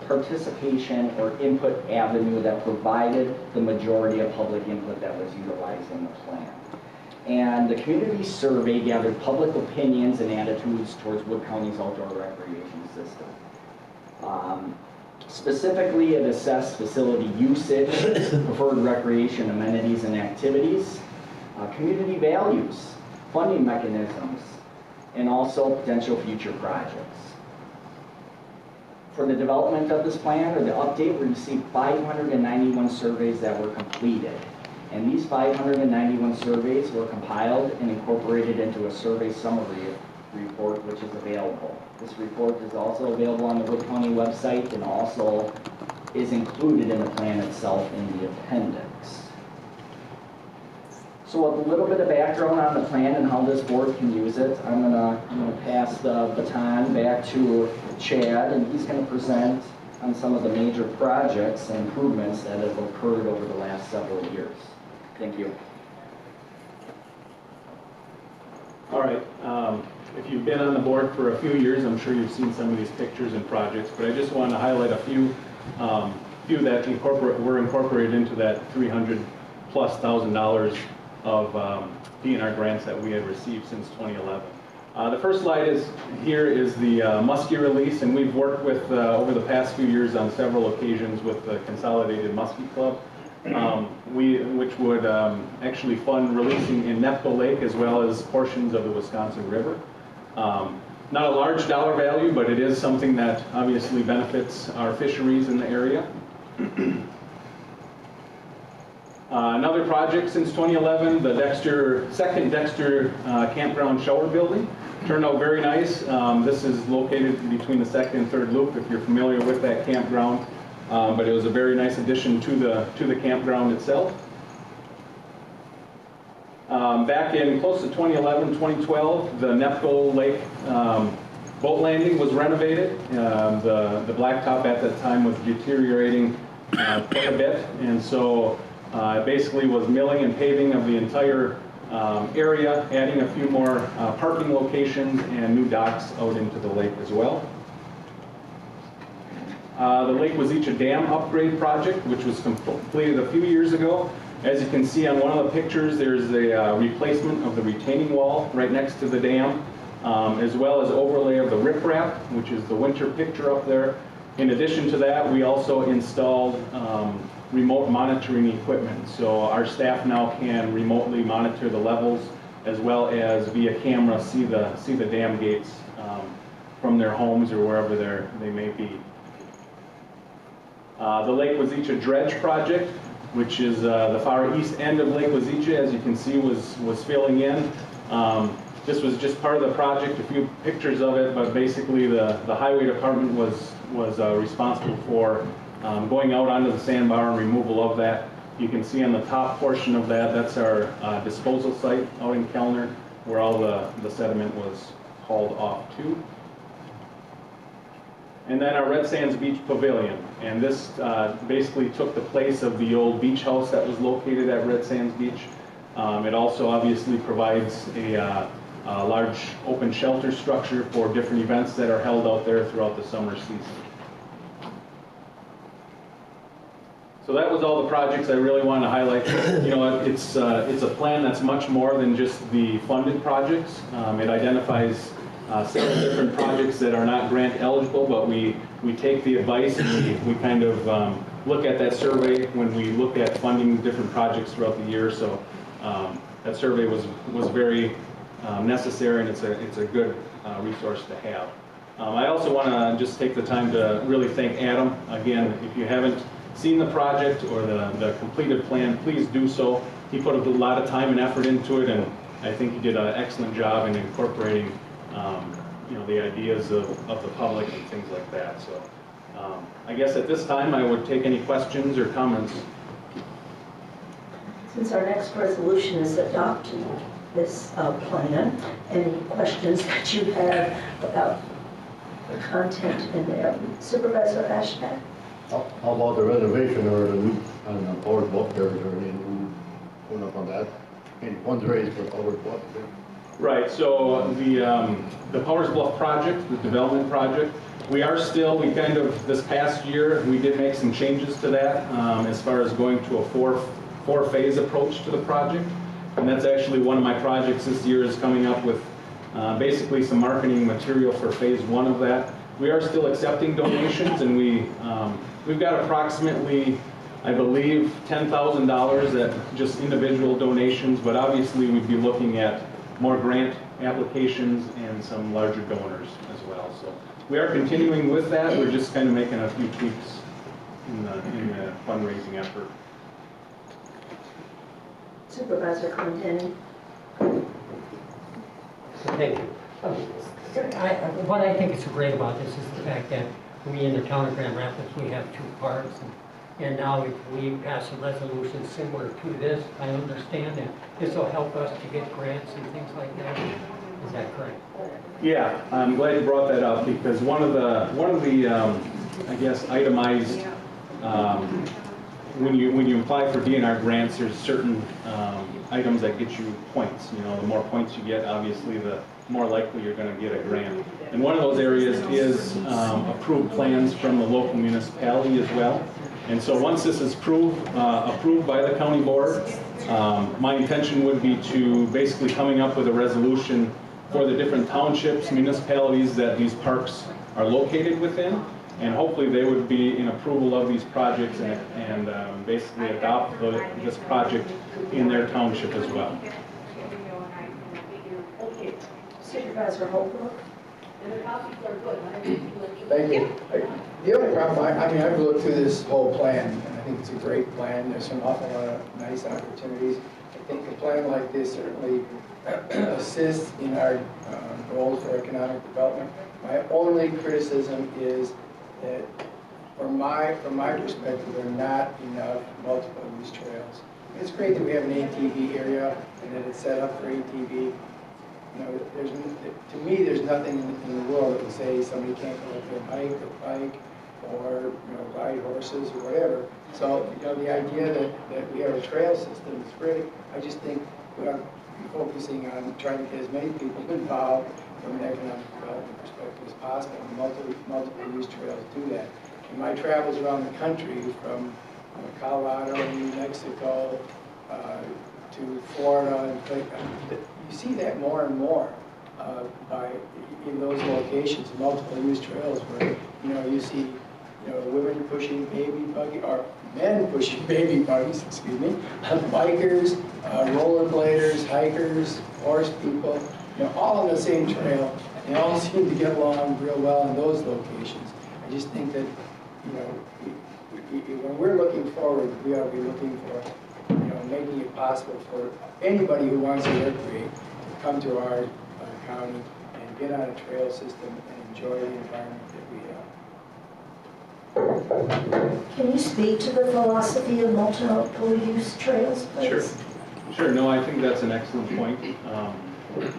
participation or input avenue that provided the majority of public input that was utilized in the plan. And the community survey gathered public opinions and attitudes towards Wood County's outdoor recreation system. Specifically, it assessed facility usage, preferred recreation amenities and activities, community values, funding mechanisms, and also potential future projects. For the development of this plan or the update, we received 591 surveys that were completed. And these 591 surveys were compiled and incorporated into a survey summary report, which is available. This report is also available on the Wood County website and also is included in the plan itself in the appendix. So a little bit of background on the plan and how this board can use it. I'm gonna pass the baton back to Chad, and he's gonna present on some of the major projects and improvements that have occurred over the last several years. Thank you. All right. If you've been on the board for a few years, I'm sure you've seen some of these pictures and projects, but I just want to highlight a few that were incorporated into that $300,000+ of DNR grants that we had received since 2011. The first slide is the muskie release, and we've worked with over the past few years on several occasions with the Consolidated Muskie Club, which would actually fund releasing in Nepco Lake as well as portions of the Wisconsin River. Not a large dollar value, but it is something that obviously benefits our fisheries in the area. Another project since 2011, the second Dexter Campground Shower Building. Turned out very nice. This is located between the second and third loop, if you're familiar with that campground. But it was a very nice addition to the campground itself. Back in close to 2011, 2012, the Nepco Lake boat landing was renovated. The blacktop at that time was deteriorating quite a bit, and so it basically was milling and paving of the entire area, adding a few more parking locations and new docks out into the lake as well. The Lake Wazeecha Dam upgrade project, which was completed a few years ago. As you can see on one of the pictures, there's a replacement of the retaining wall right next to the dam, as well as overlay of the riprap, which is the winter picture up there. In addition to that, we also installed remote monitoring equipment. So our staff now can remotely monitor the levels as well as via camera see the dam gates from their homes or wherever they may be. The Lake Wazeecha Dredge project, which is the far east end of Lake Wazeecha, as you can see, was filling in. This was just part of the project, a few pictures of it, but basically the highway department was responsible for going out onto the sandbar and removal of that. You can see on the top portion of that, that's our disposal site out in Kellner, where all the sediment was hauled off to. And then our Red Sands Beach Pavilion. And this basically took the place of the old beach house that was located at Red Sands Beach. It also obviously provides a large open shelter structure for different events that are held out there throughout the summer season. So that was all the projects I really wanted to highlight. You know, it's a plan that's much more than just the funded projects. It identifies several different projects that are not grant eligible, but we take the advice and we kind of look at that survey when we look at funding different projects throughout the year. So that survey was very necessary, and it's a good resource to have. I also want to just take the time to really thank Adam. Again, if you haven't seen the project or the completed plan, please do so. He put a lot of time and effort into it, and I think he did an excellent job in incorporating the ideas of the public and things like that. So I guess at this time I would take any questions or comments. Since our next resolution is adopting this plan, any questions that you have about the content in there? Supervisor Ashback? How about the reservation or the new on the Powers Bluff there? Is there any new going up on that? Any funds raised for Powers Bluff? Right, so the Powers Bluff project, the development project, we kind of, this past year, we did make some changes to that as far as going to a four-phase approach to the project. And that's actually one of my projects this year is coming up with basically some marketing material for phase one of that. We are still accepting donations, and we've got approximately, I believe, $10,000 that just individual donations, but obviously we'd be looking at more grant applications and some larger donors as well. So we are continuing with that. We're just kind of making a few tweaks in the fundraising effort. Supervisor Clinton. Thank you. What I think is great about this is the fact that we in the town of Grand Rapids, we have two parks, and now if we pass a resolution similar to this, I understand that this will help us to get grants and things like that. Is that correct? Yeah, I'm glad you brought that up, because one of the I guess itemized when you apply for DNR grants, there's certain items that get you points. The more points you get, obviously, the more likely you're going to get a grant. And one of those areas is approved plans from the local municipality as well. And so once this is approved by the county board, my intention would be to basically coming up with a resolution for the different townships, municipalities that these parks are located within. And hopefully they would be in approval of these projects and basically adopt this project in their township as well. Supervisor Holbrook? Thank you. The only problem, I've looked through this whole plan, and I think it's a great plan. There's an awful lot of nice opportunities. I think a plan like this certainly assists in our goals for economic development. My only criticism is that from my perspective, there are not enough multiple use trails. It's great that we have an ATV area and that it's set up for ATV. To me, there's nothing in the world that would say somebody can't go up there and hike or bike or ride horses or whatever. So the idea that we have a trail system is great. I just think we are focusing on trying to get as many people involved from an economic development perspective as possible, and multiple use trails do that. In my travels around the country, from Colorado, New Mexico, to Florida, and you see that more and more in those locations, multiple use trails where you see women pushing baby buggy or men pushing baby buggies, bikers, rollerbladers, hikers, horse people, all on the same trail. They all seem to get along real well in those locations. I just think that when we're looking forward, we ought to be looking for making it possible for anybody who wants to recreate to come to our county and get on a trail system and enjoy the environment that we have. Can you speak to the philosophy of multiple use trails, please? Sure. No, I think that's an excellent point.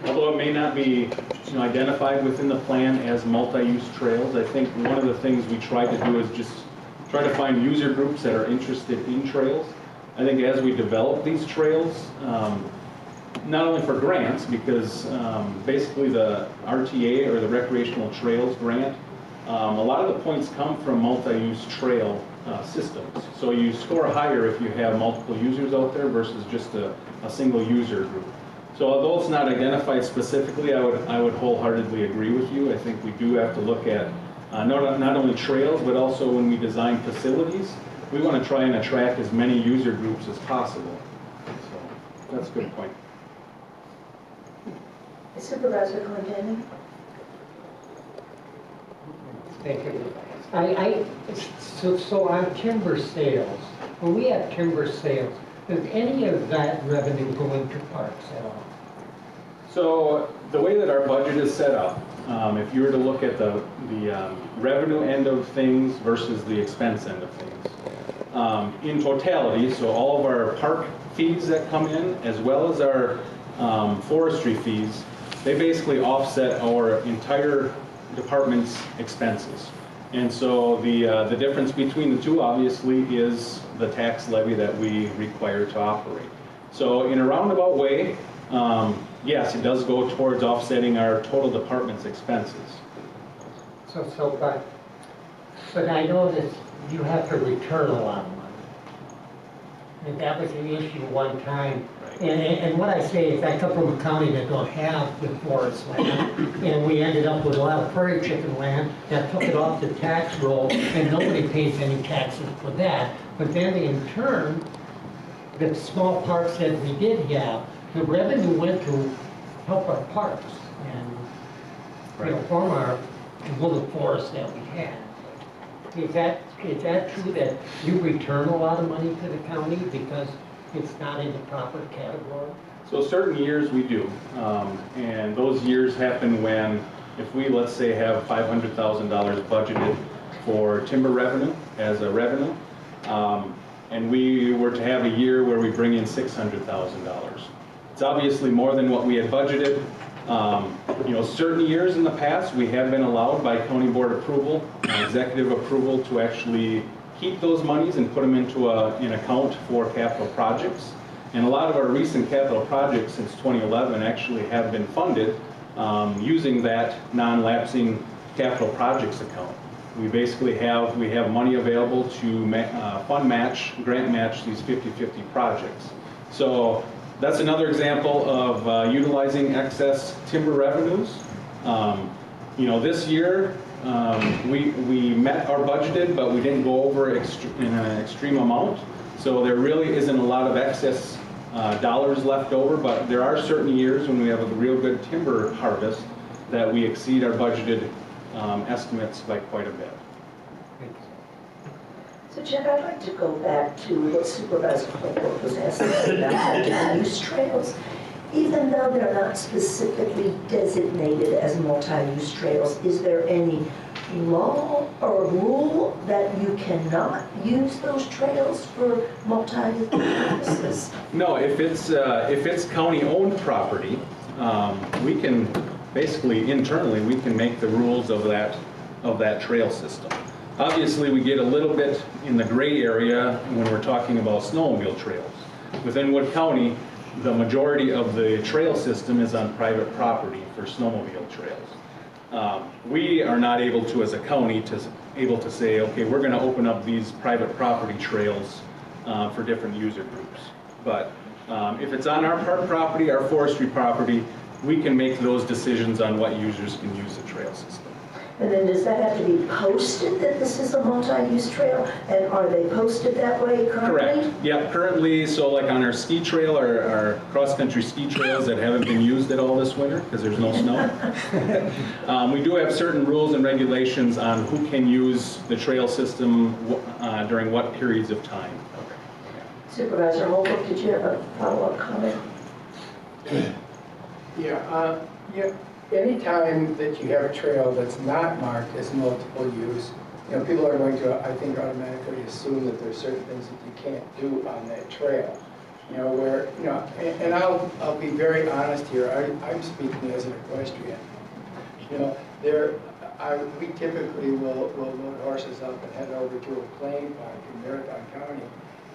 Although it may not be identified within the plan as multi-use trails, I think one of the things we try to do is just try to find user groups that are interested in trails. I think as we develop these trails, not only for grants, because basically the RTA or the Recreational Trails grant, a lot of the points come from multi-use trail systems. So you score higher if you have multiple users out there versus just a single user group. So although it's not identified specifically, I would wholeheartedly agree with you. I think we do have to look at not only trails, but also when we design facilities, we want to try and attract as many user groups as possible. So that's a good point. Supervisor Clinton. Thank you. So on timber sales, when we have timber sales, does any of that revenue go into parks at all? So the way that our budget is set up, if you were to look at the revenue end of things versus the expense end of things, in totality, so all of our park fees that come in, as well as our forestry fees, they basically offset our entire department's expenses. And so the difference between the two, obviously, is the tax levy that we require to operate. So in a roundabout way, yes, it does go towards offsetting our total department's expenses. But I know that you have to return a lot of money. And that was an issue one time. And what I say is I come from a county that don't have the forest land, and we ended up with a lot of prairie chicken land that took it off the tax roll, and nobody pays any taxes for that. But then in turn, the small parks that we did have, the revenue went to help our parks and form our little forest that we had. Is that true that you return a lot of money to the county because it's not in the proper category? So certain years we do, and those years happen when, if we, let's say, have $500,000 budgeted for timber revenue as a revenue, and we were to have a year where we bring in $600,000. It's obviously more than what we had budgeted. Certain years in the past, we have been allowed by county board approval, executive approval, to actually keep those monies and put them into an account for capital projects. And a lot of our recent capital projects since 2011 actually have been funded using that non-lapsing capital projects account. We basically have money available to grant match these 50-50 projects. So that's another example of utilizing excess timber revenues. This year, we met our budgeted, but we didn't go over in an extreme amount. So there really isn't a lot of excess dollars left over, but there are certain years when we have a real good timber harvest that we exceed our budgeted estimates by quite a bit. So Jeff, I'd like to go back to what Supervisor Clinton was asking about multi-use trails. Even though they're not specifically designated as multi-use trails, is there any law or rule that you cannot use those trails for multi-use purposes? No, if it's county-owned property, we can basically internally we can make the rules of that trail system. Obviously, we get a little bit in the gray area when we're talking about snowmobile trails. Within Wood County, the majority of the trail system is on private property for snowmobile trails. We are not able to, as a county, to say, okay, we're going to open up these private property trails for different user groups. But if it's on our park property, our forestry property, we can make those decisions on what users can use the trail system. And then does that have to be posted that this is a multi-use trail? And are they posted that way currently? Correct. Yeah, currently, so like on our ski trail, our cross-country ski trails that haven't been used at all this winter because there's no snow. We do have certain rules and regulations on who can use the trail system during what periods of time. Supervisor Holbrook, did you have a follow-up comment? Yeah. Anytime that you have a trail that's not marked as multiple use, people are going to, I think, automatically assume that there's certain things that you can't do on that trail. And I'll be very honest here. I'm speaking as an equestrian. We typically will load horses up and head over to a plain park in Marathon County.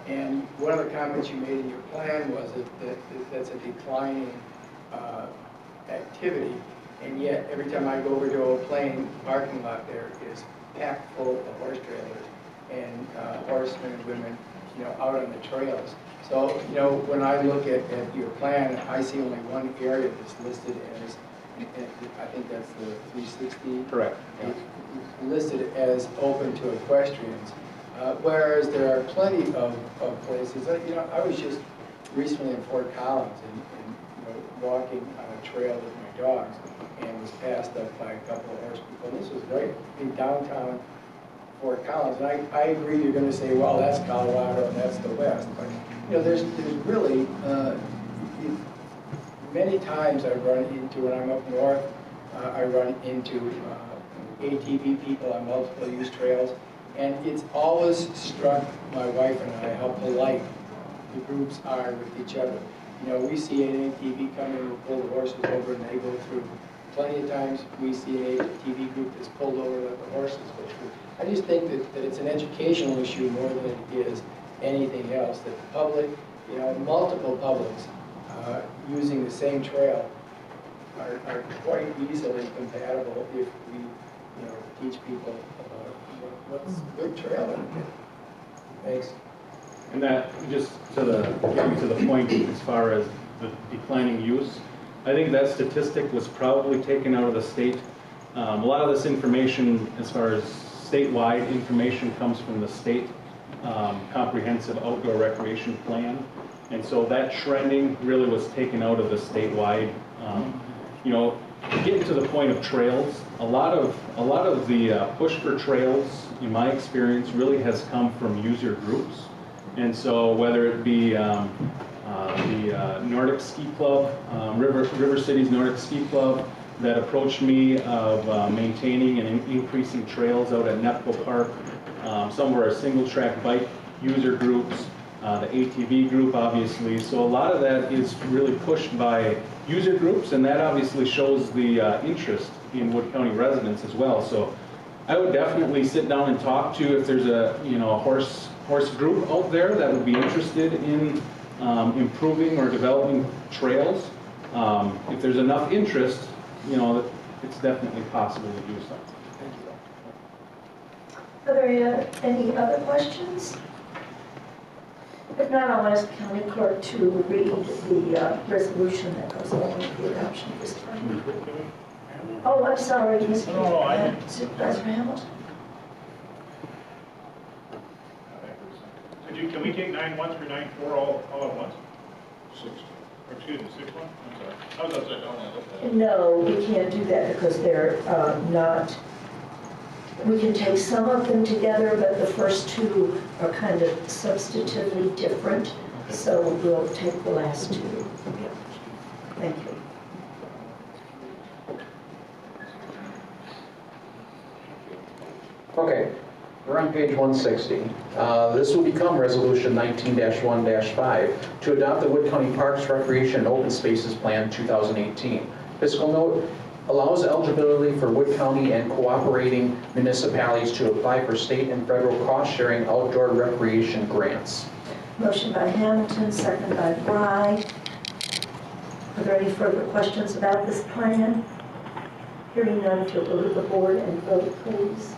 And one of the comments you made in your plan was that that's a declining activity. And yet, every time I go over to Old Plain, the parking lot there is packed full of horse trailers and horsemen and women, out on the trails. So, when I look at your plan, I see only one area that's listed as, I think that's the 360. Correct. Listed as open to equestrians, whereas there are plenty of places. I was just recently in Fort Collins and walking on a trail with my dogs and was passed up by a couple of horse people. This was right in downtown Fort Collins. And I agree you're going to say, well, that's Colorado and that's the West. But, there's really, many times I run into, when I'm up north, I run into ATV people on multiple use trails. And it's always struck my wife and I how polite the groups are with each other. We see an ATV coming, we pull the horses over and they go through. Plenty of times we see an ATV group that's pulled over, let the horses go through. I just think that it's an educational issue more than it is anything else, that the public, multiple publics using the same trail are quite easily compatible if we, teach people about what's good trail etiquette. Thanks. And that, just getting to the point as far as the declining use, I think that statistic was probably taken out of the state. A lot of this information, as far as statewide information, comes from the state comprehensive outdoor recreation plan. And so that trending really was taken out of the statewide. Getting to the point of trails, a lot of the push for trails, in my experience, really has come from user groups. And so whether it be the Nordic Ski Club, River City's Nordic Ski Club, that approached me of maintaining and increasing trails out at Nepco Park. Some were single track bike user groups, the ATV group obviously. So a lot of that is really pushed by user groups, and that obviously shows the interest in Wood County residents as well. So I would definitely sit down and talk to, if there's a horse group out there that would be interested in improving or developing trails. If there's enough interest, it's definitely possible to do so. Thank you. Are there any other questions? If not, I'll ask the county clerk to read the resolution that goes along with the adoption of this plan. Oh, I'm sorry, Mr. Supervisor Hamilton. Can we take 9-1 through 9-4 all at once? 6. Or excuse me, 6-1? I'm sorry. I was upside down when I looked at it. No, we can't do that because they're not, we can take some of them together, but the first two are kind of substantively different. So we'll take the last two. Thank you. Okay, we're on page 160. This will become Resolution 19-1-5 to adopt the Wood County Parks, Recreation, and Open Spaces Plan 2018. Fiscal note allows eligibility for Wood County and cooperating municipalities to apply for state and federal cost-sharing outdoor recreation grants. Motion by Hamilton, second by Bry. Are there any further questions about this plan? Hearing none, to go to the board and vote, please.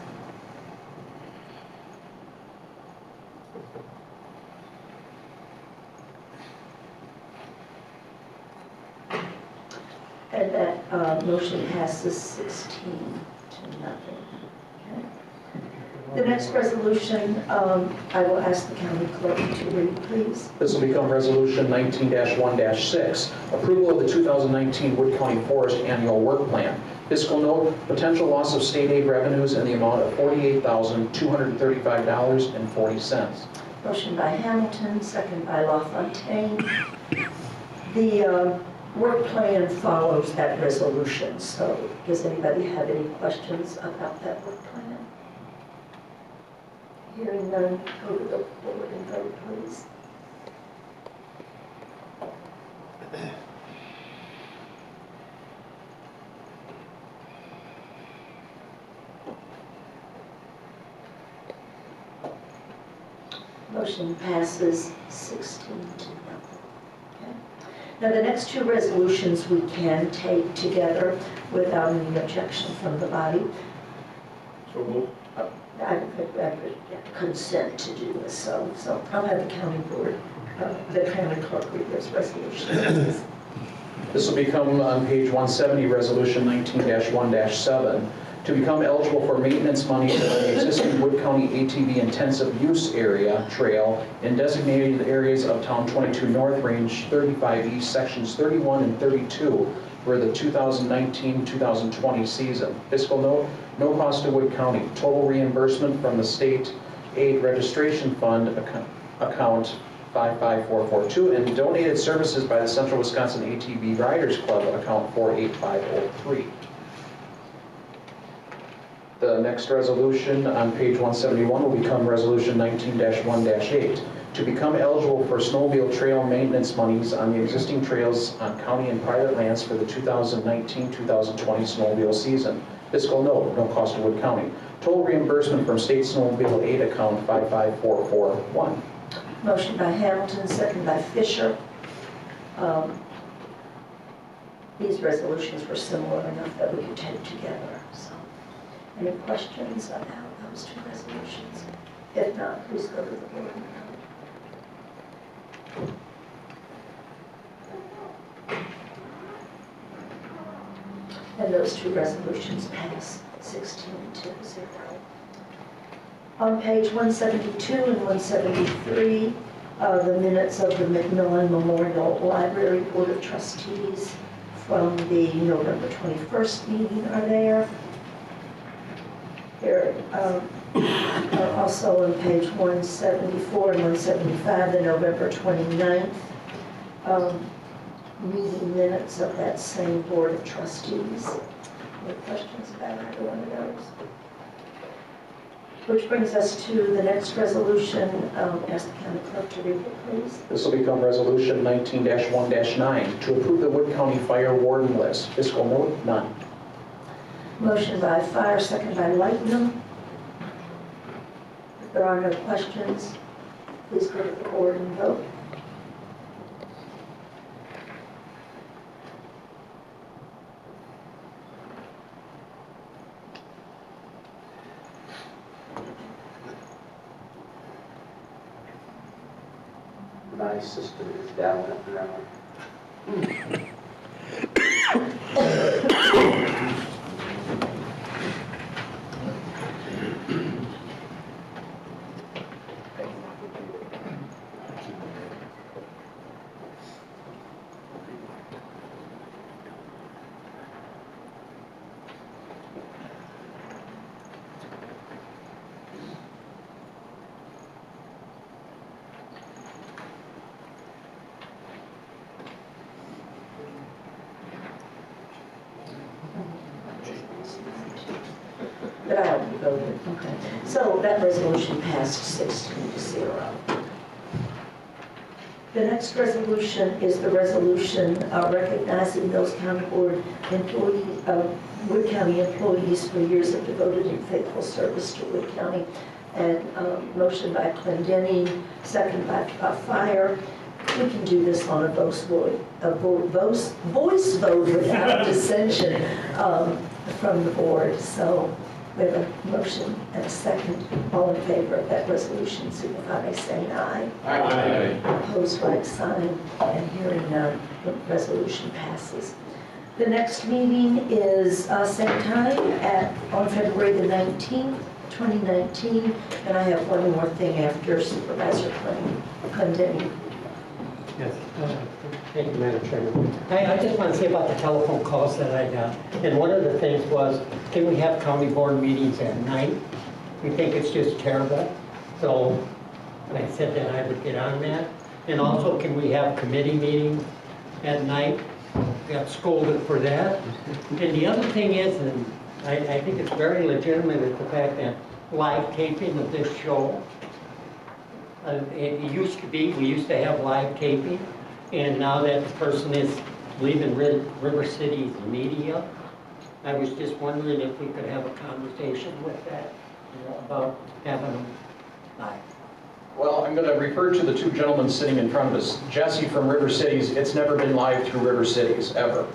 And that motion passes 16 to nothing. Okay. The next resolution, I will ask the county clerk to read, please. This will become Resolution 19-1-6, approval of the 2019 Wood County Forest Annual Work Plan. Fiscal note, potential loss of state aid revenues in the amount of $48,235.40. Motion by Hamilton, second by LaFontaine. The work plan follows that resolution, so does anybody have any questions about that work plan? Hearing none, go to the board and vote, please. Motion passes 16 to nothing. Okay. Now the next two resolutions we can take together without any objection from the body. So moved. I could consent to do this, so I'll have the county board, the county clerk read this resolution. This will become on page 170, Resolution 19-1-7. To become eligible for maintenance money for the existing Wood County ATV intensive use area trail in designated areas of Town 22 North, Range 35 East, Sections 31 and 32 for the 2019-2020 season. Fiscal note, no cost to Wood County. Total reimbursement from the State Aid Registration Fund account 55442 and donated services by the Central Wisconsin ATV Riders Club account 48503. The next resolution on page 171 will become Resolution 19-1-8. To become eligible for snowmobile trail maintenance monies on the existing trails on county and private lands for the 2019-2020 snowmobile season. Fiscal note, no cost to Wood County. Total reimbursement from State Snowmobile Aid account 55441. Motion by Hamilton, second by Fisher. These resolutions were similar enough that we could take together. So, any questions about those two resolutions? If not, please go to the board. And those two resolutions pass 16-0. On page 172 and 173, the minutes of the McMillan Memorial Library Board of Trustees from the November 21st meeting are there. There are also on page 174 and 175, the November 29th meeting minutes of that same Board of Trustees. Any questions about either one of those? Which brings us to the next resolution. Ask the county clerk to read it, please. This will become Resolution 19-1-9 to approve the Wood County Fire Warden list. Fiscal note, none. Motion by Fire, second by Lightning. If there are no questions, please go to the board and vote. My sister is down at the ground. But I already voted. Okay. So that resolution passed 16-0. The next resolution is the resolution recognizing those county board employees, Wood County employees for years of devoted and faithful service to Wood County. And motion by Clendenny, second by Fire. We can do this on a voice vote without dissension from the board. So we have a motion and a second. All in favor of that resolution, signify by saying aye. Aye. Opposed, like sign. And hearing none, the resolution passes. The next meeting is same time on February the 19th, 2019. And I have one more thing after Supervisor Clendenny. Yes, thank you, Madam Chairman. I just want to say about the telephone calls that I got. And one of the things was, can we have county board meetings at night? We think it's just terrible. So I said that I would get on that. And also, can we have committee meetings at night? We got scolded for that. And the other thing is, and I think it's very legitimate, is the fact that live taping of this show. It used to be, we used to have live taping, and now that the person is leaving River City's media, I was just wondering if we could have a conversation with that, about having them live. Well, I'm going to refer to the two gentlemen sitting in front of us. Jesse from River Cities, it's never been live through River Cities, ever.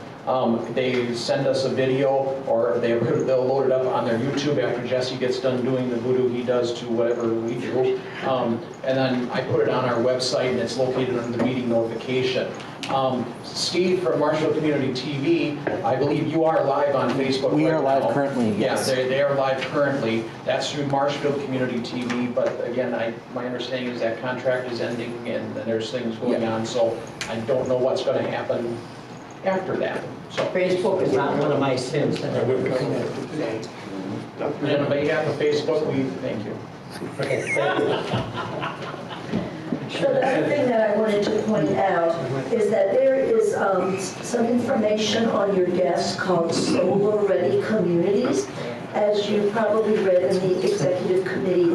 They send us a video, or they'll load it up on their YouTube after Jesse gets done doing the voodoo he does to whatever we do. And then I put it on our website, and it's located under the meeting notification. Steve from Marshfield Community TV, I believe you are live on Facebook. We right are live now. currently, yes. Yeah, they are live currently. That's through Marshfield Community TV, but again, my understanding is that contract is ending and there's things going on, so I don't know what's going to happen after that. So Facebook is not one of my sins that I would recommend. on behalf of Facebook, we thank you. Okay, thank you. So the other thing that I wanted to point out is that there is some information on your desk called Solar Ready Communities. As you probably read in the executive committee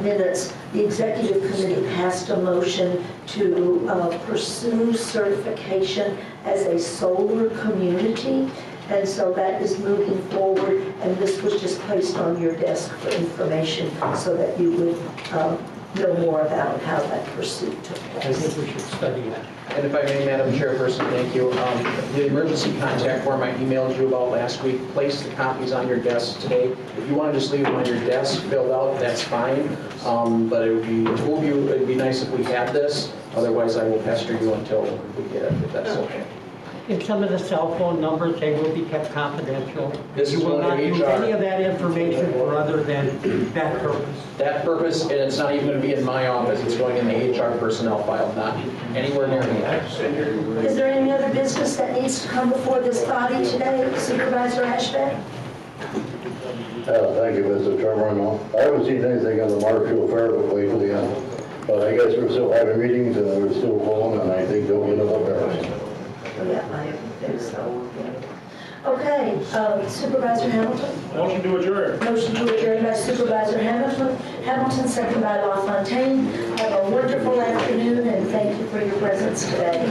minutes, the executive committee passed a motion to pursue certification as a solar community. And so that is moving forward, and this was just placed on your desk for information so that you would know more about how that pursuit took place. I think we should study that. And if I may, Madam Chairperson, thank you. The emergency contact form I emailed you about last week, place the copies on your desk today. If you want to just leave them on your desk filled out, that's fine. But it'd be nice if we had this. Otherwise, I will pester you until we get it, if that's okay. And some of the cell phone numbers, they will be kept confidential. This is You will one not of use HR. any of that information for other than that purpose. That purpose, and it's not even going to be in my office. It's going in the HR personnel file, not anywhere near me. Is there any other business that needs to come before this body today, Supervisor Ashbeck? Thank you, Mr. Chairman. I haven't seen anything on the Marshfield Fair lately, but I guess we're still having meetings and we're still going, and I think there'll be another fair. Yeah, I think so. Okay, Supervisor Hamilton? Motion to adjourn. Motion to adjourn by Supervisor Hamilton, second by LaFontaine. Have a wonderful afternoon, and thank you for your presence today.